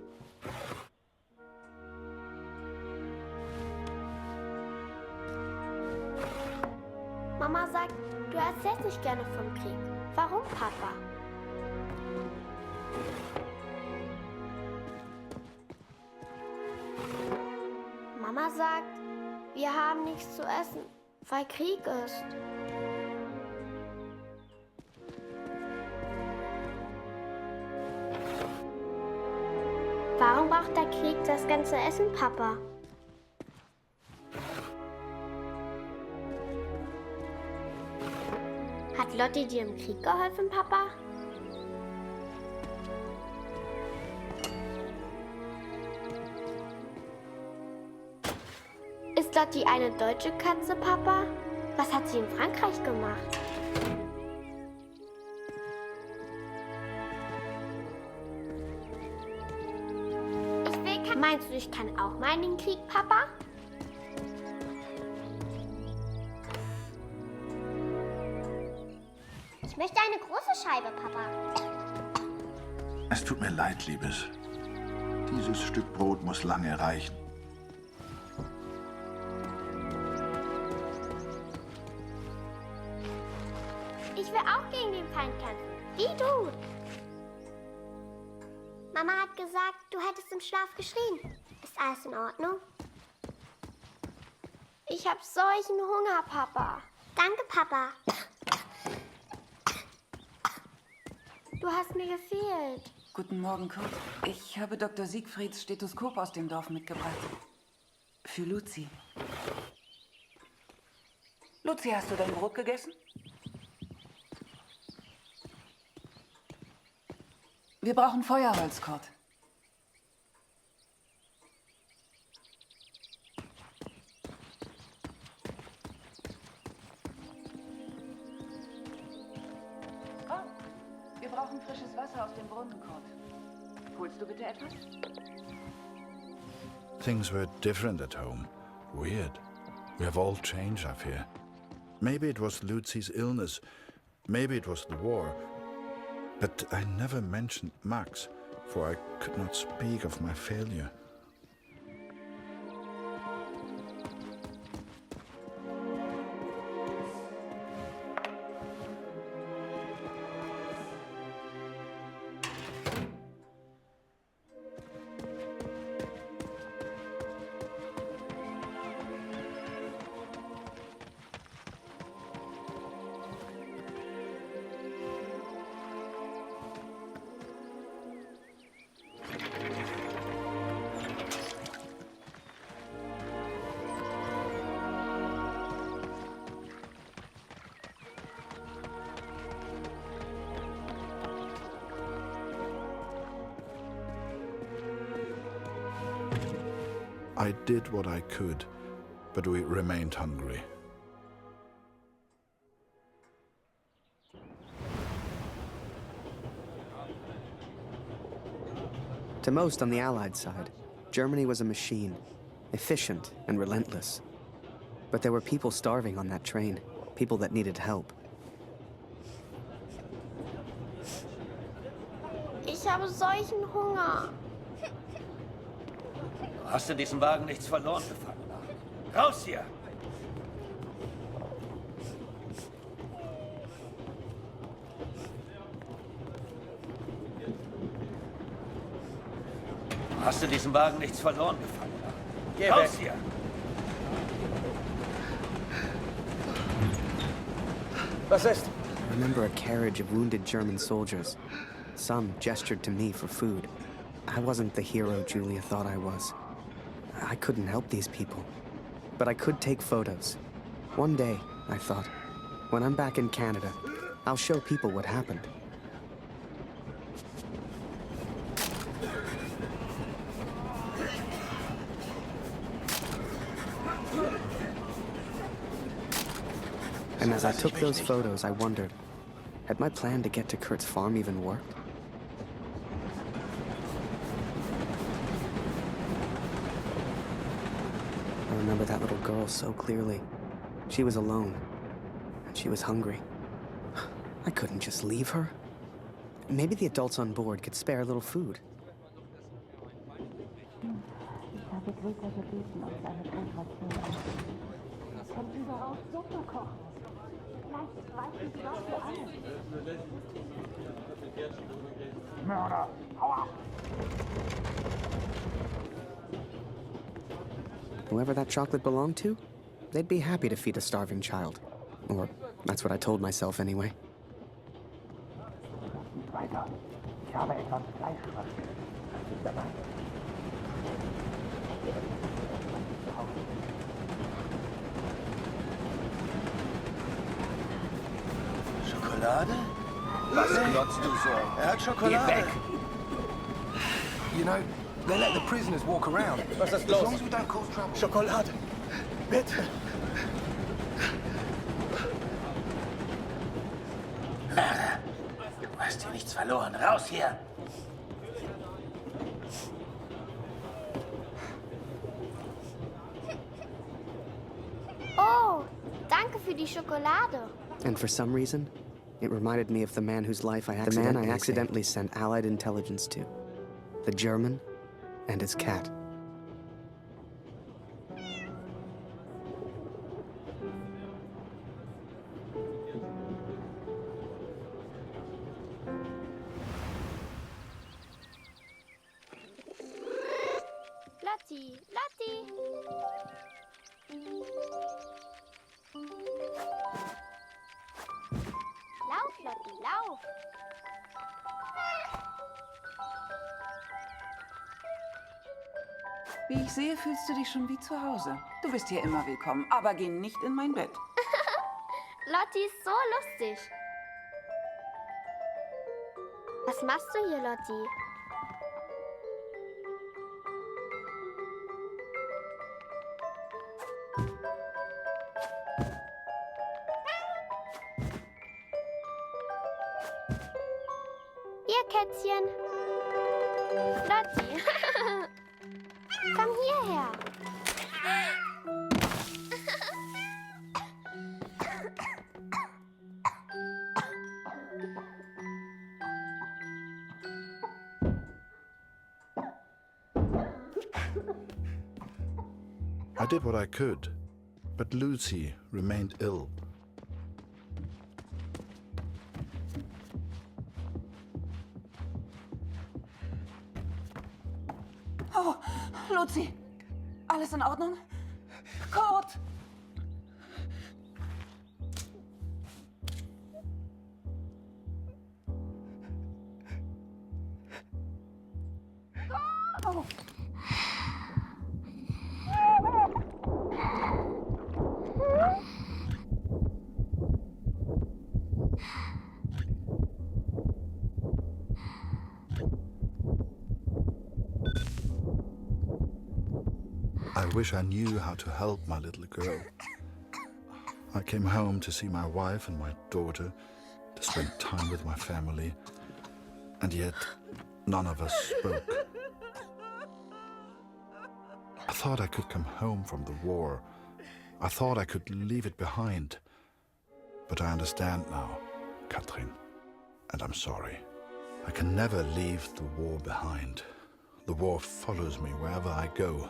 D: Mama sagt, du erzählst nicht gerne vom Krieg. Warum, Papa? Mama sagt, wir haben nichts zu essen, weil Krieg ist. Warum braucht der Krieg das ganze Essen, Papa? Hat Lotti dir im Krieg geholfen, Papa? Ist Lotti eine deutsche Katze, Papa? Was hat sie in Frankreich gemacht? Meinst du, ich kann auch mal in den Krieg, Papa? Ich möchte eine große Scheibe, Papa.
G: Es tut mir leid, Liebes. Dieses Stück Brot muss lange reichen.
D: Ich will auch gegen den Feind kämpfen. Wie du. Mama hat gesagt, du hättest im Schlaf geschrien. Ist alles in Ordnung? Ich hab solchen Hunger, Papa. Danke, Papa. Du hast mir gefehlt.
B: Guten Morgen, Kurt. Ich habe Dr. Siegfrieds Stethoskop aus dem Dorf mitgebracht. Für Luzi. Luzi, hast du dein Brot gegessen? Wir brauchen Feuerholz, Kurt. Oh, wir brauchen frisches Wasser aus dem Brunnen, Kurt. Holst du bitte etwas?
G: Things were different at home. Weird. We have all changed, I fear. Maybe it was Lucy's illness. Maybe it was the war. But I never mentioned Max, for I could not speak of my failure. I did what I could, but we remained hungry.
A: To most on the Allied side, Germany was a machine, efficient and relentless. But there were people starving on that train, people that needed help.
D: Ich habe solchen Hunger.
K: Hast in diesem Wagen nichts verloren, Gefangener? Raus hier! Hast in diesem Wagen nichts verloren, Gefangener? Geh raus hier!
A: Was ist? I remember a carriage of wounded German soldiers. Some gestured to me for food. I wasn't the hero Julia thought I was. I couldn't help these people. But I could take photos. One day, I thought, when I'm back in Canada, I'll show people what happened. And as I took those photos, I wondered, had my plan to get to Kurt's farm even worked? I remember that little girl so clearly. She was alone, and she was hungry. I couldn't just leave her. Maybe the adults on board could spare a little food.
W: Ich habe Grüße gebeten und seine Kooperation. Das kommt überaus super kochen. Vielleicht reicht es doch für alle.
M: Mörder, hau ab!
A: Whoever that chocolate belonged to, they'd be happy to feed a starving child. Or that's what I told myself anyway.
M: Weiter. Ich habe etwas Fleisch versteckt. Das ist dabei.
I: Schokolade? Was glotzt du so? Hat Schokolade.
L: Get back. You know, they let the prisoners walk around.
I: Was ist
L: As
I: los?
L: long as we don't cause trouble. Schokolade. Bitte.
K: Du hast hier nichts verloren. Raus hier!
D: Oh, danke für die Schokolade.
A: And for some reason, It reminded me of the man whose life I accidentally sent Allied intelligence to. The German and his cat.
D: Lotti, Lotti! Lauf, Lotti, lauf!
B: Wie ich sehe, fühlst du dich schon wie zu Hause. Du bist hier immer willkommen, aber geh nicht in mein Bett.
D: Lotti ist so lustig. Was machst du hier, Lotti? Hier, Kätzchen. Lotti. Komm hierher.
G: I did what I could, but Lucy remained ill.
B: Oh, Lucy. Alles in Ordnung? Kurt! Oh.
G: I wish I knew how to help my little girl. I came home to see my wife and my daughter, to spend time with my family, and yet none of us spoke. I thought I could come home from the war. I thought I could leave it behind. But I understand now, Katrin, and I'm sorry. I can never leave the war behind. The war follows me wherever I go.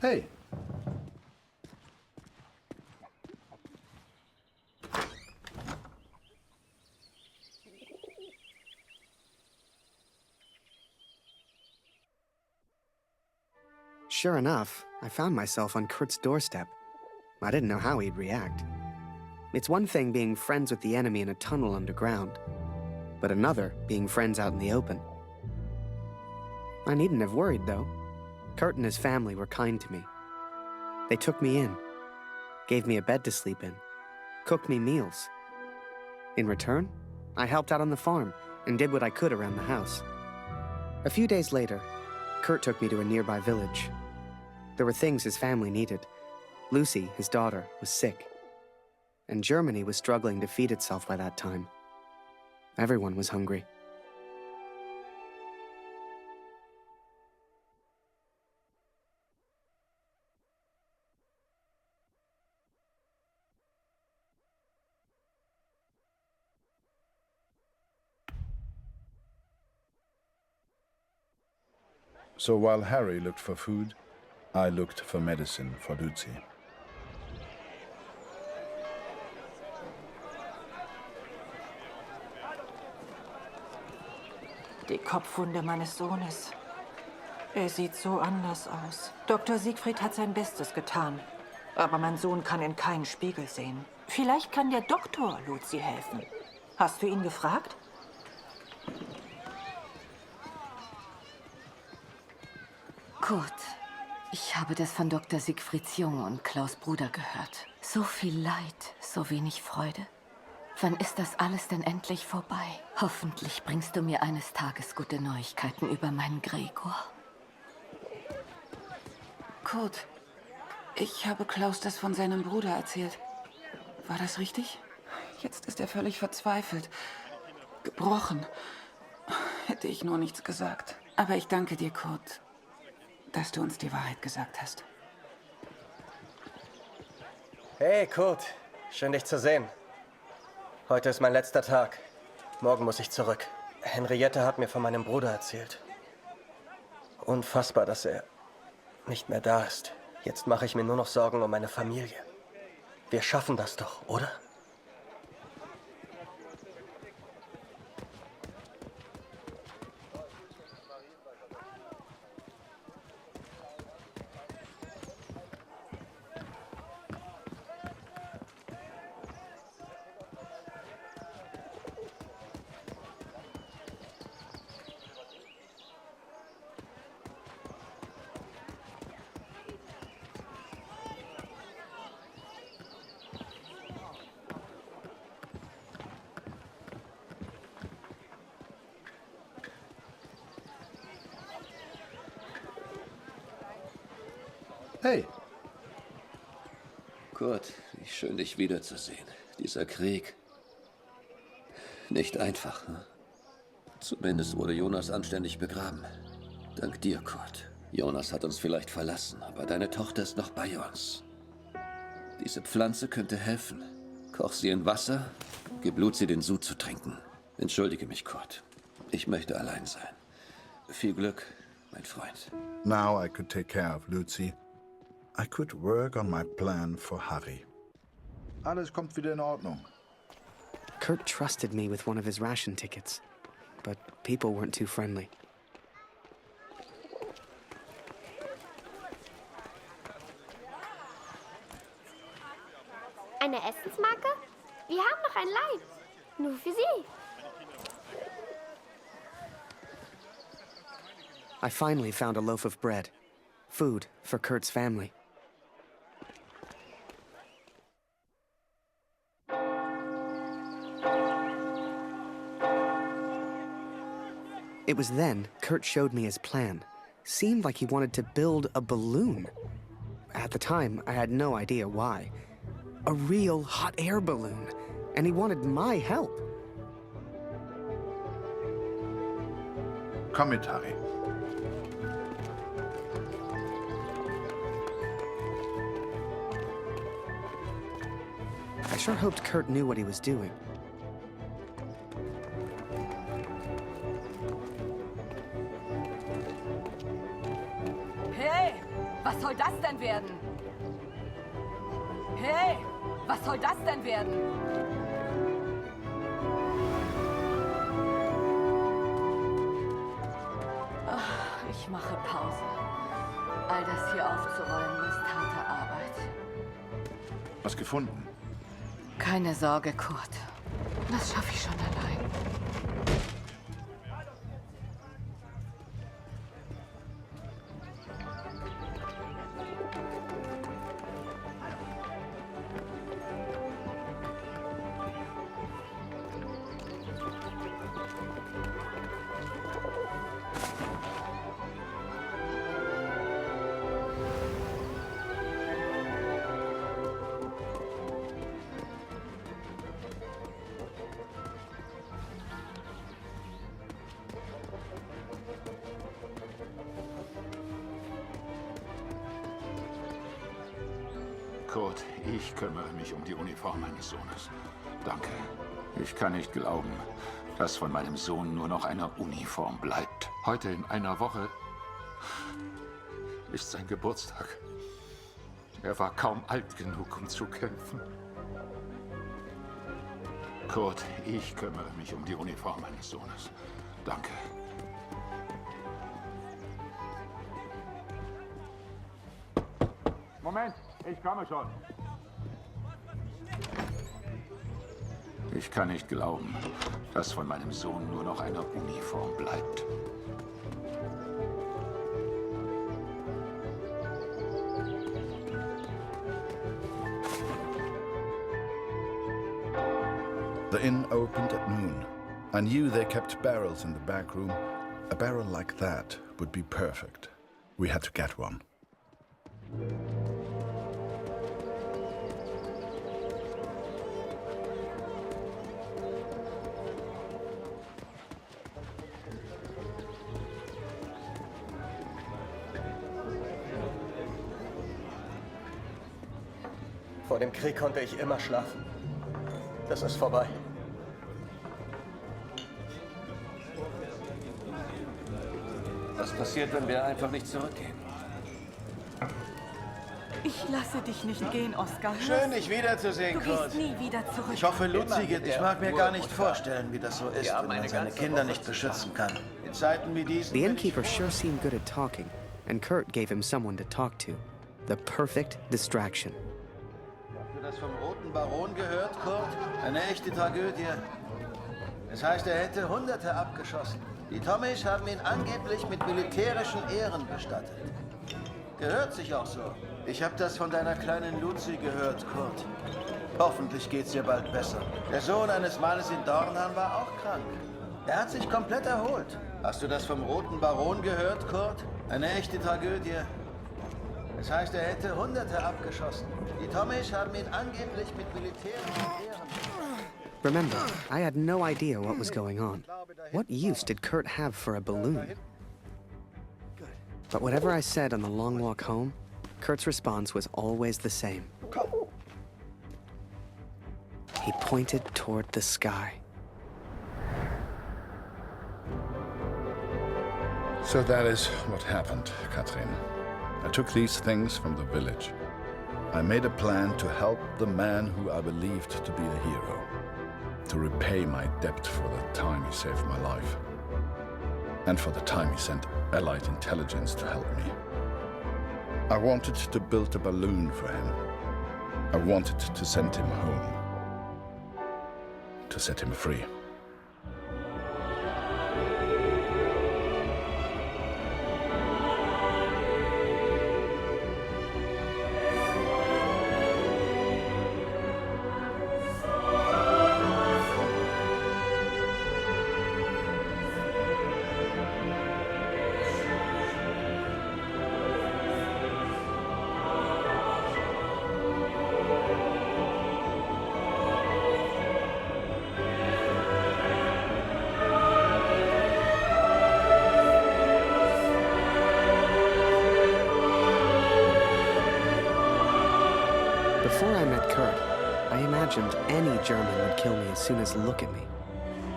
G: Hey.
A: Sure enough, I found myself on Kurt's doorstep. I didn't know how he'd react. It's one thing being friends with the enemy in a tunnel underground, but another being friends out in the open. I needn't have worried, though. Kurt and his family were kind to me. They took me in, gave me a bed to sleep in, cooked me meals. In return, I helped out on the farm and did what I could around the house. A few days later, Kurt took me to a nearby village. There were things his family needed. Lucy, his daughter, was sick. And Germany was struggling to feed itself by that time. Everyone was hungry.
G: So while Harry looked for food, I looked for medicine for Lucy.
P: Die Kopfwunde meines Sohnes. Er sieht so anders aus. Dr. Siegfried hat sein Bestes getan. Aber mein Sohn kann in keinen Spiegel sehen. Vielleicht kann der Doktor Lucy helfen. Hast du ihn gefragt?
T: Kurt, ich habe das von Dr. Siegfrieds Junge und Klaus' Bruder gehört. So viel Leid, so wenig Freude. Wann ist das alles denn endlich vorbei? Hoffentlich bringst du mir eines Tages gute Neuigkeiten über meinen Gregor.
B: Kurt, ich habe Klaus das von seinem Bruder erzählt. War das richtig? Jetzt ist er völlig verzweifelt. Gebrochen. Hätte ich nur nichts gesagt. Aber ich danke dir, Kurt, dass du uns die Wahrheit gesagt hast.
E: Hey, Kurt. Schön, dich zu sehen. Heute ist mein letzter Tag. Morgen muss ich zurück. Henriette hat mir von meinem Bruder erzählt. Unfassbar, dass er nicht mehr da ist. Jetzt mache ich mir nur noch Sorgen um meine Familie. Wir schaffen das doch, oder?
G: Hey.
K: Kurt, wie schön, dich wiederzusehen. Dieser Krieg. Nicht einfach, hm? Zumindest wurde Jonas anständig begraben. Dank dir, Kurt. Jonas hat uns vielleicht verlassen, aber deine Tochter ist noch bei uns. Diese Pflanze könnte helfen. Koch sie in Wasser, gib Luzi den Sud zu trinken. Entschuldige mich, Kurt. Ich möchte allein sein. Viel Glück, mein Freund.
G: Now I could take care of Luzi. I could work on my plan for Harry. Alles kommt wieder in Ordnung.
A: Kurt trusted me with one of his ration tickets, but people weren't too friendly.
D: Eine Essensmarke? Wir haben noch ein Leib. Nur für Sie.
A: I finally found a loaf of bread. Food for Kurt's family. It was then Kurt showed me his plan. Seemed like he wanted to build a balloon. At the time, I had no idea why. A real hot air balloon. And he wanted my help.
G: Komm mit, Harry.
A: I sure hoped Kurt knew what he was doing.
T: Hey, was soll das denn werden? Hey, was soll das denn werden? Ach, ich mache Pause. All das hier aufzuräumen ist harte Arbeit.
G: Was gefunden?
T: Keine Sorge, Kurt. Das schaffe ich schon allein.
J: Kurt, ich kümmere mich um die Uniform meines Sohnes. Danke. Ich kann nicht glauben, dass von meinem Sohn nur noch eine Uniform bleibt. Heute in einer Woche ist sein Geburtstag. Er war kaum alt genug, um zu kämpfen. Kurt, ich kümmere mich um die Uniform meines Sohnes. Danke.
S: Moment, ich komme schon.
J: Ich kann nicht glauben, dass von meinem Sohn nur noch eine Uniform bleibt.
G: The inn opened at noon. I knew they kept barrels in the back room. A barrel like that would be perfect. We had to get one.
E: Vor dem Krieg konnte ich immer schlafen. Das ist vorbei.
K: Was passiert, wenn wir einfach nicht zurückgehen?
P: Ich lasse dich nicht gehen, Oscar.
I: Schön, dich wiederzusehen,
P: Du
I: Kurt.
P: gehst nie wieder zurück.
I: Ich hoffe, Luzi geht. Ich mag mir gar nicht vorstellen, wie das so ist, wenn man seine Kinder nicht beschützen kann. In Zeiten wie diesen...
A: The innkeeper sure seemed good at talking, and Kurt gave him someone to talk to. The perfect distraction.
I: Hast du das vom Roten Baron gehört, Kurt? Eine echte Tragödie. Es heißt, er hätte Hunderte abgeschossen. Die Tommys haben ihn angeblich mit militärischen Ehren bestattet. Gehört sich auch so. Ich habe das von deiner kleinen Luzi gehört, Kurt. Hoffentlich geht's ihr bald besser. Der Sohn eines Mannes in Dornan war auch krank. Er hat sich komplett erholt. Hast du das vom Roten Baron gehört, Kurt? Eine echte Tragödie. Es heißt, er hätte Hunderte abgeschossen. Die Tommys haben ihn angeblich mit militärischen Ehren...
A: Remember, I had no idea what was going on. What use did Kurt have for a balloon? But whatever I said on the long walk home, Kurt's response was always the same. He pointed toward the sky.
G: So that is what happened, Katrin. I took these things from the village. I made a plan to help the man who I believed to be a hero. To repay my debt for the time he saved my life. And for the time he sent Allied intelligence to help me. I wanted to build a balloon for him. I wanted to send him home. To set him free.
A: Before I met Kurt, I imagined any German would kill me as soon as look at me.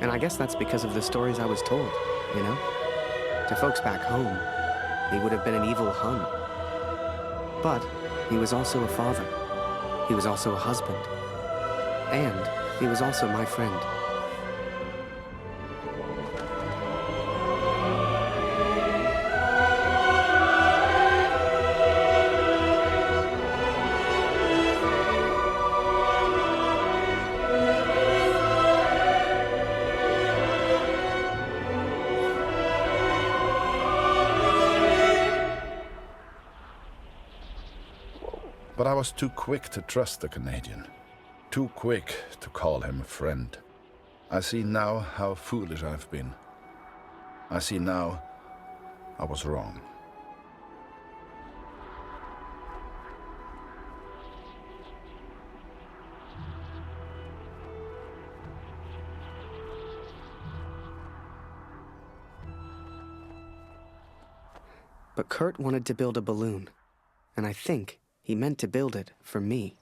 A: And I guess that's because of the stories I was told, you know? To folks back home, he would have been an evil Hun. But he was also a father. He was also a husband. And he was also my friend.
G: But I was too quick to trust the Canadian. Too quick to call him a friend. I see now how foolish I've been. I see now I was wrong.
A: But Kurt wanted to build a balloon, and I think he meant to build it for me.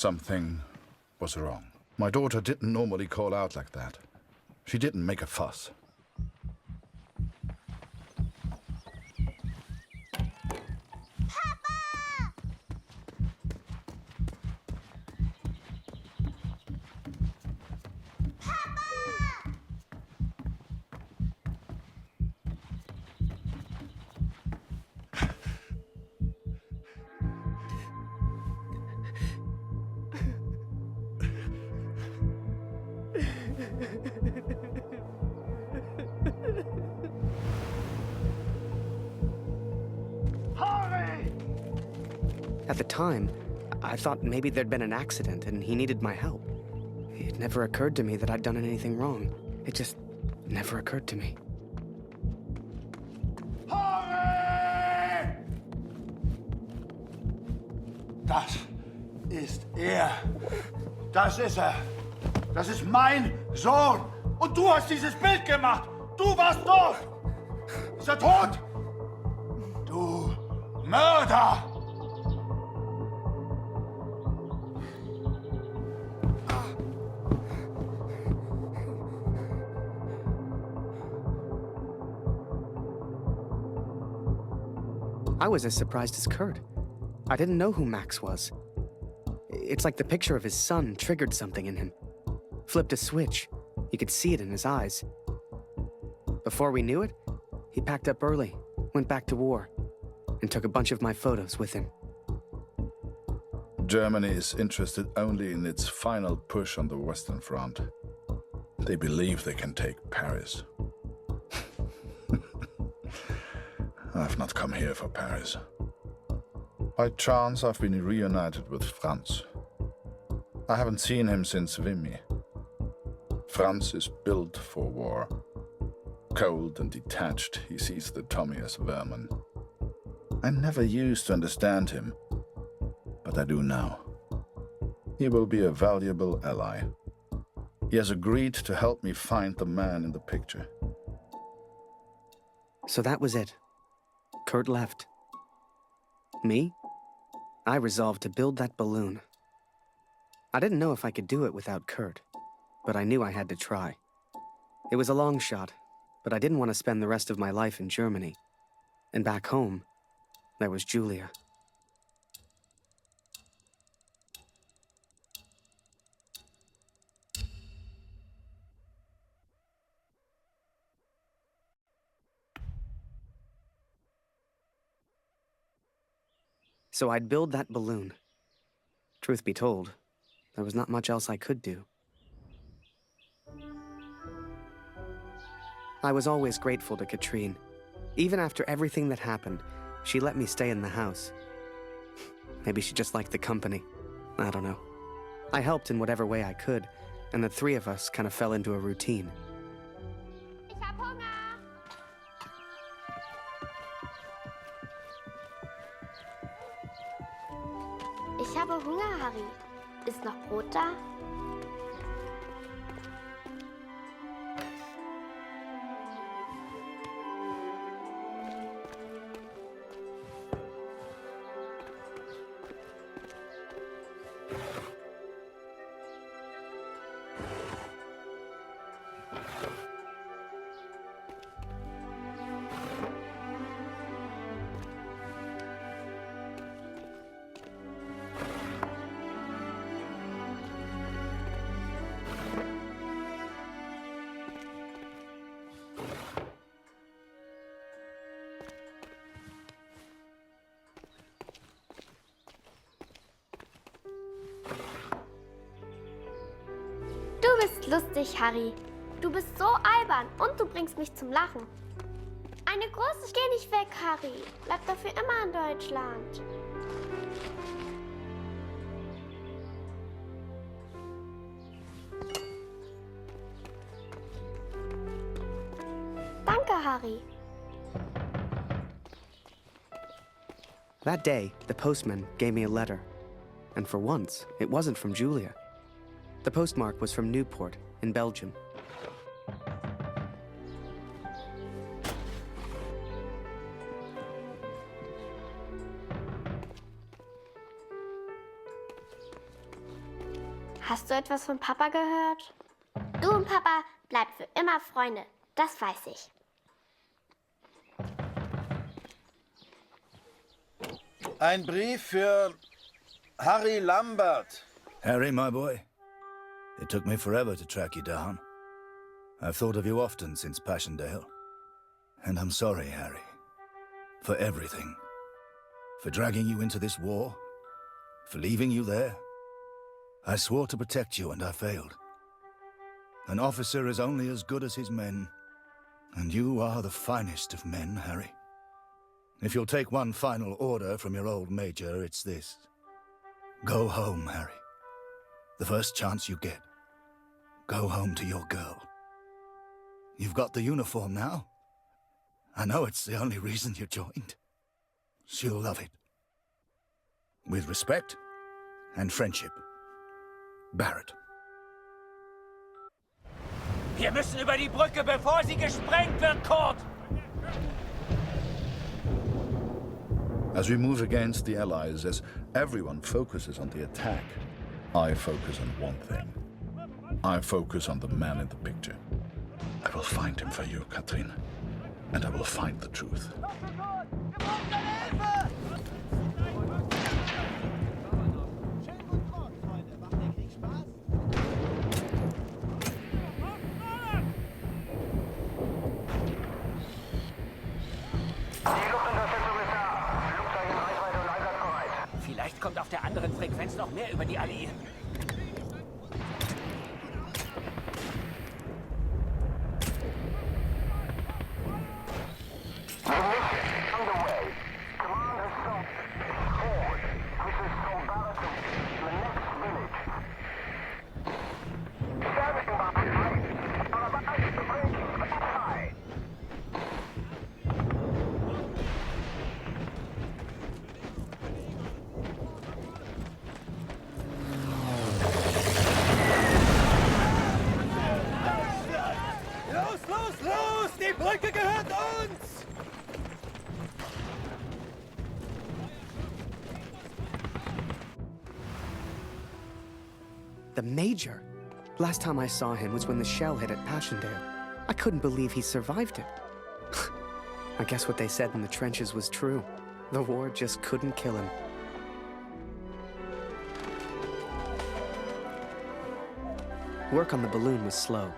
G: Something was wrong. My daughter didn't normally call out like that. She didn't make a fuss.
A: At the time, I thought maybe there'd been an accident and he needed my help. It never occurred to me that I'd done anything wrong. It just never occurred to me.
H: Das ist er. Das ist er. Das ist mein Sohn. Und du hast dieses Bild gemacht. Du warst dort. Ist er tot? Du Mörder!
A: I was as surprised as Kurt. I didn't know who Max was. It's like the picture of his son triggered something in him. Flipped a switch. You could see it in his eyes. Before we knew it, he packed up early, went back to war, and took a bunch of my photos with him.
G: Germany is interested only in its final push on the Western Front. They believe they can take Paris. I've not come here for Paris. By chance, I've been reunited with Franz. I haven't seen him since Vimy. Franz is built for war. Cold and detached, he sees the Tommy as vermin. I never used to understand him, but I do now. He will be a valuable ally. He has agreed to help me find the man in the picture.
A: So that was it. Kurt left. Me? I resolved to build that balloon. I didn't know if I could do it without Kurt, but I knew I had to try. It was a long shot, but I didn't want to spend the rest of my life in Germany. And back home, there was Julia. So I'd build that balloon. Truth be told, there was not much else I could do. I was always grateful to Katrine. Even after everything that happened, she let me stay in the house. Maybe she just liked the company. I don't know. I helped in whatever way I could, and the three of us kind of fell into a routine.
D: Ich hab Hunger. Ich habe Hunger, Harry. Ist noch Brot da? Du bist lustig, Harry. Du bist so albern und du bringst mich zum Lachen. Eine große... Geh nicht weg, Harry. Bleib dafür immer in Deutschland. Danke, Harry.
A: That day, the postman gave me a letter. And for once, it wasn't from Julia. The postmark was from Newport, in Belgium.
D: Hast du etwas von Papa gehört? Du und Papa bleibt für immer Freunde, das weiß ich.
I: Ein Brief für Harry Lambert.
F: Harry, my boy. It took me forever to track you down. I've thought of you often since Passchendaele. And I'm sorry, Harry. For everything. For dragging you into this war. For leaving you there. I swore to protect you and I failed. An officer is only as good as his men. And you are the finest of men, Harry. If you'll take one final order from your old major, it's this. Go home, Harry. The first chance you get. Go home to your girl. You've got the uniform now. I know it's the only reason you joined. She'll love it. With respect and friendship. Barrett.
S: Wir müssen über die Brücke, bevor sie gesprengt wird, Kurt!
G: As we move against the Allies, as everyone focuses on the attack, I focus on one thing. I focus on the man in the picture. I will find him for you, Katrin. And I will find the truth.
S: Vielleicht kommt auf der anderen Frequenz noch mehr über die Alliierten.
L: Los! Die Brücke gehört uns!
A: The Major? Last time I saw him was when the shell hit at Passchendaele. I couldn't believe he survived it. I guess what they said in the trenches was true. The war just couldn't kill him. Work on the balloon was slow.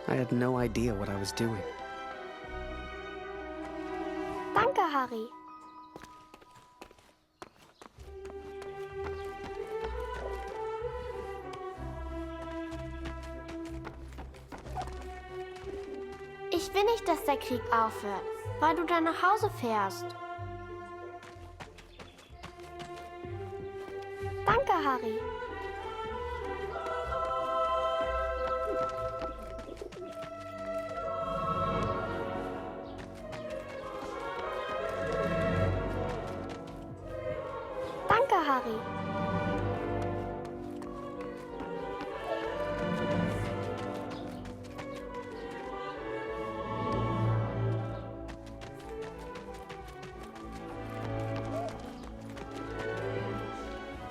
A: I had no idea what I was doing.
D: Danke, Harry. Ich will nicht, dass der Krieg aufhört, weil du dann nach Hause fährst. Danke, Harry. Danke, Harry.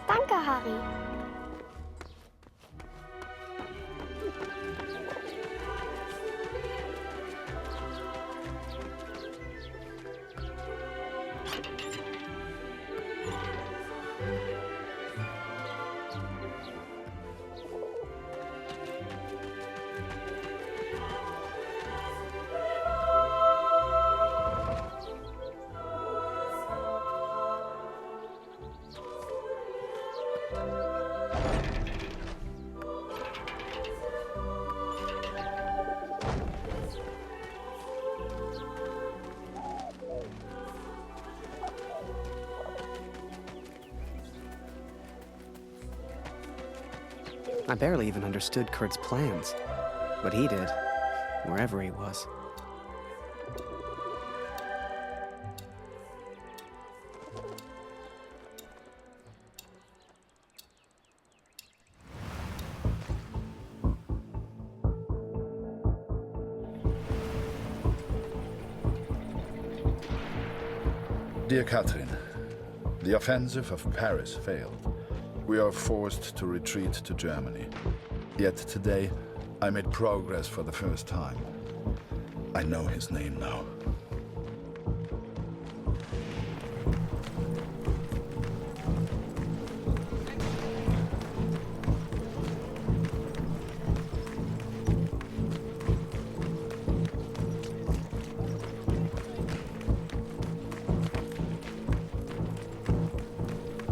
D: Danke, Harry.
A: I barely even understood Kurt's plans. But he did, wherever he was.
G: Dear Katrin, the offensive of Paris failed. We are forced to retreat to Germany. Yet today, I made progress for the first time. I know his name now.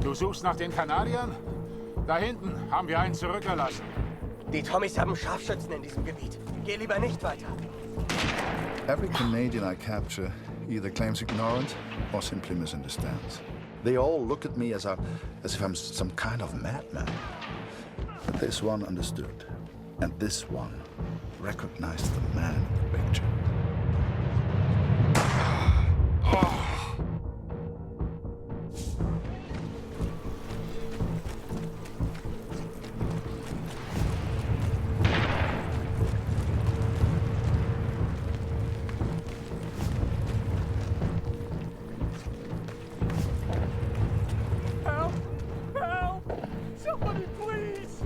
J: Du suchst nach den Kanadiern? Da hinten haben wir einen zurückgelassen.
E: Die Tommys haben Scharfschützen in diesem Gebiet. Geh lieber nicht weiter.
G: Every Canadian I capture either claims ignorance or simply misunderstands. They all look at me as if I'm some kind of madman. But this one understood, and this one recognized the man in the picture.
L: Somebody, please!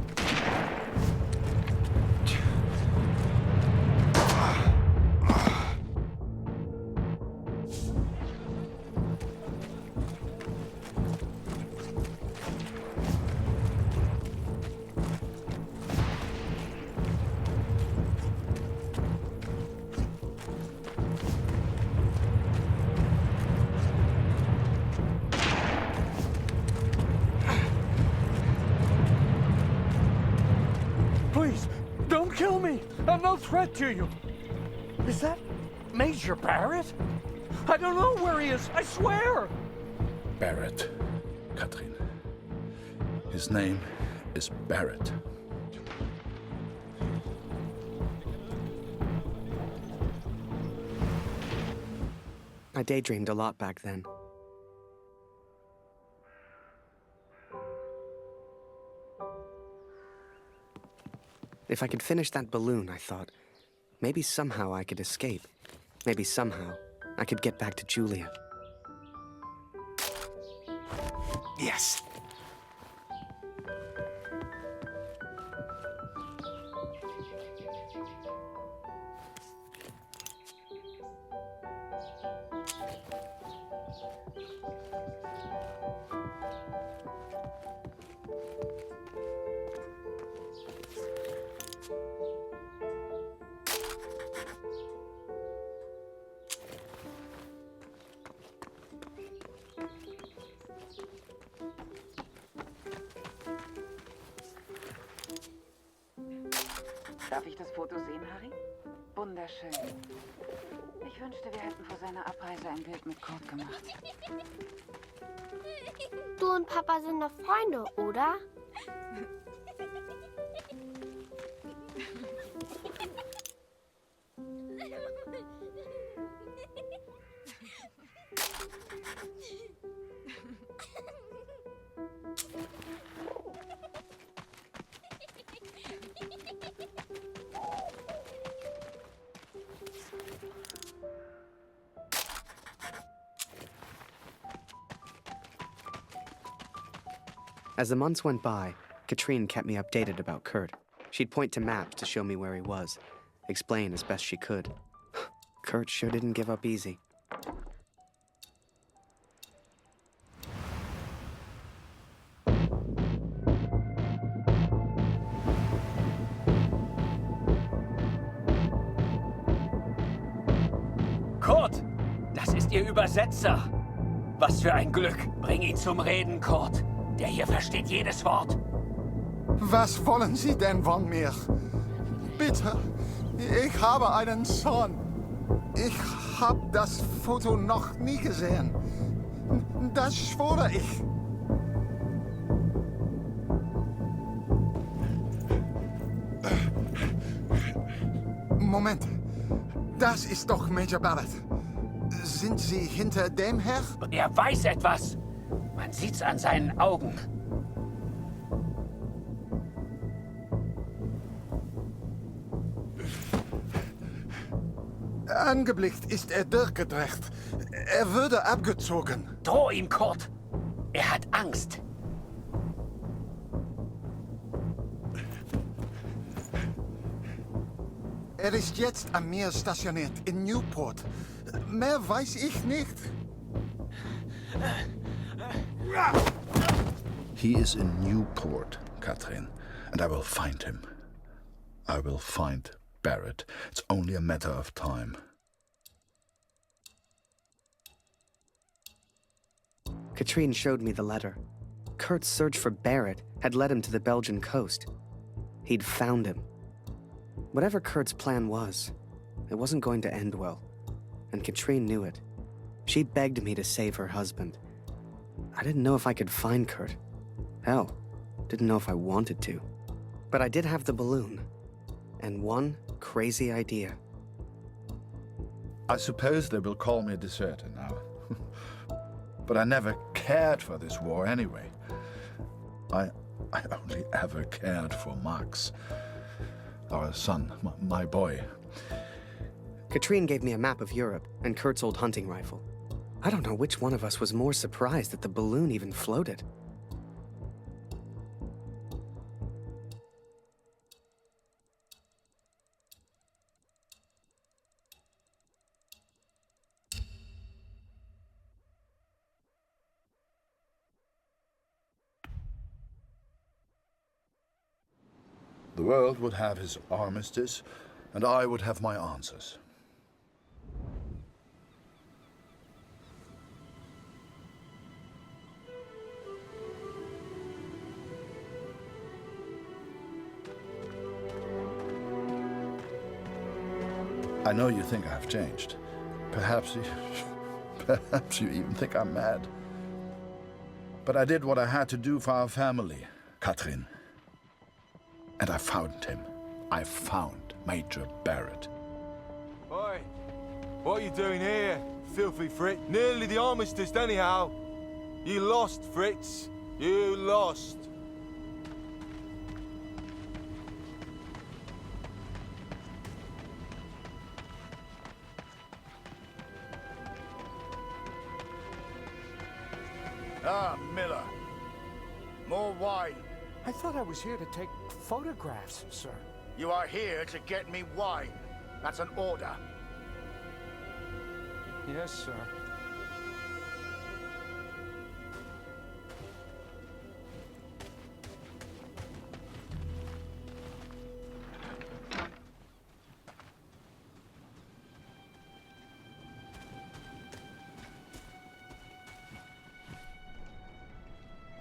L: Please, don't kill me! I'm no threat to you! Is that Major Barrett? I don't know where he is, I swear!
G: Barrett, Katrin. His name is Barrett.
A: I daydreamed a lot back then. If I could finish that balloon, I thought, maybe somehow I could escape. Maybe somehow I could get back to Julia. Yes!
B: Darf ich das Foto sehen, Harry? Wunderschön. Ich wünschte, wir hätten vor seiner Abreise ein Bild mit Kurt gemacht.
D: Du und Papa sind noch Freunde, oder?
A: As the months went by, Katrine kept me updated about Kurt. She'd point to maps to show me where he was, explain as best she could. Kurt sure didn't give up easy.
N: Kurt, das ist Ihr Übersetzer. Was für ein Glück. Bring ihn zum Reden, Kurt. Der hier versteht jedes Wort.
H: Was wollen Sie denn von mir? Bitte, ich habe einen Sohn. Ich habe das Foto noch nie gesehen. Das schwöre ich. Moment, das ist doch Major Barrett. Sind Sie hinter dem Herr?
N: Und er weiß etwas. Man sieht's an seinen Augen.
H: Angeblickt ist er durchgedreht. Er würde abgezogen.
N: Droh ihm, Kurt. Er hat Angst.
Q: ist jetzt am Meer stationiert, in Newport. Mehr weiß ich nicht.
G: He is in Newport, Katrin, and I will find him. I will find Barrett. It's only a matter of time.
A: Katrine showed me the letter. Kurt's search for Barrett had led him to the Belgian coast. He'd found him. Whatever Kurt's plan was, it wasn't going to end well. And Katrine knew it. She begged me to save her husband. I didn't know if I could find Kurt. Hell, didn't know if I wanted to. But I did have the balloon. And one crazy idea.
G: I suppose they will call me a deserter now. But I never cared for this war anyway. I only ever cared for Max. Our son, my boy.
A: Katrine gave me a map of Europe and Kurt's old hunting rifle. I don't know which one of us was more surprised that the balloon even floated.
G: The world would have his armistice, and I would have my answers. I know you think I've changed. Perhaps you even think I'm mad. But I did what I had to do for our family, Katrin. And I found him. I found Major Barrett.
L: Oi, what are you doing here, filthy Fritz? Nearly the armistice anyhow. You lost, Fritz. You lost.
M: Ah, Miller. More wine. I thought I was here to take photographs, sir. You are here to get me wine. That's an order. Yes, sir.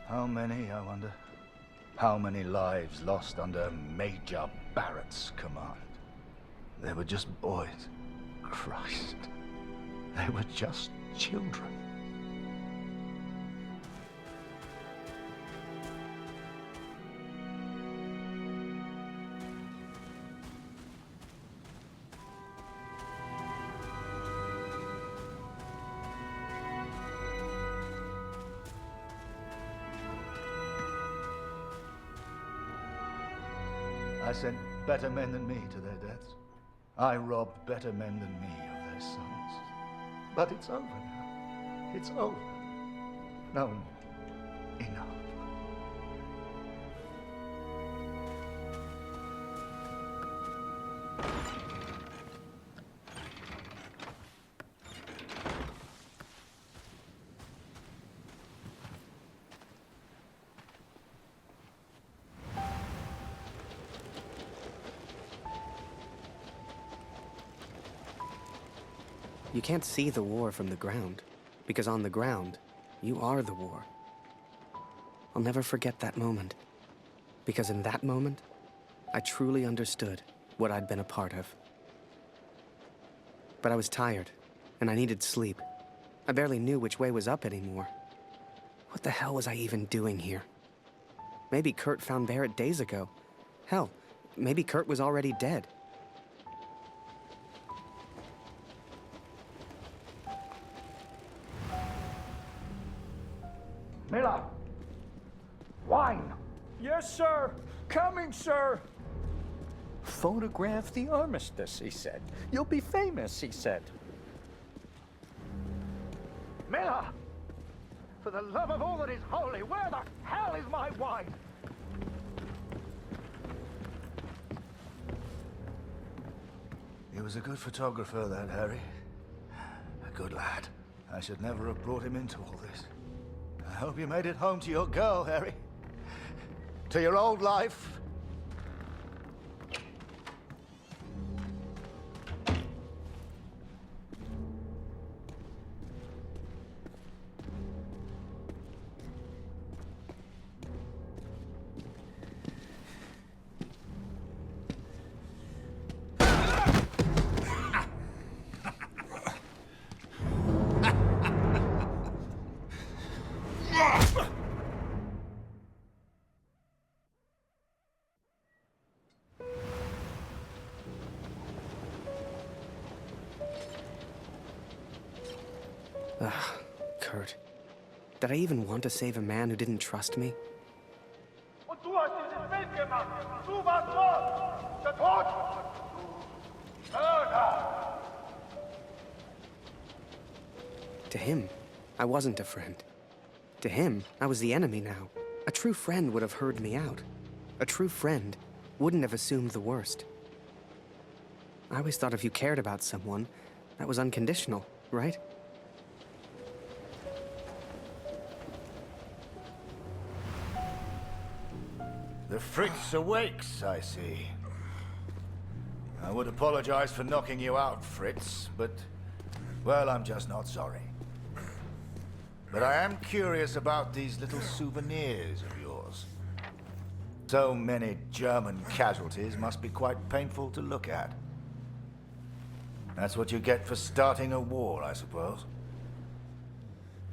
F: How many, I wonder? How many lives lost under Major Barrett's command? They were just boys. Christ. They were just children. I sent better men than me to their deaths. I robbed better men than me of their sons. But it's over now. It's over. No, enough.
A: You can't see the war from the ground, because on the ground, you are the war. I'll never forget that moment, because in that moment, I truly understood what I'd been a part of. But I was tired, and I needed sleep. I barely knew which way was up anymore. What the hell was I even doing here? Maybe Kurt found Barrett days ago. Hell, maybe Kurt was already dead.
M: Miller! Wine! Yes, sir! Coming, sir!
S: Photograph the armistice, he said. You'll be famous, he said.
M: Miller! For the love of all that is holy, where the hell is my wine?
F: was a good photographer, that Harry. A good lad. I should never have brought him into all this. I hope you made it home to your girl, Harry. To your old life.
A: Ugh, Kurt. Did I even want to save a man who didn't trust me?
H: Und du hast dieses Bild gemacht. Du warst dort. Ist er tot? Mörder!
A: To him, I wasn't a friend. To him, I was the enemy now. A true friend would have heard me out. A true friend wouldn't have assumed the worst. I always thought if you cared about someone, that was unconditional, right?
F: The Fritz awakes, I see. I would apologize for knocking you out, Fritz, but, well, I'm just not sorry. But I am curious about these little souvenirs of yours. So many German casualties must be quite painful to look at. That's what you get for starting a war, I suppose.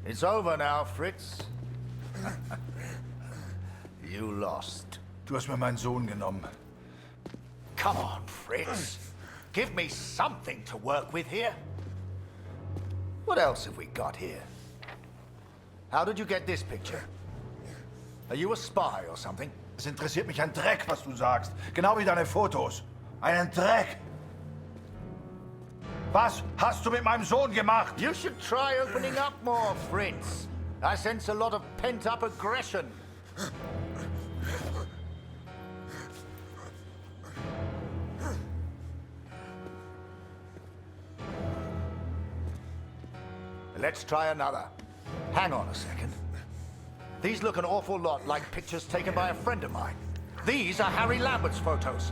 F: It's over now, Fritz. You lost.
G: Du hast mir meinen Sohn genommen.
S: Come on, Fritz. Give me something to work with here.
F: What else have we got here? How did you get this picture? Are you a spy or something?
G: Es interessiert mich ein Dreck, was du sagst. Genau wie deine Fotos. Einen Dreck. Was hast du mit meinem Sohn gemacht?
S: You should try opening up more, Fritz. I sense a lot of pent-up aggression. Let's try another.
F: Hang on a second. These look an awful lot like pictures taken by a friend of mine. These are Harry Lambert's photos.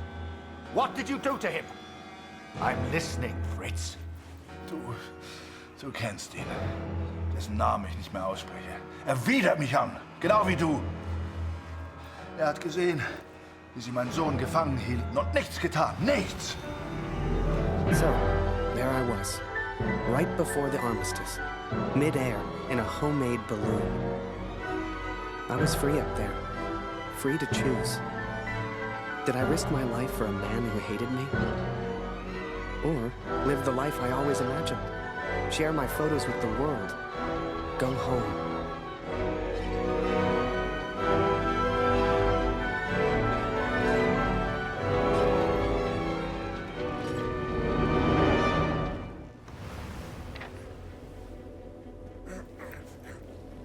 F: What did you do to him? I'm listening, Fritz.
G: Du kennst ihn. Dessen Namen ich nicht mehr ausspreche. Er widert mich an, genau wie du. Er hat gesehen, wie sie meinen Sohn gefangen hielten und nichts getan. Nichts!
A: So, there I was, right before the armistice, mid-air in a homemade balloon. I was free up there, free to choose. Did I risk my life for a man who hated me? Or live the life I always imagined? Share my photos with the world? Go home?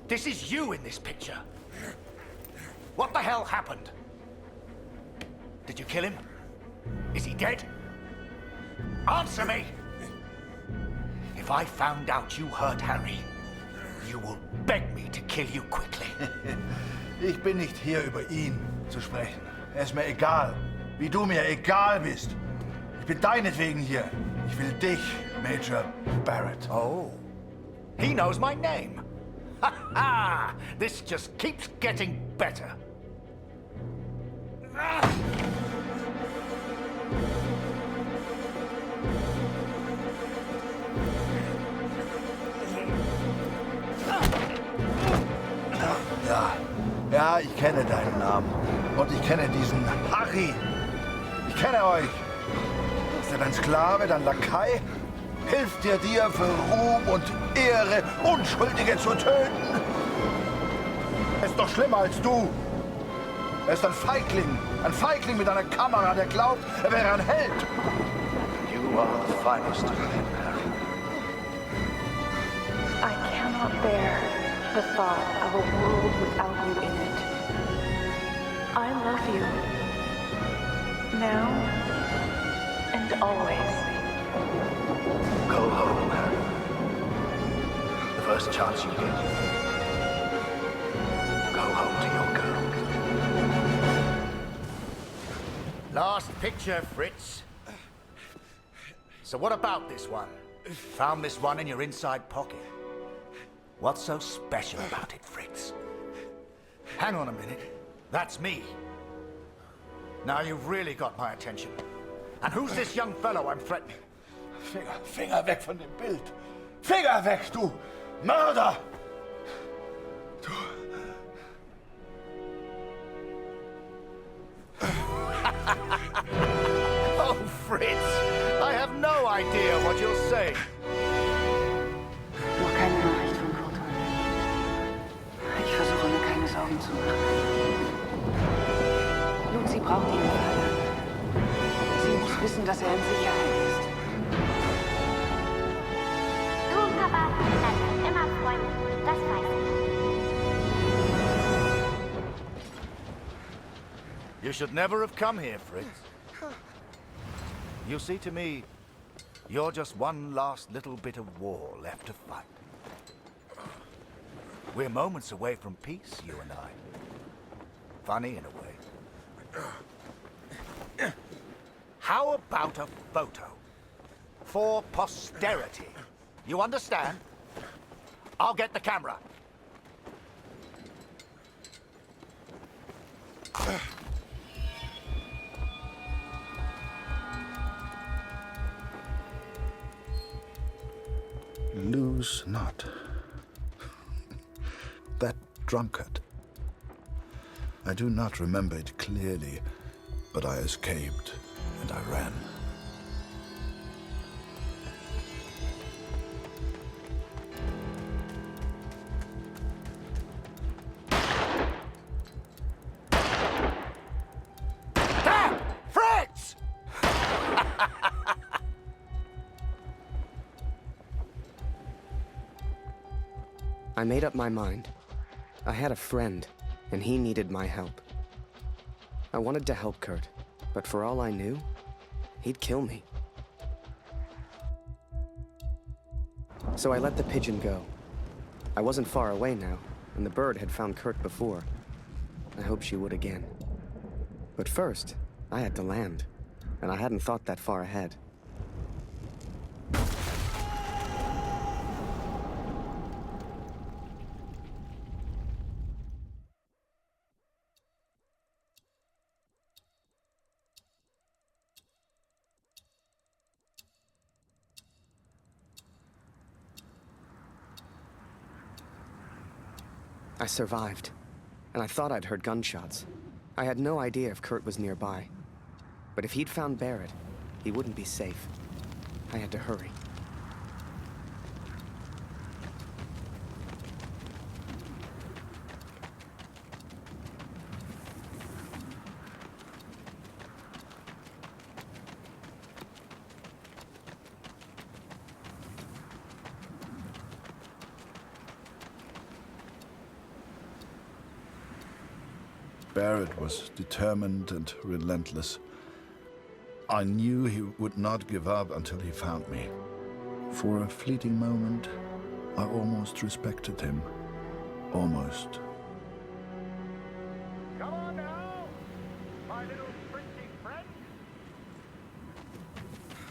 S: This is you in this picture. What the hell happened? Did you kill him? Is he dead? Answer me! If I found out you hurt Harry, you will beg me to kill you quickly.
G: Ich bin nicht hier, über ihn zu sprechen. Er ist mir egal, wie du mir egal bist. Ich bin deinetwegen hier. Ich will dich, Major Barrett.
S: Oh, he knows my name. Ha ha! This just keeps getting better.
G: Ja, ich kenne deinen Namen. Und ich kenne diesen Harry. Ich kenne euch. Ist er dein Sklave, dein Lakai? Hilft er dir für Ruhm und Ehre, Unschuldige zu töten? Er ist doch schlimmer als du. Er ist ein Feigling mit einer Kamera, der glaubt, er wäre ein Held.
F: You are the finest of men, Harry.
W: I cannot bear the thought of a world without you in it. I love you. Now and always.
M: first chance you get. Go home to your girl. Last picture, Fritz. So what about this one? Found this one in your inside pocket. What's so special about it, Fritz? Hang on a minute. That's me. Now you've really got my attention. And who's this young fellow I'm threatening?
H: Finger weg von dem Bild. Finger weg, du Mörder!
M: Oh, Fritz, I have no idea what you're saying.
P: Noch keine Nachricht von Kurt heute. Ich versuche mir keine Sorgen zu machen. Lucy braucht ihren Vater. Sie muss wissen, dass er in Sicherheit ist.
D: Du, Papa, bleib immer freundlich. Das weiß ich.
M: You should never have come here, Fritz. You see, to me, you're just one last little bit of war left to fight. We're moments away from peace, you and I. Funny in a way. How about a photo? For posterity. You understand? I'll get the camera.
G: Lose not. That drunkard. I do not remember it clearly, but I escaped and I ran.
M: Damn! Fritz!
A: I made up my mind. I had a friend, and he needed my help. I wanted to help Kurt, but for all I knew, he'd kill me. So I let the pigeon go. I wasn't far away now, and the bird had found Kurt before. I hoped she would again. But first, I had to land, and I hadn't thought that far ahead. I survived, and I thought I'd heard gunshots. I had no idea if Kurt was nearby. But if he'd found Barrett, he wouldn't be safe. I had to hurry.
G: Barrett was determined and relentless. I knew he would not give up until he found me. For a fleeting moment, I almost respected him. Almost.
M: Come on now, my little pretty friend.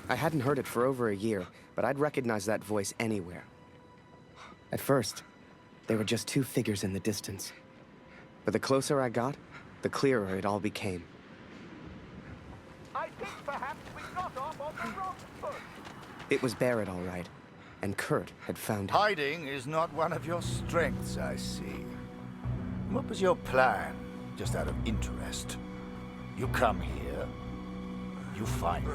A: I hadn't heard it for over a year, but I'd recognize that voice anywhere. At first, they were just two figures in the distance. But the closer I got, the clearer it all became.
M: I think perhaps we got off on the wrong foot.
A: It was Barrett, all right, and Kurt had found him.
M: Hiding is not one of your strengths, I see. What was your plan, just out of interest? You come here, you find me.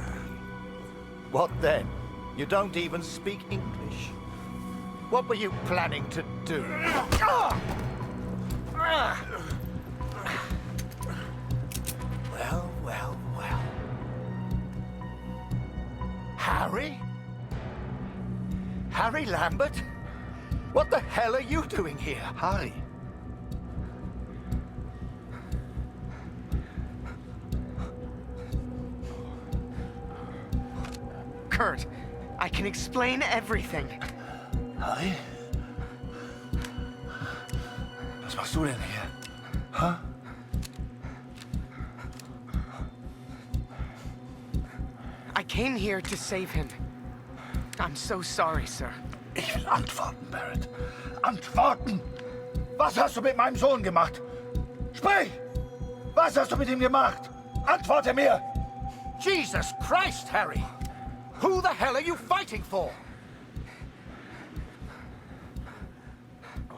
M: What then? You don't even speak English. What were you planning to do? Well, well, well. Harry? Harry Lambert? What the hell are you doing here?
G: Harry.
A: Kurt, I can explain everything.
M: Harry?
Q: Was machst du denn hier? Hä?
O: I came here to save him. I'm so sorry, sir.
Q: Ich will antworten, Barrett. Antworten! Was hast du mit meinem Sohn gemacht? Sprich! Was hast du mit ihm gemacht? Antworte mir!
M: Jesus Christ, Harry! Who the hell are you fighting for?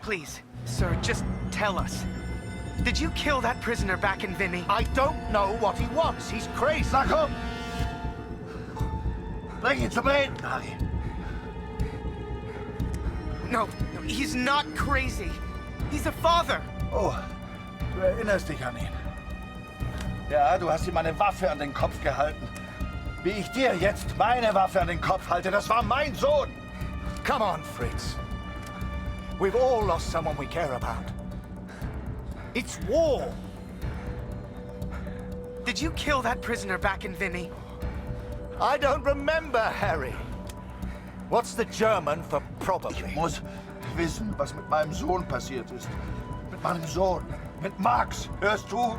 O: Please, sir, just tell us. Did you kill that prisoner back in Vinny?
M: I don't know what he wants. He's crazy.
Q: Na komm! Bring ihn zum Reden, Harry.
O: No, he's not crazy. He's a father.
Q: Oh, du erinnerst dich an ihn. Ja, du hast ihm eine Waffe an den Kopf gehalten. Wie ich dir jetzt meine Waffe an den Kopf halte, das war mein Sohn.
M: Come on, Fritz. We've all lost someone we care about. It's war.
O: Did you kill that prisoner back in Vinny?
M: I don't remember, Harry. What's the German for probably?
Q: Ich muss wissen, was mit meinem Sohn passiert ist. Mit meinem Sohn. Mit Max. Hörst du?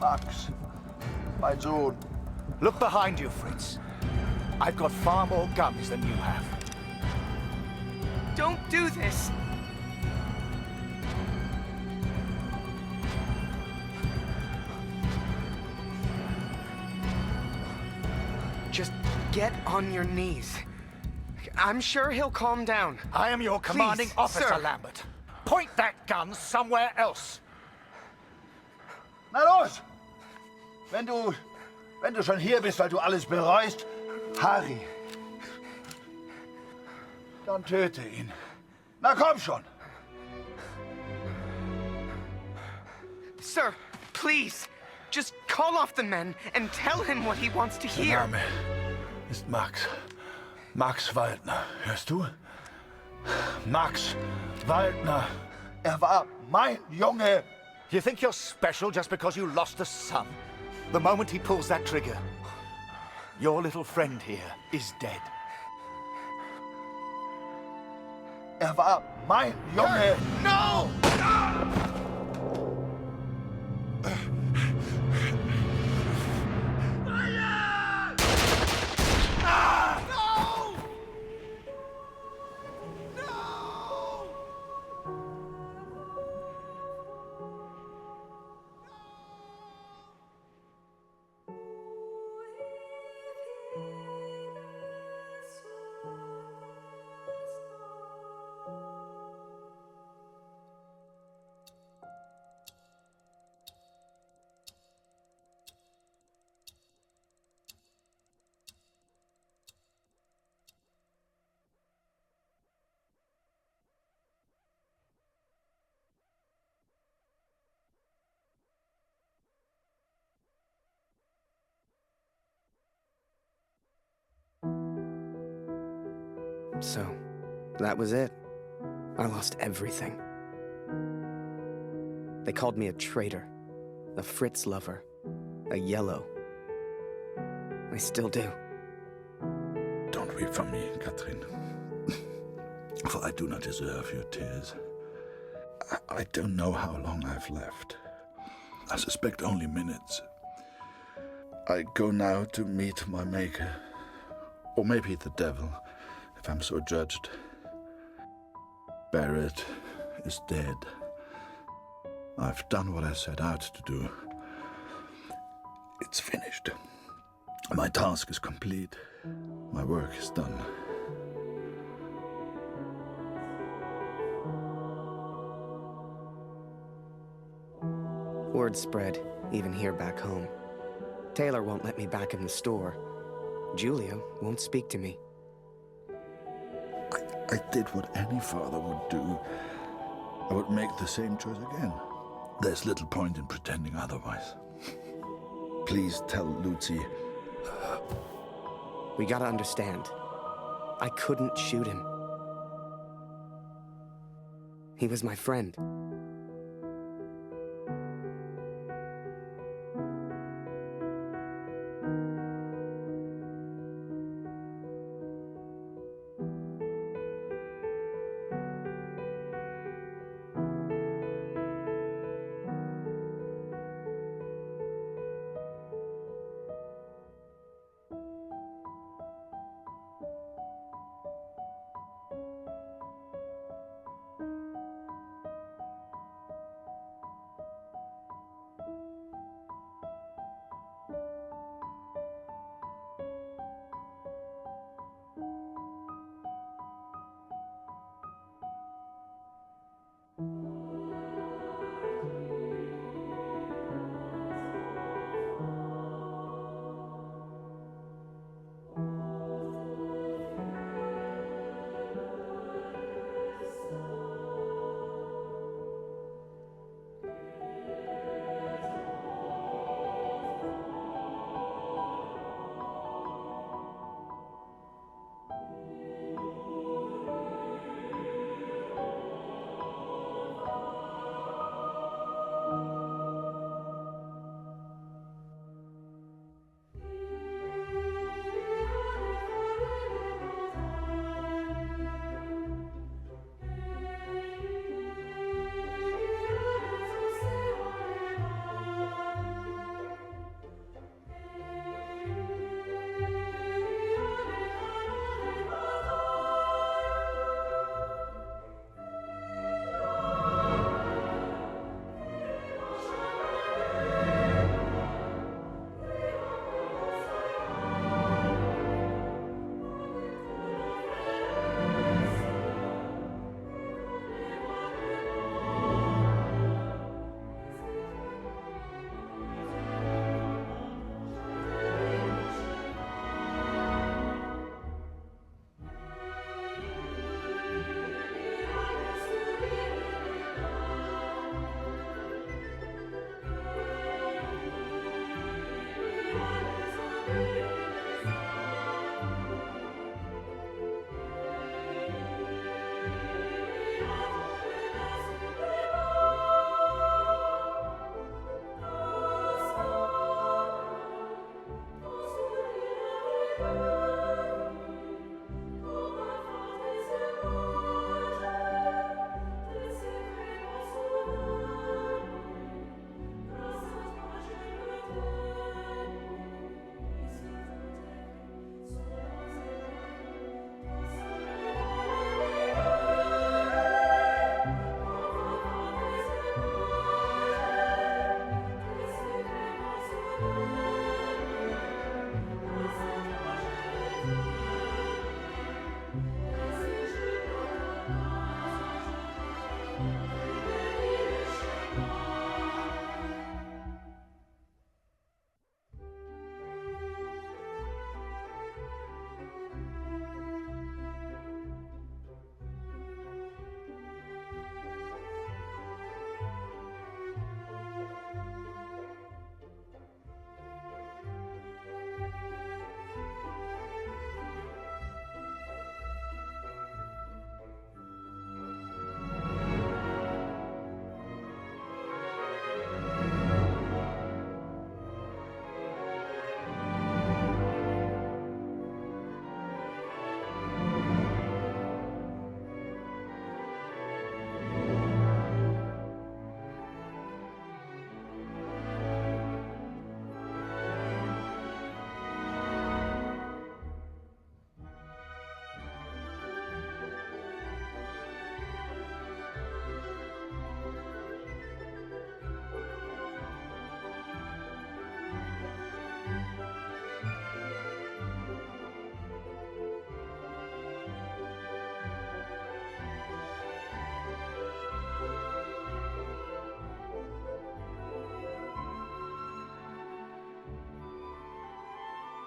Q: Max. Mein Sohn.
M: Look behind you, Fritz. I've got far more guns than you have.
O: Don't do this. Just get on your knees. I'm sure he'll calm down.
M: I am your commanding
O: Please,
M: officer,
O: sir.
M: Lambert. Point that gun somewhere else.
Q: Na los! Wenn du schon hier bist, weil du alles bereust, Harry, dann töte ihn. Na komm schon!
O: Sir, please, just call off the men and tell him what he wants to
Q: Der
O: hear.
Q: Name ist Max. Max Waldner. Hörst du? Max Waldner. Er war mein Junge.
M: You think you're special just because you lost a son? The moment he pulls that trigger, your little friend here is dead.
Q: Er war mein Junge.
O: No!
A: So, that was it. I lost everything. They called me a traitor, a Fritz lover, a yellow. I still do.
F: Don't weep for me, Catherine. For I do not deserve your tears. I don't know how long I've left. I suspect only minutes. I go now to meet my maker. Or maybe the devil, if I'm so judged. Barrett is dead. I've done what I set out to do. It's finished. My task is complete. My work is done.
A: Word spread, even here back home. Taylor won't let me back in the store. Julia won't speak to me.
F: I did what any father would do. I would make the same choice again. There's little point in pretending otherwise. Please tell Lucy.
A: We gotta understand. I couldn't shoot him. He was my friend.
D: Tschüss.